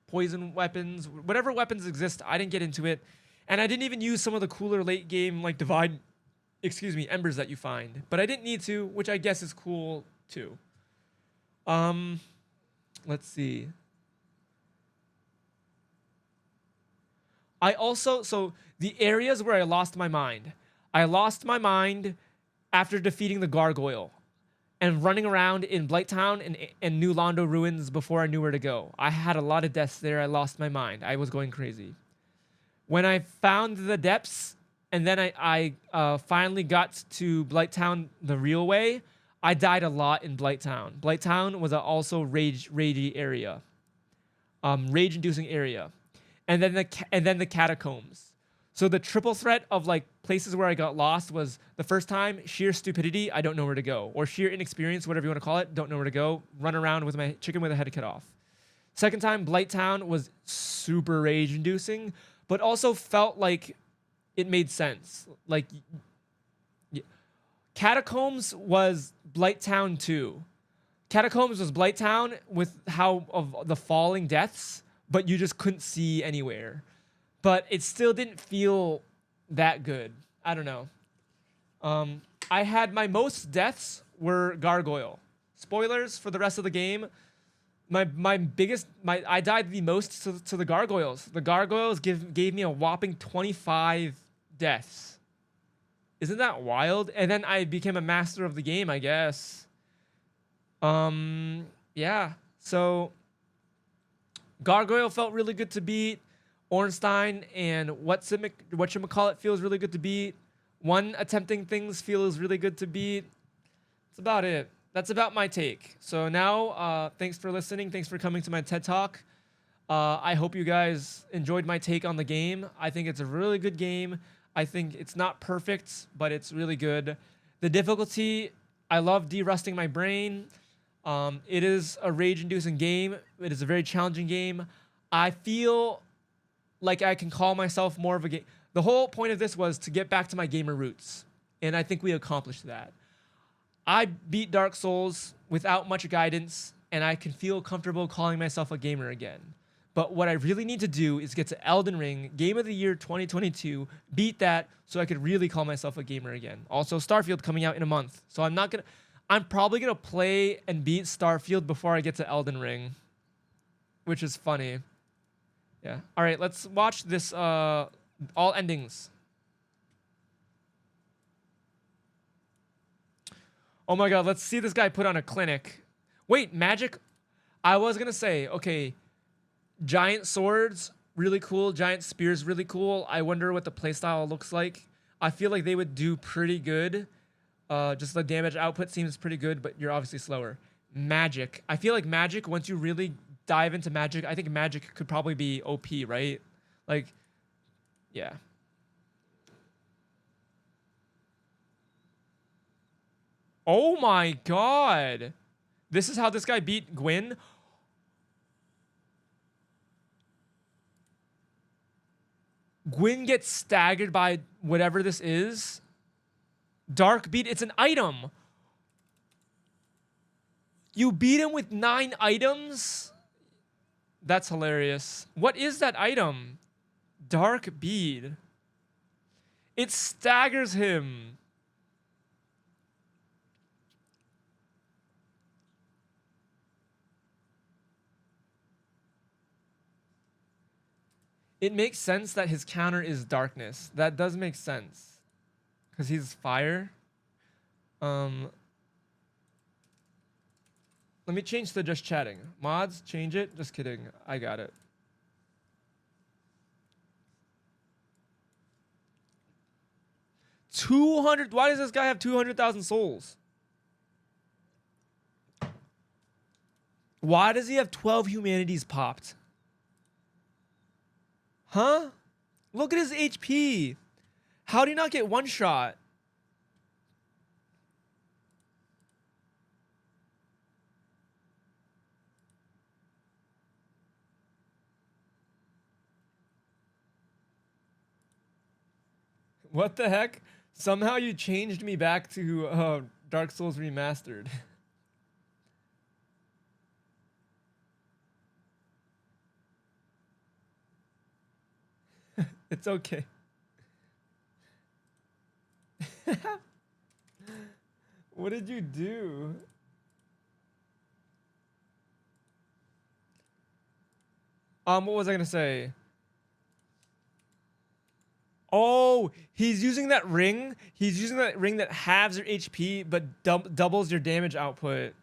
poison weapons, whatever weapons exist. I didn't get into it. And I didn't even use some of the cooler late game like embers that you find. But I didn't need to, which I guess is cool too. Let's see. So the areas where I lost my mind after defeating the gargoyle and running around in Blighttown and New Londo ruins before I knew where to go. I had a lot of deaths there. I lost my mind. I was going crazy. When I found the depths and then I finally got to Blighttown the real way, I died a lot in Blighttown. Blighttown was also ragey area, rage-inducing area, and then the catacombs. So the triple threat of like places where I got lost was the first time sheer stupidity, I don't know where to go, or sheer inexperience, whatever you want to call it, don't know where to go, run around with my chicken with a head cut off. Second time, Blighttown was super rage-inducing, but also felt like it made sense. Like Catacombs was Blighttown 2. Catacombs was Blighttown with how of the falling deaths, but you just couldn't see anywhere. But it still didn't feel that good. I don't know. I had my most deaths were Gargoyle. Spoilers for the rest of the game. I died the most to the Gargoyles. The Gargoyles gave me a whopping 25 deaths. Isn't that wild? And then I became a master of the game, I guess. Yeah. So Gargoyle felt really good to beat. Ornstein and whatchamacallit feels really good to beat. One attempting things feels really good to beat. That's about it. That's about my take. So now, thanks for listening. Thanks for coming to my TED Talk. I hope you guys enjoyed my take on the game. I think it's a really good game. I think it's not perfect, but it's really good. The difficulty, I love de-rusting my brain. It is a rage-inducing game. It is a very challenging game. I feel like I can call myself more of a game. The whole point of this was to get back to my gamer roots, and I think we accomplished that. I beat Dark Souls without much guidance, and I can feel comfortable calling myself a gamer again. But what I really need to do is get to Elden Ring, Game of the Year 2022, beat that so I could really call myself a gamer again. Also, Starfield coming out in a month. So I'm probably going to play and beat Starfield before I get to Elden Ring, which is funny. Yeah. All right, let's watch this all endings. Oh my god, let's see this guy put on a clinic. Wait, magic? I was going to say, okay, giant swords, really cool. Giant spears, really cool. I wonder what the playstyle looks like. I feel like they would do pretty good. Just the damage output seems pretty good, but you're obviously slower. Magic. I feel like magic, once you really dive into magic, I think magic could probably be OP, right? Like, yeah. Oh my god. This is how this guy beat Gwyn? Gwyn gets staggered by whatever this is. Dark beat, it's an item. You beat him with 9 items? That's hilarious. What is that item? Dark bead. It staggers him. It makes sense that his counter is darkness. That does make sense. Because he's fire. Let me change to just chatting. Mods, change it. Just kidding. I got it. $200. Why does this guy have 200,000 souls? Why does he have 12 humanities popped? Huh? Look at his HP. How do you not get one shot? What the heck? Somehow you changed me back to Dark Souls Remastered. It's okay. What did you do? What was I gonna say? Oh, he's using that ring. He's using that ring that halves your HP but doubles your damage output.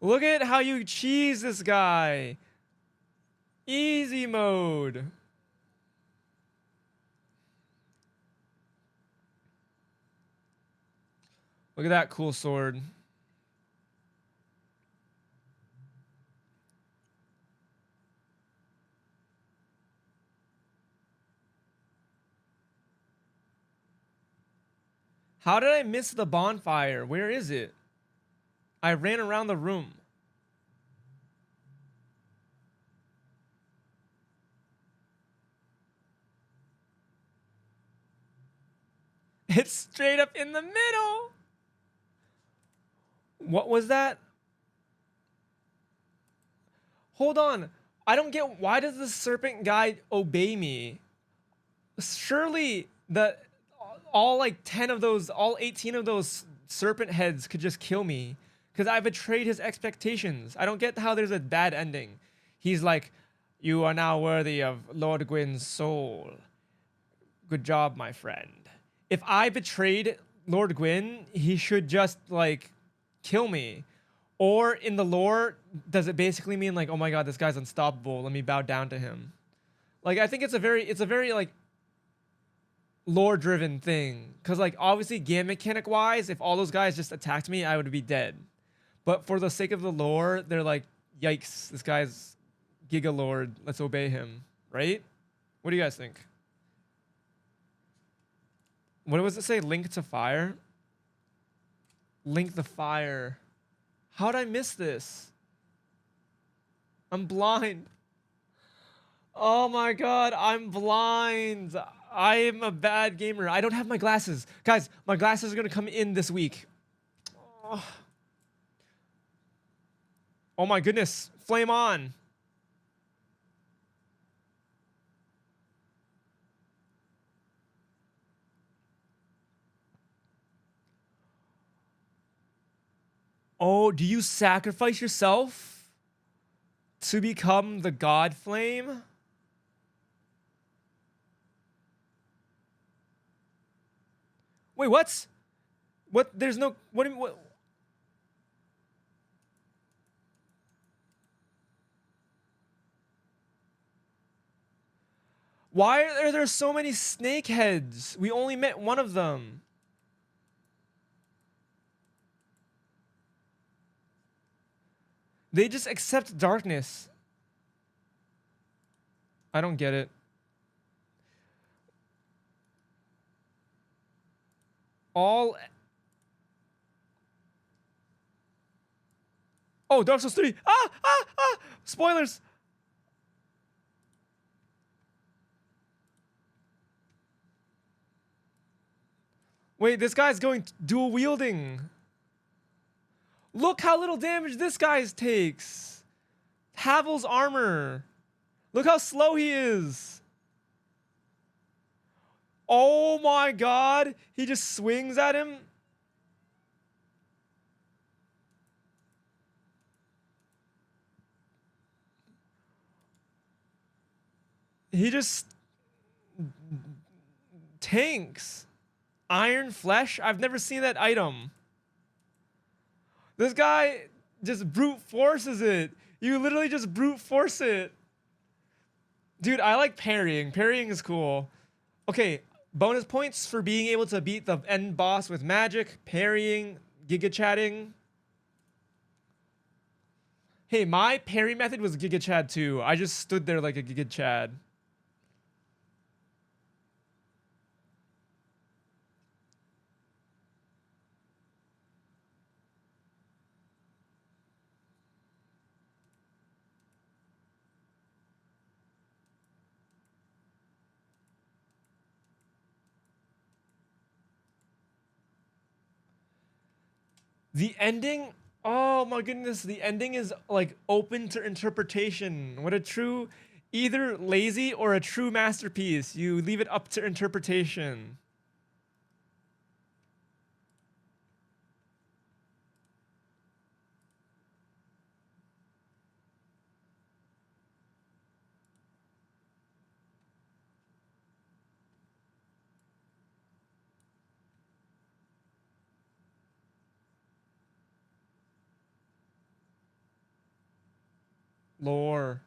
Look at how you cheese this guy. Easy mode. Look at that cool sword. How did I miss the bonfire? Where is it? I ran around the room. It's straight up in the middle. What was that? Hold on. I don't get, why does the serpent guy obey me? Surely all like 10 of those, all 18 of those serpent heads could just kill me because I betrayed his expectations. I don't get how there's a bad ending. He's like, you are now worthy of Lord Gwyn's soul. Good job, my friend. If I betrayed Lord Gwyn, he should just like kill me. Or in the lore, does it basically mean like, oh my god, this guy's unstoppable, let me bow down to him? Like, I think it's a very like lore driven thing. Cause like obviously game mechanic wise, if all those guys just attacked me, I would be dead. But for the sake of the lore, they're like, yikes, this guy's Giga Lord, let's obey him, right? What do you guys think? What was it say? Link to fire? Link the fire. How'd I miss this? I'm blind. Oh my god, I'm blind. I am a bad gamer. I don't have my glasses. Guys, my glasses are gonna come in this week. Oh my goodness. Flame on. Oh, do you sacrifice yourself to become the god flame? Wait, what? What? There's no. What? What? Why are there so many snake heads? We only met one of them. They just accept darkness. I don't get it. All. Oh, Dark Souls 3. Spoilers. Wait, this guy's going dual wielding. Look how little damage this guy takes. Havel's armor. Look how slow he is. Oh my god. He just swings at him. He just tanks. Iron flesh? I've never seen that item. This guy just brute forces it. You literally just brute force it. Dude, I like parrying. Parrying is cool. Okay, bonus points for being able to beat the end boss with magic, parrying, giga chatting. Hey, my parry method was giga chad too. I just stood there like a giga chad. The ending, oh my goodness, the ending is like open to interpretation. What a true, either lazy or a true masterpiece. You leave it up to interpretation. Lore.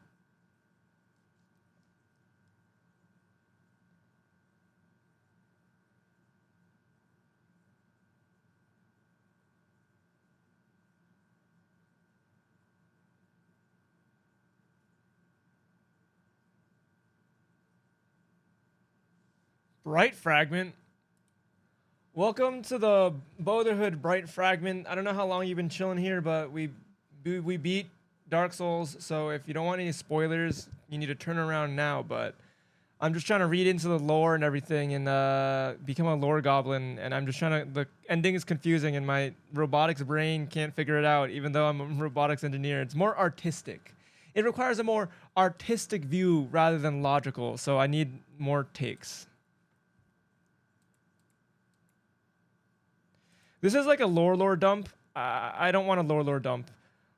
Bright Fragment. Welcome to the Brotherhood Bright Fragment. I don't know how long you've been chilling here, but we beat Dark Souls, so if you don't want any spoilers, you need to turn around now, but I'm just trying to read into the lore and everything and become a lore goblin. And I'm just trying to. The ending is confusing, and my robotics brain can't figure it out. Even though I'm a robotics engineer, it's more artistic. It requires a more artistic view rather than logical. So I need more takes. This is like a lore dump. I don't want a lore dump.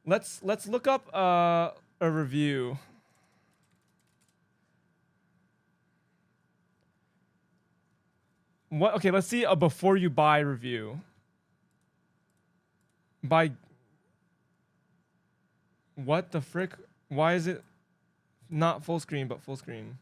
Let's look up a review. What? Okay, let's see a before you buy review. By what the frick? Why is it not full screen but full screen?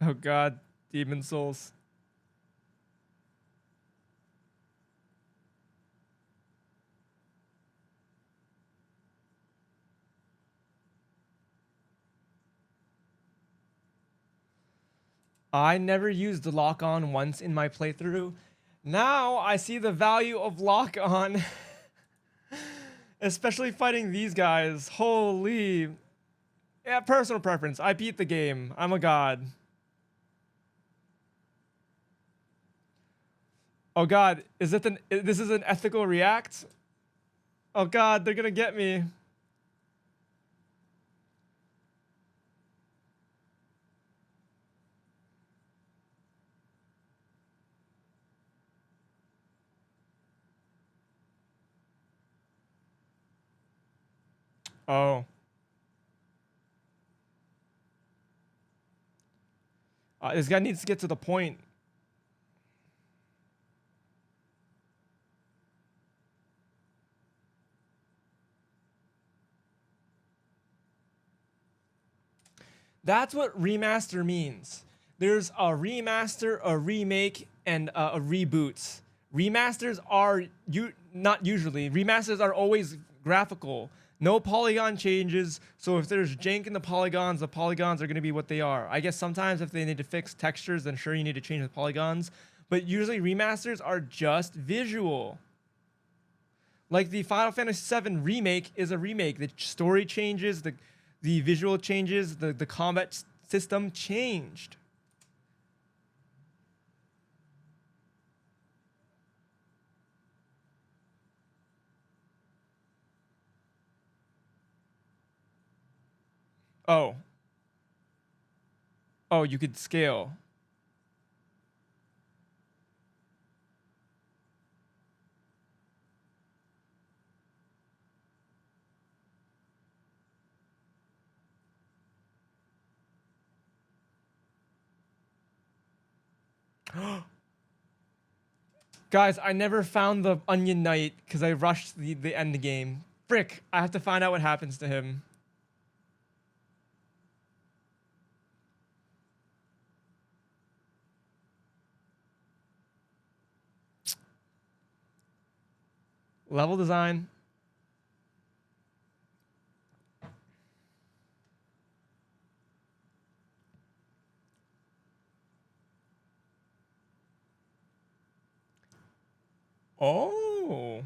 Oh God, Demon Souls. I never used lock on once in my playthrough. Now I see the value of lock on. Especially fighting these guys. Holy. Yeah, personal preference. I beat the game. I'm a god. Oh God, is it this is an ethical react? Oh God, they're gonna get me. Oh. This guy needs to get to the point. That's what remaster means. There's a remaster, a remake, and a reboot. Remasters are not usually. Remasters are always graphical. No polygon changes. So if there's jank in the polygons are going to be what they are. I guess sometimes if they need to fix textures, then sure you need to change the polygons. But usually remasters are just visual. Like the Final Fantasy VII remake is a remake. The story changes, the visual changes, the combat system changed. Oh. Oh, you could scale. Guys, I never found the Onion Knight because I rushed the end game. Frick, I have to find out what happens to him. Level design. Oh.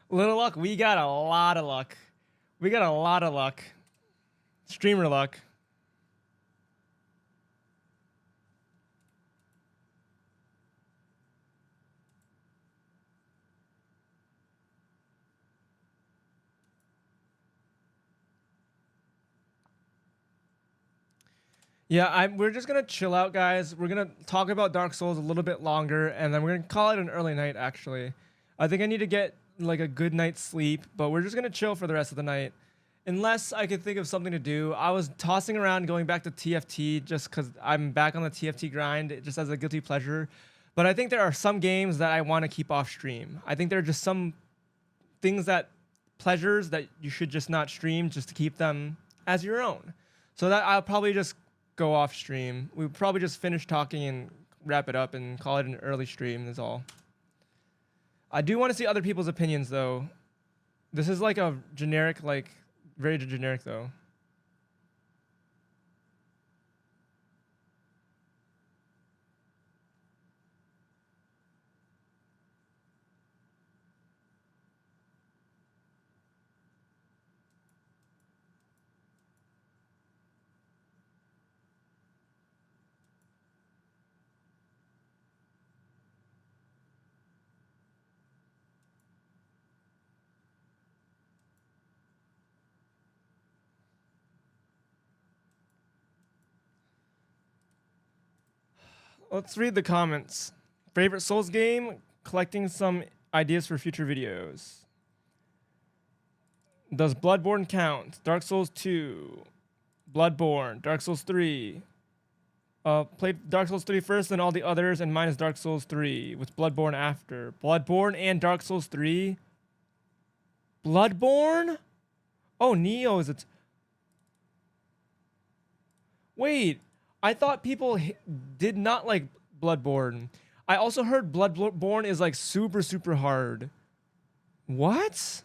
Little luck, we got a lot of luck. We got a lot of luck. Streamer luck. Yeah, we're just gonna chill out, guys. We're gonna talk about Dark Souls a little bit longer, and then we're gonna call it an early night. Actually, I think I need to get like a good night's sleep, but we're just gonna chill for the rest of the night, unless I could think of something to do. I was tossing around going back to TFT just because I'm back on the TFT grind, just as a guilty pleasure. But I think there are some games that I want to keep off stream. I think there are just some things that pleasures that you should just not stream, just to keep them as your own. So that I'll probably just go off stream. We'll probably just finish talking and wrap it up and call it an early stream. That's all. I do want to see other people's opinions though. This is like a generic, like very generic though. Let's read the comments. Favorite Souls game? Collecting some ideas for future videos. Does Bloodborne count? Dark Souls 2. Bloodborne. Dark Souls 3. Played Dark Souls 3 first, then all the others, and mine is Dark Souls 3, with Bloodborne after. Bloodborne and Dark Souls 3? Bloodborne? Oh, Neo is it? Wait, I thought people did not like Bloodborne. I also heard Bloodborne is like super, super hard. What?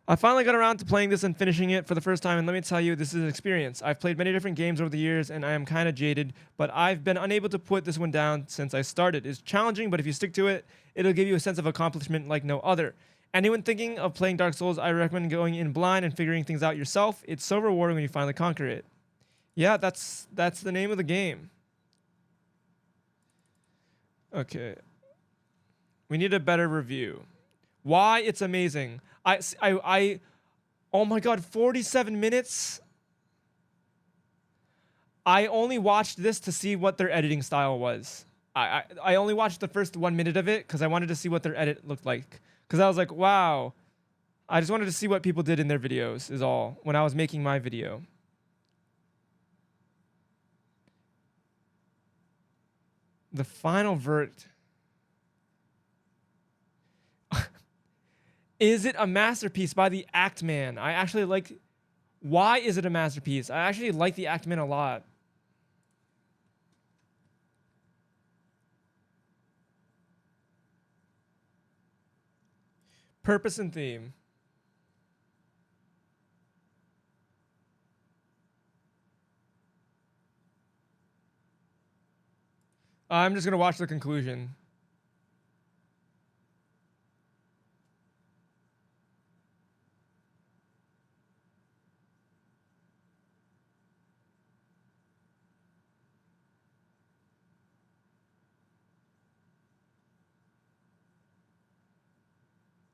I finally got around to playing this and finishing it for the first time, and let me tell you, this is an experience. I've played many different games over the years, and I am kind of jaded, but I've been unable to put this one down since I started. It's challenging, but if you stick to it, it'll give you a sense of accomplishment like no other. Anyone thinking of playing Dark Souls, I recommend going in blind and figuring things out yourself. It's so rewarding when you finally conquer it. Yeah, that's the name of the game. Okay. We need a better review. Why it's amazing. Oh my god, 47 minutes? I only watched this to see what their editing style was. I only watched the first 1 minute of it because I wanted to see what their edit looked like. Because I was like, wow. I just wanted to see what people did in their videos, is all, when I was making my video. The final verdict. Is it a masterpiece by the Act Man? I actually like... Why is it a masterpiece? I actually like the Act Man a lot. Purpose and theme. I'm just going to watch the conclusion.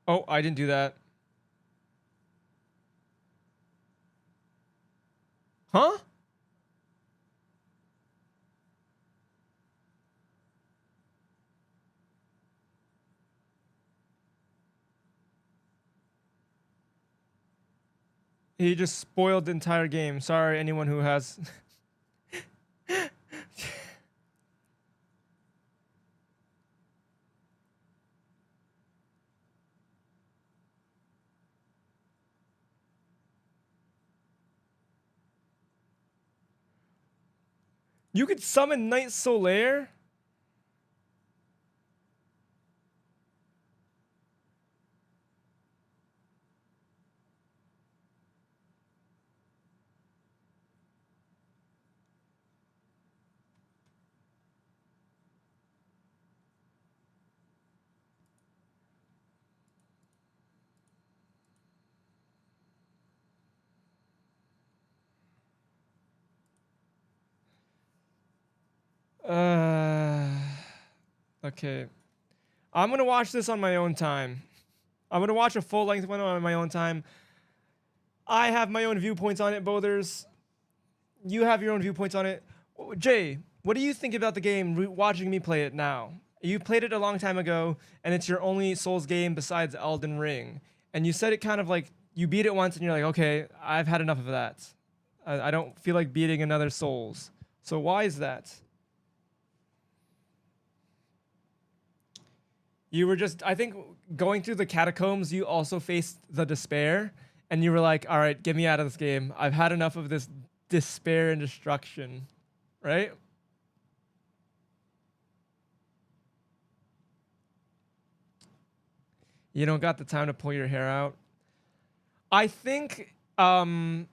Oh, I didn't do that. Huh? He just spoiled the entire game. Sorry, anyone who has... You could summon Knight Solaire? Okay. I'm gonna watch this on my own time. I'm gonna watch a full-length one on my own time. I have my own viewpoints on it, Bothers. You have your own viewpoints on it. Jay, what do you think about the game watching me play it now? You played it a long time ago, and it's your only Souls game besides Elden Ring. And you said it kind of like, you beat it once and you're like, okay, I've had enough of that. I don't feel like beating another Souls. So why is that? You were just, I think, going through the catacombs, you also faced the despair, and you were like, all right, get me out of this game. I've had enough of this despair and destruction, right? You don't got the time to pull your hair out. I think I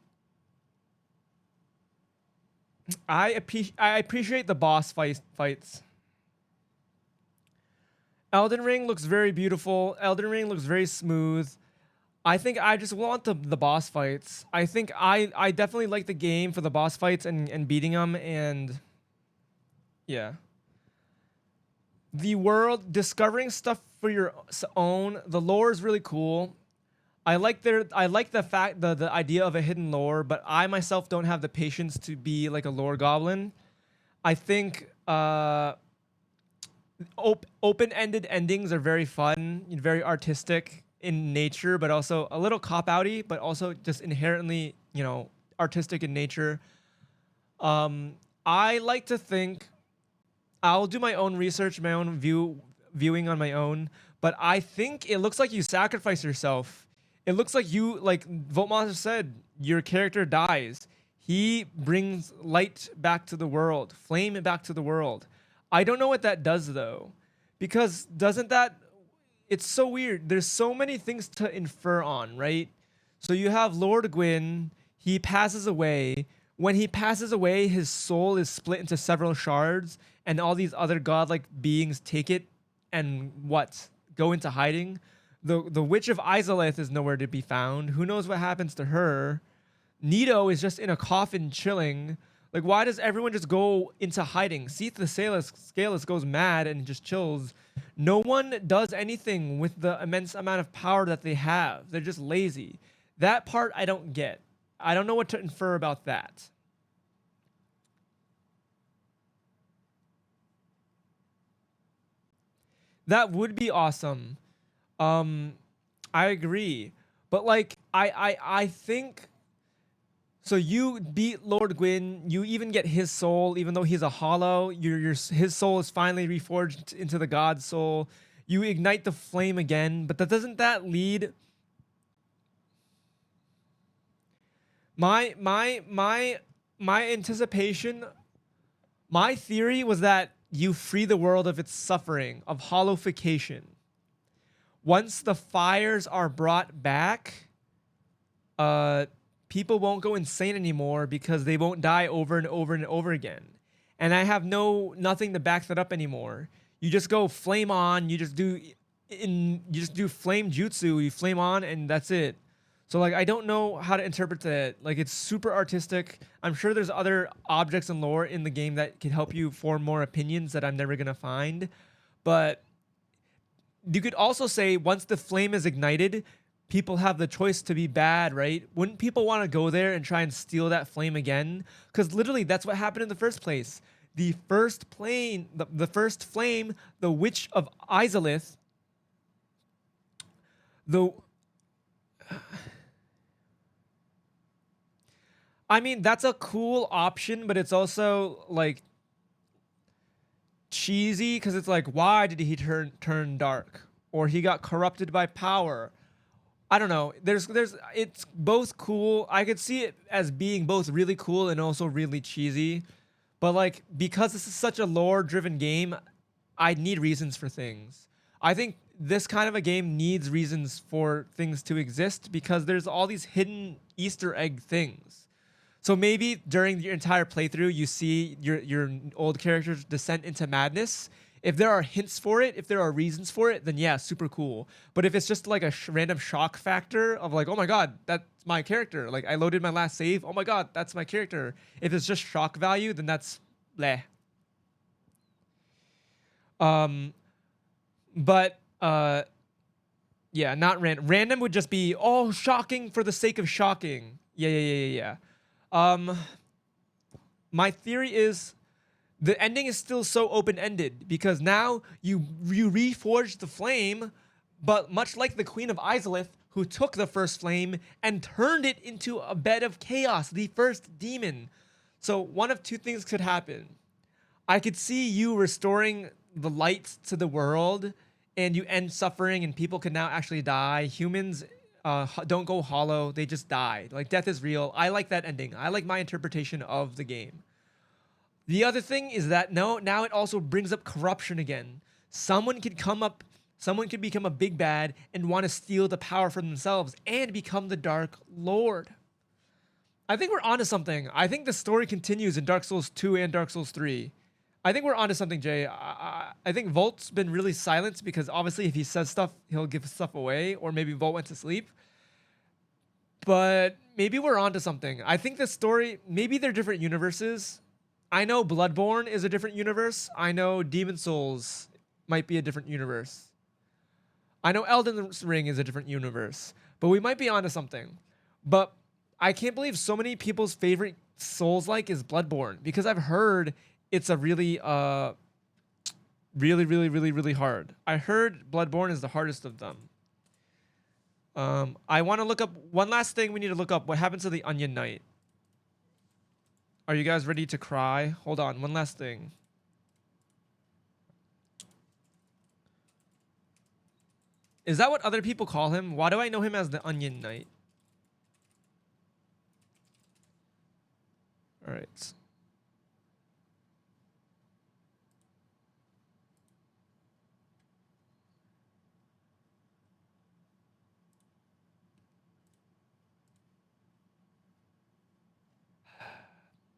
appreciate the boss fights. Elden Ring looks very beautiful. Elden Ring looks very smooth. I think I just want the boss fights. I think I definitely like the game for the boss fights and beating them, and yeah. The world, discovering stuff for your own, the lore is really cool. I like the idea of a hidden lore, but I myself don't have the patience to be like a lore goblin. I think open-ended endings are very fun, very artistic in nature, but also a little cop-outy, but also just inherently, artistic in nature. I like to think I'll do my own research, my own viewing on my own, but I think it looks like you sacrifice yourself. It looks like you, like Voltmonster said, your character dies. He brings light back to the world, flame back to the world. I don't know what that does though, because doesn't that, it's so weird. There's so many things to infer on, right? So you have Lord Gwyn, he passes away. When he passes away, his soul is split into several shards, and all these other godlike beings take it and go into hiding. The Witch of Izalith is nowhere to be found. Who knows what happens to her? Nito is just in a coffin chilling. Like, why does everyone just go into hiding? Seath the Scaleless goes mad and just chills. No one does anything with the immense amount of power that they have. They're just lazy. That part I don't get. I don't know what to infer about that. That would be awesome. I agree. But like I think so you beat Lord Gwyn, you even get his soul, even though he's a hollow, his soul is finally reforged into the god soul. You ignite the flame again, but doesn't that lead my anticipation, my theory was that you free the world of its suffering, of hollowification. Once the fires are brought back, people won't go insane anymore because they won't die over and over and over again. And I have nothing to back that up anymore. You just go flame on, you just do flame jutsu, you flame on and that's it. So like I don't know how to interpret that. Like it's super artistic. I'm sure there's other objects and lore in the game that can help you form more opinions that I'm never going to find. But you could also say once the flame is ignited, people have the choice to be bad, right? Wouldn't people want to go there and try and steal that flame again? Because literally that's what happened in the first place. The first flame, the Witch of Izalith, I mean, that's a cool option, but it's also like cheesy because it's like, why did he turn dark? Or he got corrupted by power. I don't know. It's both cool. I could see it as being both really cool and also really cheesy. But like, because this is such a lore-driven game, I need reasons for things. I think this kind of a game needs reasons for things to exist because there's all these hidden Easter egg things. So maybe during your entire playthrough, you see your old character's descent into madness. If there are hints for it, if there are reasons for it, then yeah, super cool. But if it's just like a random shock factor of like, oh my god, that's my character. Like I loaded my last save. Oh my god, that's my character. If it's just shock value, then that's bleh. But yeah, not random. Random would just be shocking for the sake of shocking. Yeah. My theory is the ending is still so open-ended because now you reforged the flame, but much like the Queen of Izalith, who took the first flame and turned it into a bed of chaos, the first demon. So one of two things could happen. I could see you restoring the light to the world, and you end suffering, and people can now actually die. Humans don't go hollow; they just die. Like death is real. I like that ending. I like my interpretation of the game. The other thing is that no, now it also brings up corruption again. Someone could come up, someone could become a big bad and want to steal the power for themselves and become the Dark Lord. I think we're onto something. I think the story continues in Dark Souls 2 and Dark Souls 3. I think we're onto something, Jay. I think Volt's been really silent because obviously if he says stuff, he'll give stuff away, or maybe Volt went to sleep. But maybe we're onto something. I think the story, maybe they're different universes. I know Bloodborne is a different universe. I know Demon Souls might be a different universe. I know Elden Ring is a different universe. But we might be onto something. But I can't believe so many people's favorite Souls-like is Bloodborne because I've heard it's a really really hard. I heard Bloodborne is the hardest of them. I want to look up one last thing we need to look up. What happens to the Onion Knight? Are you guys ready to cry? Hold on, one last thing. Is that what other people call him? Why do I know him as the Onion Knight? All right.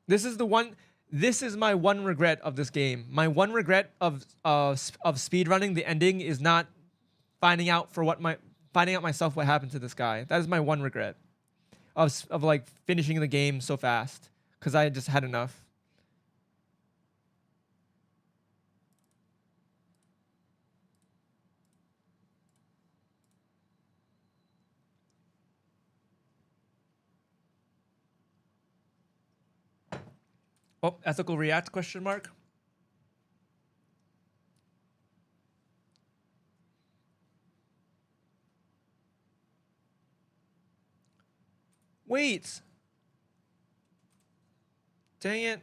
This is my one regret of this game. My one regret of speedrunning the ending is not finding out myself what happened to this guy. That is my one regret of like finishing the game so fast because I just had enough. Oh, ethical react question mark. Wait. Dang it.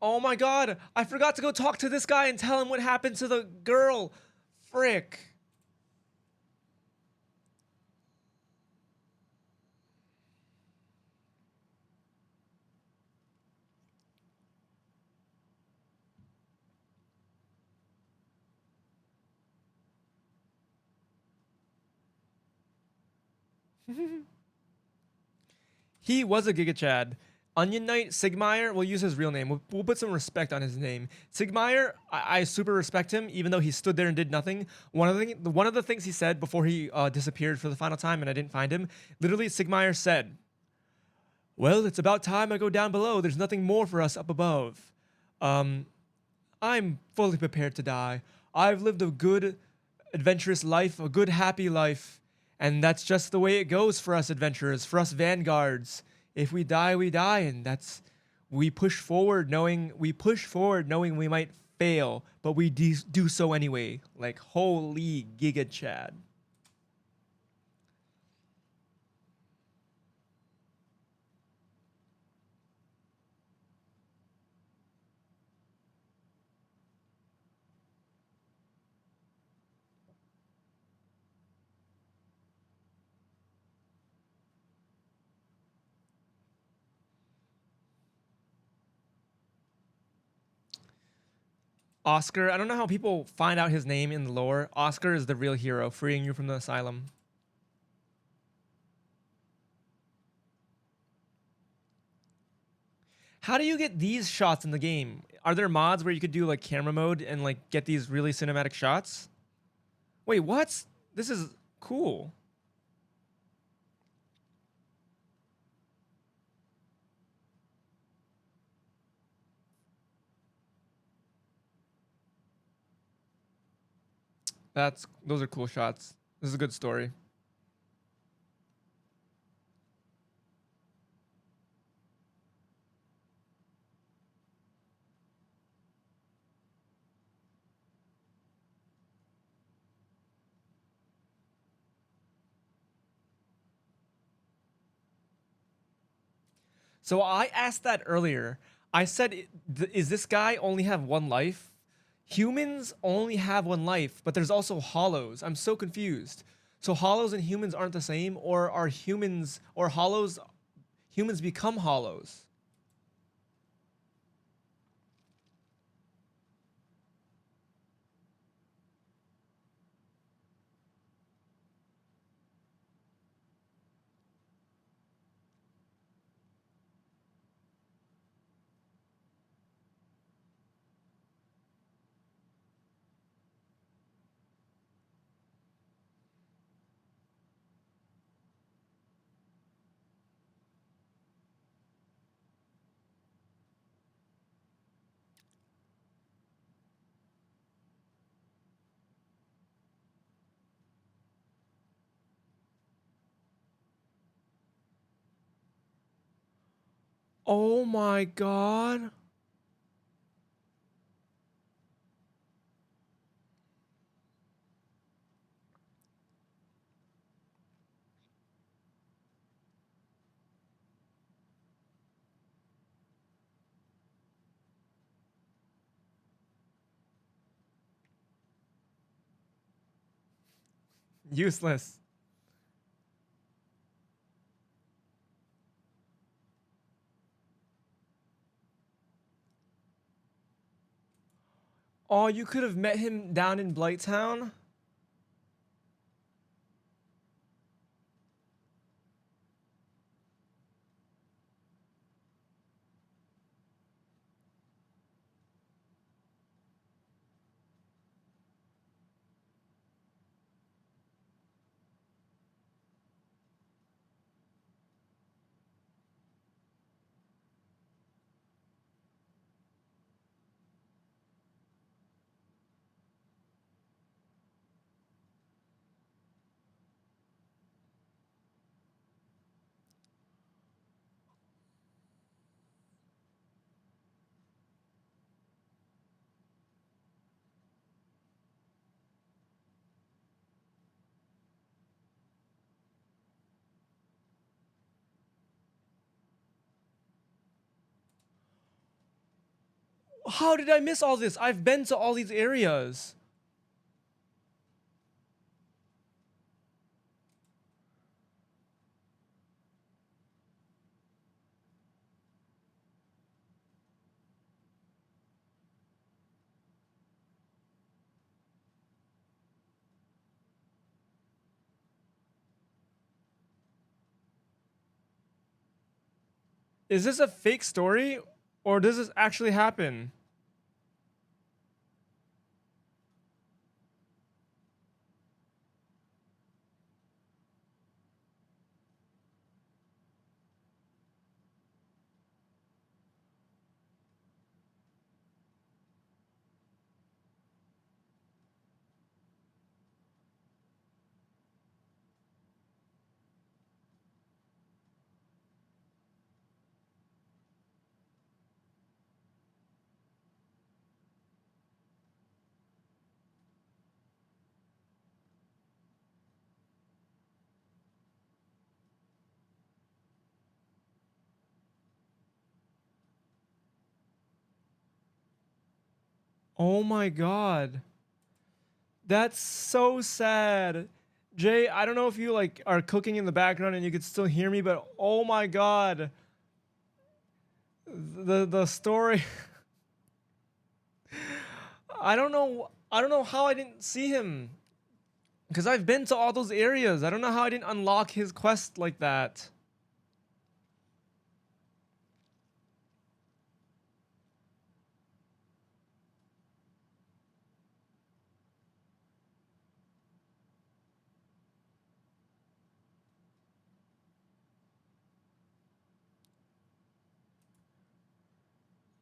Oh my god, I forgot to go talk to this guy and tell him what happened to the girl. Frick. He was a Giga Chad. Onion Knight Sigmire, we'll use his real name. We'll put some respect on his name. Sigmire, I super respect him, even though he stood there and did nothing. One of the things he said before he disappeared for the final time and I didn't find him, literally Sigmire said, "Well, it's about time I go down below. There's nothing more for us up above. I'm fully prepared to die. I've lived a good, adventurous life, a good, happy life. And that's just the way it goes for us adventurers, for us vanguards. If we die, we die. And we push forward knowing we might fail, but we do so anyway." Like, holy Giga Chad. Oscar, I don't know how people find out his name in the lore. Oscar is the real hero, freeing you from the asylum. How do you get these shots in the game? Are there mods where you could do like camera mode and like get these really cinematic shots? Wait, what? This is cool. Those are cool shots. This is a good story. So I asked that earlier. I said, "Is this guy only have one life?" Humans only have one life, but there's also hollows. I'm so confused. So hollows and humans aren't the same, or are humans or hollows? Humans become hollows. Oh my god. Useless. Oh, you could have met him down in Blighttown? How did I miss all this? I've been to all these areas. Is this a fake story or does this actually happen? Oh my god. That's so sad. Jay, I don't know if you like are cooking in the background and you could still hear me, but oh my god. The story I don't know how I didn't see him. Cuz I've been to all those areas. I don't know how I didn't unlock his quest like that.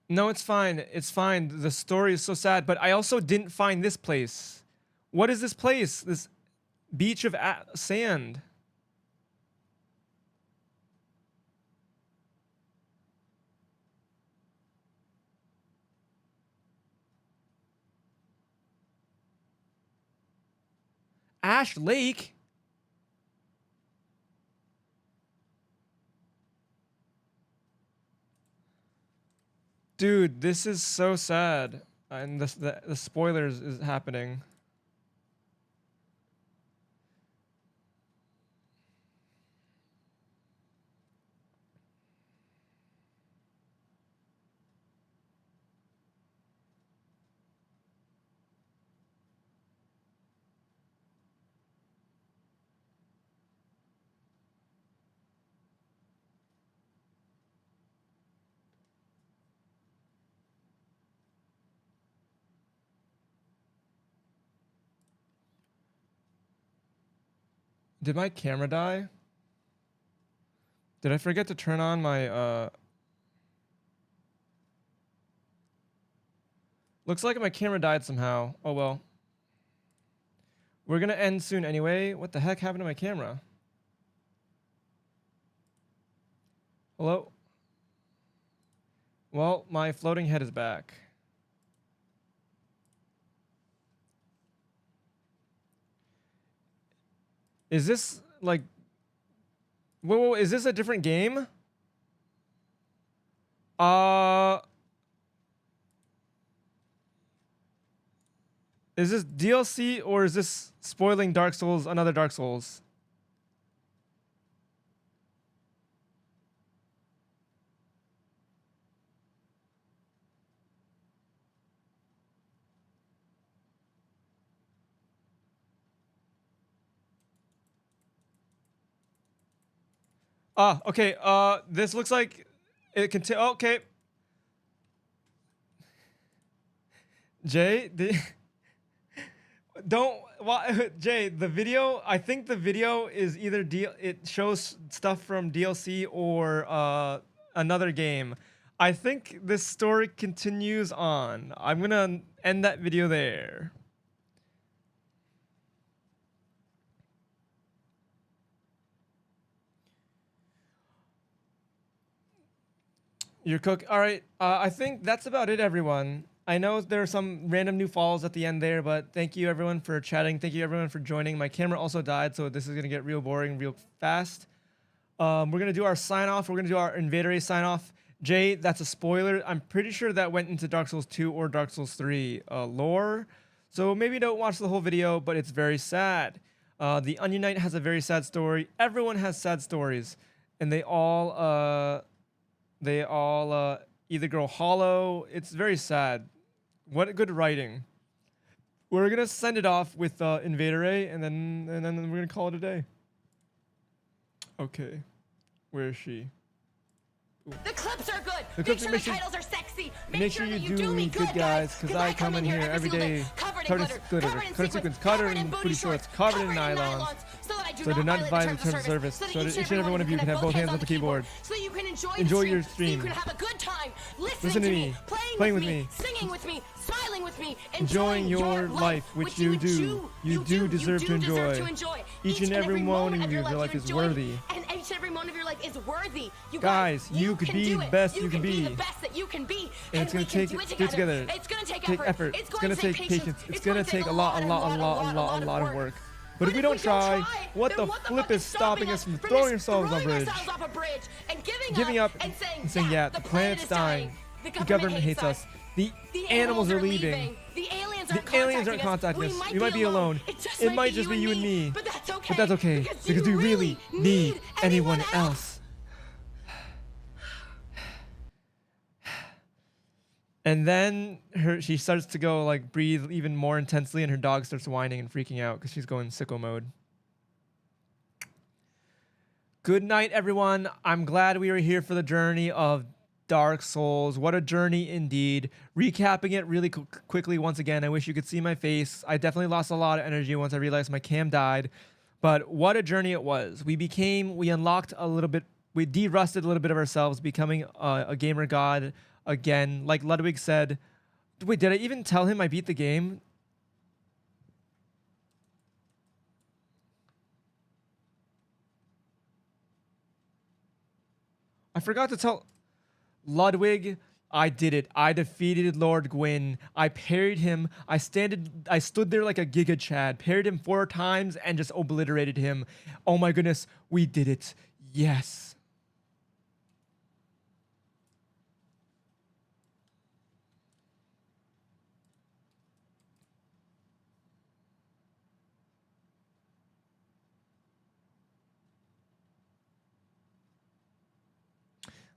No, it's fine. It's fine. The story is so sad, but I also didn't find this place. What is this place? This beach of sand. Ash Lake? Dude, this is so sad. And the spoilers is happening. Did my camera die? Did I forget to turn on my Looks like my camera died somehow. Oh well. We're gonna end soon anyway. What the heck happened to my camera? Hello? Well, my floating head is back. Is this like... Whoa, is this a different game? Is this DLC or is this spoiling Dark Souls, another Dark Souls? Okay. This looks like it can. Okay. Jay, don't. Jay, the video. I think the video is either it shows stuff from DLC or another game. I think this story continues on. I'm gonna end that video there. You're cook. All right. I think that's about it, everyone. I know there are some random new follows at the end there, but thank you everyone for chatting. Thank you everyone for joining. My camera also died, so this is gonna get real boring real fast. We're gonna do our sign off. We're gonna do our Invader Race sign off. Jay, that's a spoiler. I'm pretty sure that went into Dark Souls 2 or Dark Souls 3 lore. So maybe don't watch the whole video, but it's very sad. The Onion Knight has a very sad story. Everyone has sad stories, and they all either grow hollow. It's very sad. What good writing. We're gonna send it off with Invader A, and then we're gonna call it a day. Okay, where is she? Ooh. The clips are good. The Make sure the titles are sexy. Make sure you do me good, guys, because I come in here every day covered in glitter, covered in sequins, covered in booty shorts, covered in nylons. So do not violate the terms of service. So that each and every one of you can have both hands on the keyboard. So you can enjoy your stream. So you can have a good time Listen to me, playing with me, singing with me, smiling with me, enjoying your life, which you do. You do deserve to enjoy. Each and every moment of your life is worthy. And each and every moment of your life is worthy. You guys, you could be the best you can be. The best that you can be. And it's gonna take do it together. It's gonna take effort. It's gonna take patience. It's gonna take a lot of work. But if we don't try, what the flip is stopping us from throwing ourselves off a bridge? Giving up and saying, yeah, the planet's dying. The government hates us. The animals are leaving. The aliens aren't contacting us. We might be alone. It might just be you and me. But that's okay, because we really need anyone else. And then she starts to go like breathe even more intensely, and her dog starts whining and freaking out because she's going sicko mode. Good night, everyone. I'm glad we were here for the journey of Dark Souls. What a journey indeed. Recapping it really quickly once again. I wish you could see my face. I definitely lost a lot of energy once I realized my cam died. But what a journey it was. We unlocked a little bit, we de-rusted a little bit of ourselves, becoming a gamer god again. Like Ludwig said, wait, did I even tell him I beat the game? I forgot to tell Ludwig. I did it. I defeated Lord Gwyn. I parried him. I stood there like a Giga Chad, parried him 4 times and just obliterated him. Oh my goodness, we did it. Yes.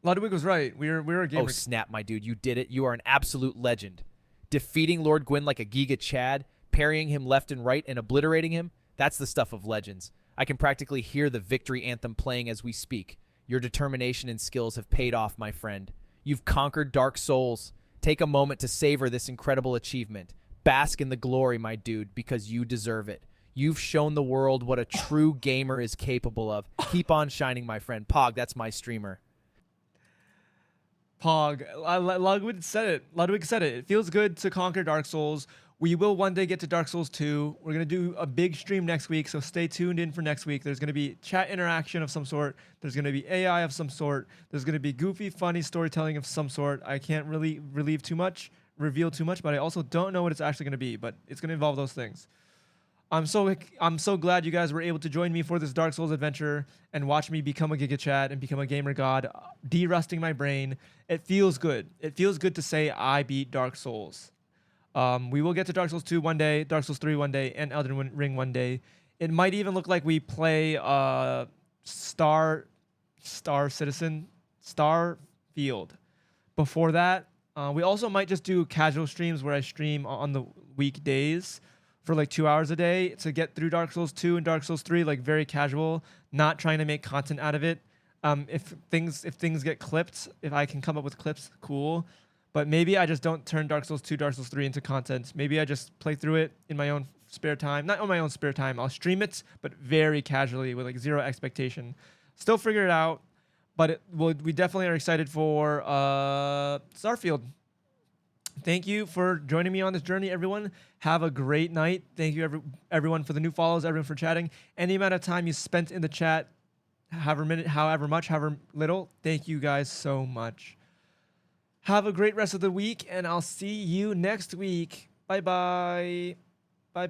Ludwig was right. We're a gamer. Oh, snap, my dude. You did it. You are an absolute legend. Defeating Lord Gwyn like a Giga Chad, parrying him left and right, and obliterating him, that's the stuff of legends. I can practically hear the victory anthem playing as we speak. Your determination and skills have paid off, my friend. You've conquered Dark Souls. Take a moment to savor this incredible achievement. Bask in the glory, my dude, because you deserve it. You've shown the world what a true gamer is capable of. Keep on shining, my friend. Pog, that's my streamer. Pog. Ludwig said it. Ludwig said it. It feels good to conquer Dark Souls. We will one day get to Dark Souls 2. We're going to do a big stream next week, so stay tuned in for next week. There's going to be chat interaction of some sort. There's going to be AI of some sort. There's going to be goofy, funny storytelling of some sort. I can't really reveal too much, but I also don't know what it's actually going to be, but it's going to involve those things. I'm so glad you guys were able to join me for this Dark Souls adventure and watch me become a Giga Chad and become a gamer god, de-rusting my brain. It feels good. It feels good to say I beat Dark Souls. We will get to Dark Souls 2 one day, Dark Souls 3 one day, and Elden Ring one day. It might even look like we play Star Citizen, Starfield. Before that, we also might just do casual streams where I stream on the weekdays for like 2 hours a day to get through Dark Souls 2 and Dark Souls 3, like very casual, not trying to make content out of it. If things get clipped, if I can come up with clips, cool. But maybe I just don't turn Dark Souls 2, Dark Souls 3 into content. Maybe I just play through it in my own spare time. Not on my own spare time. I'll stream it, but very casually with like zero expectation. Still figure it out, but we definitely are excited for Starfield. Thank you for joining me on this journey, everyone. Have a great night. Thank you, everyone, for the new follows, everyone for chatting. Any amount of time you spent in the chat, however minute, however much, however little, thank you guys so much. Have a great rest of the week, and I'll see you next week. Bye-bye. Bye-bye.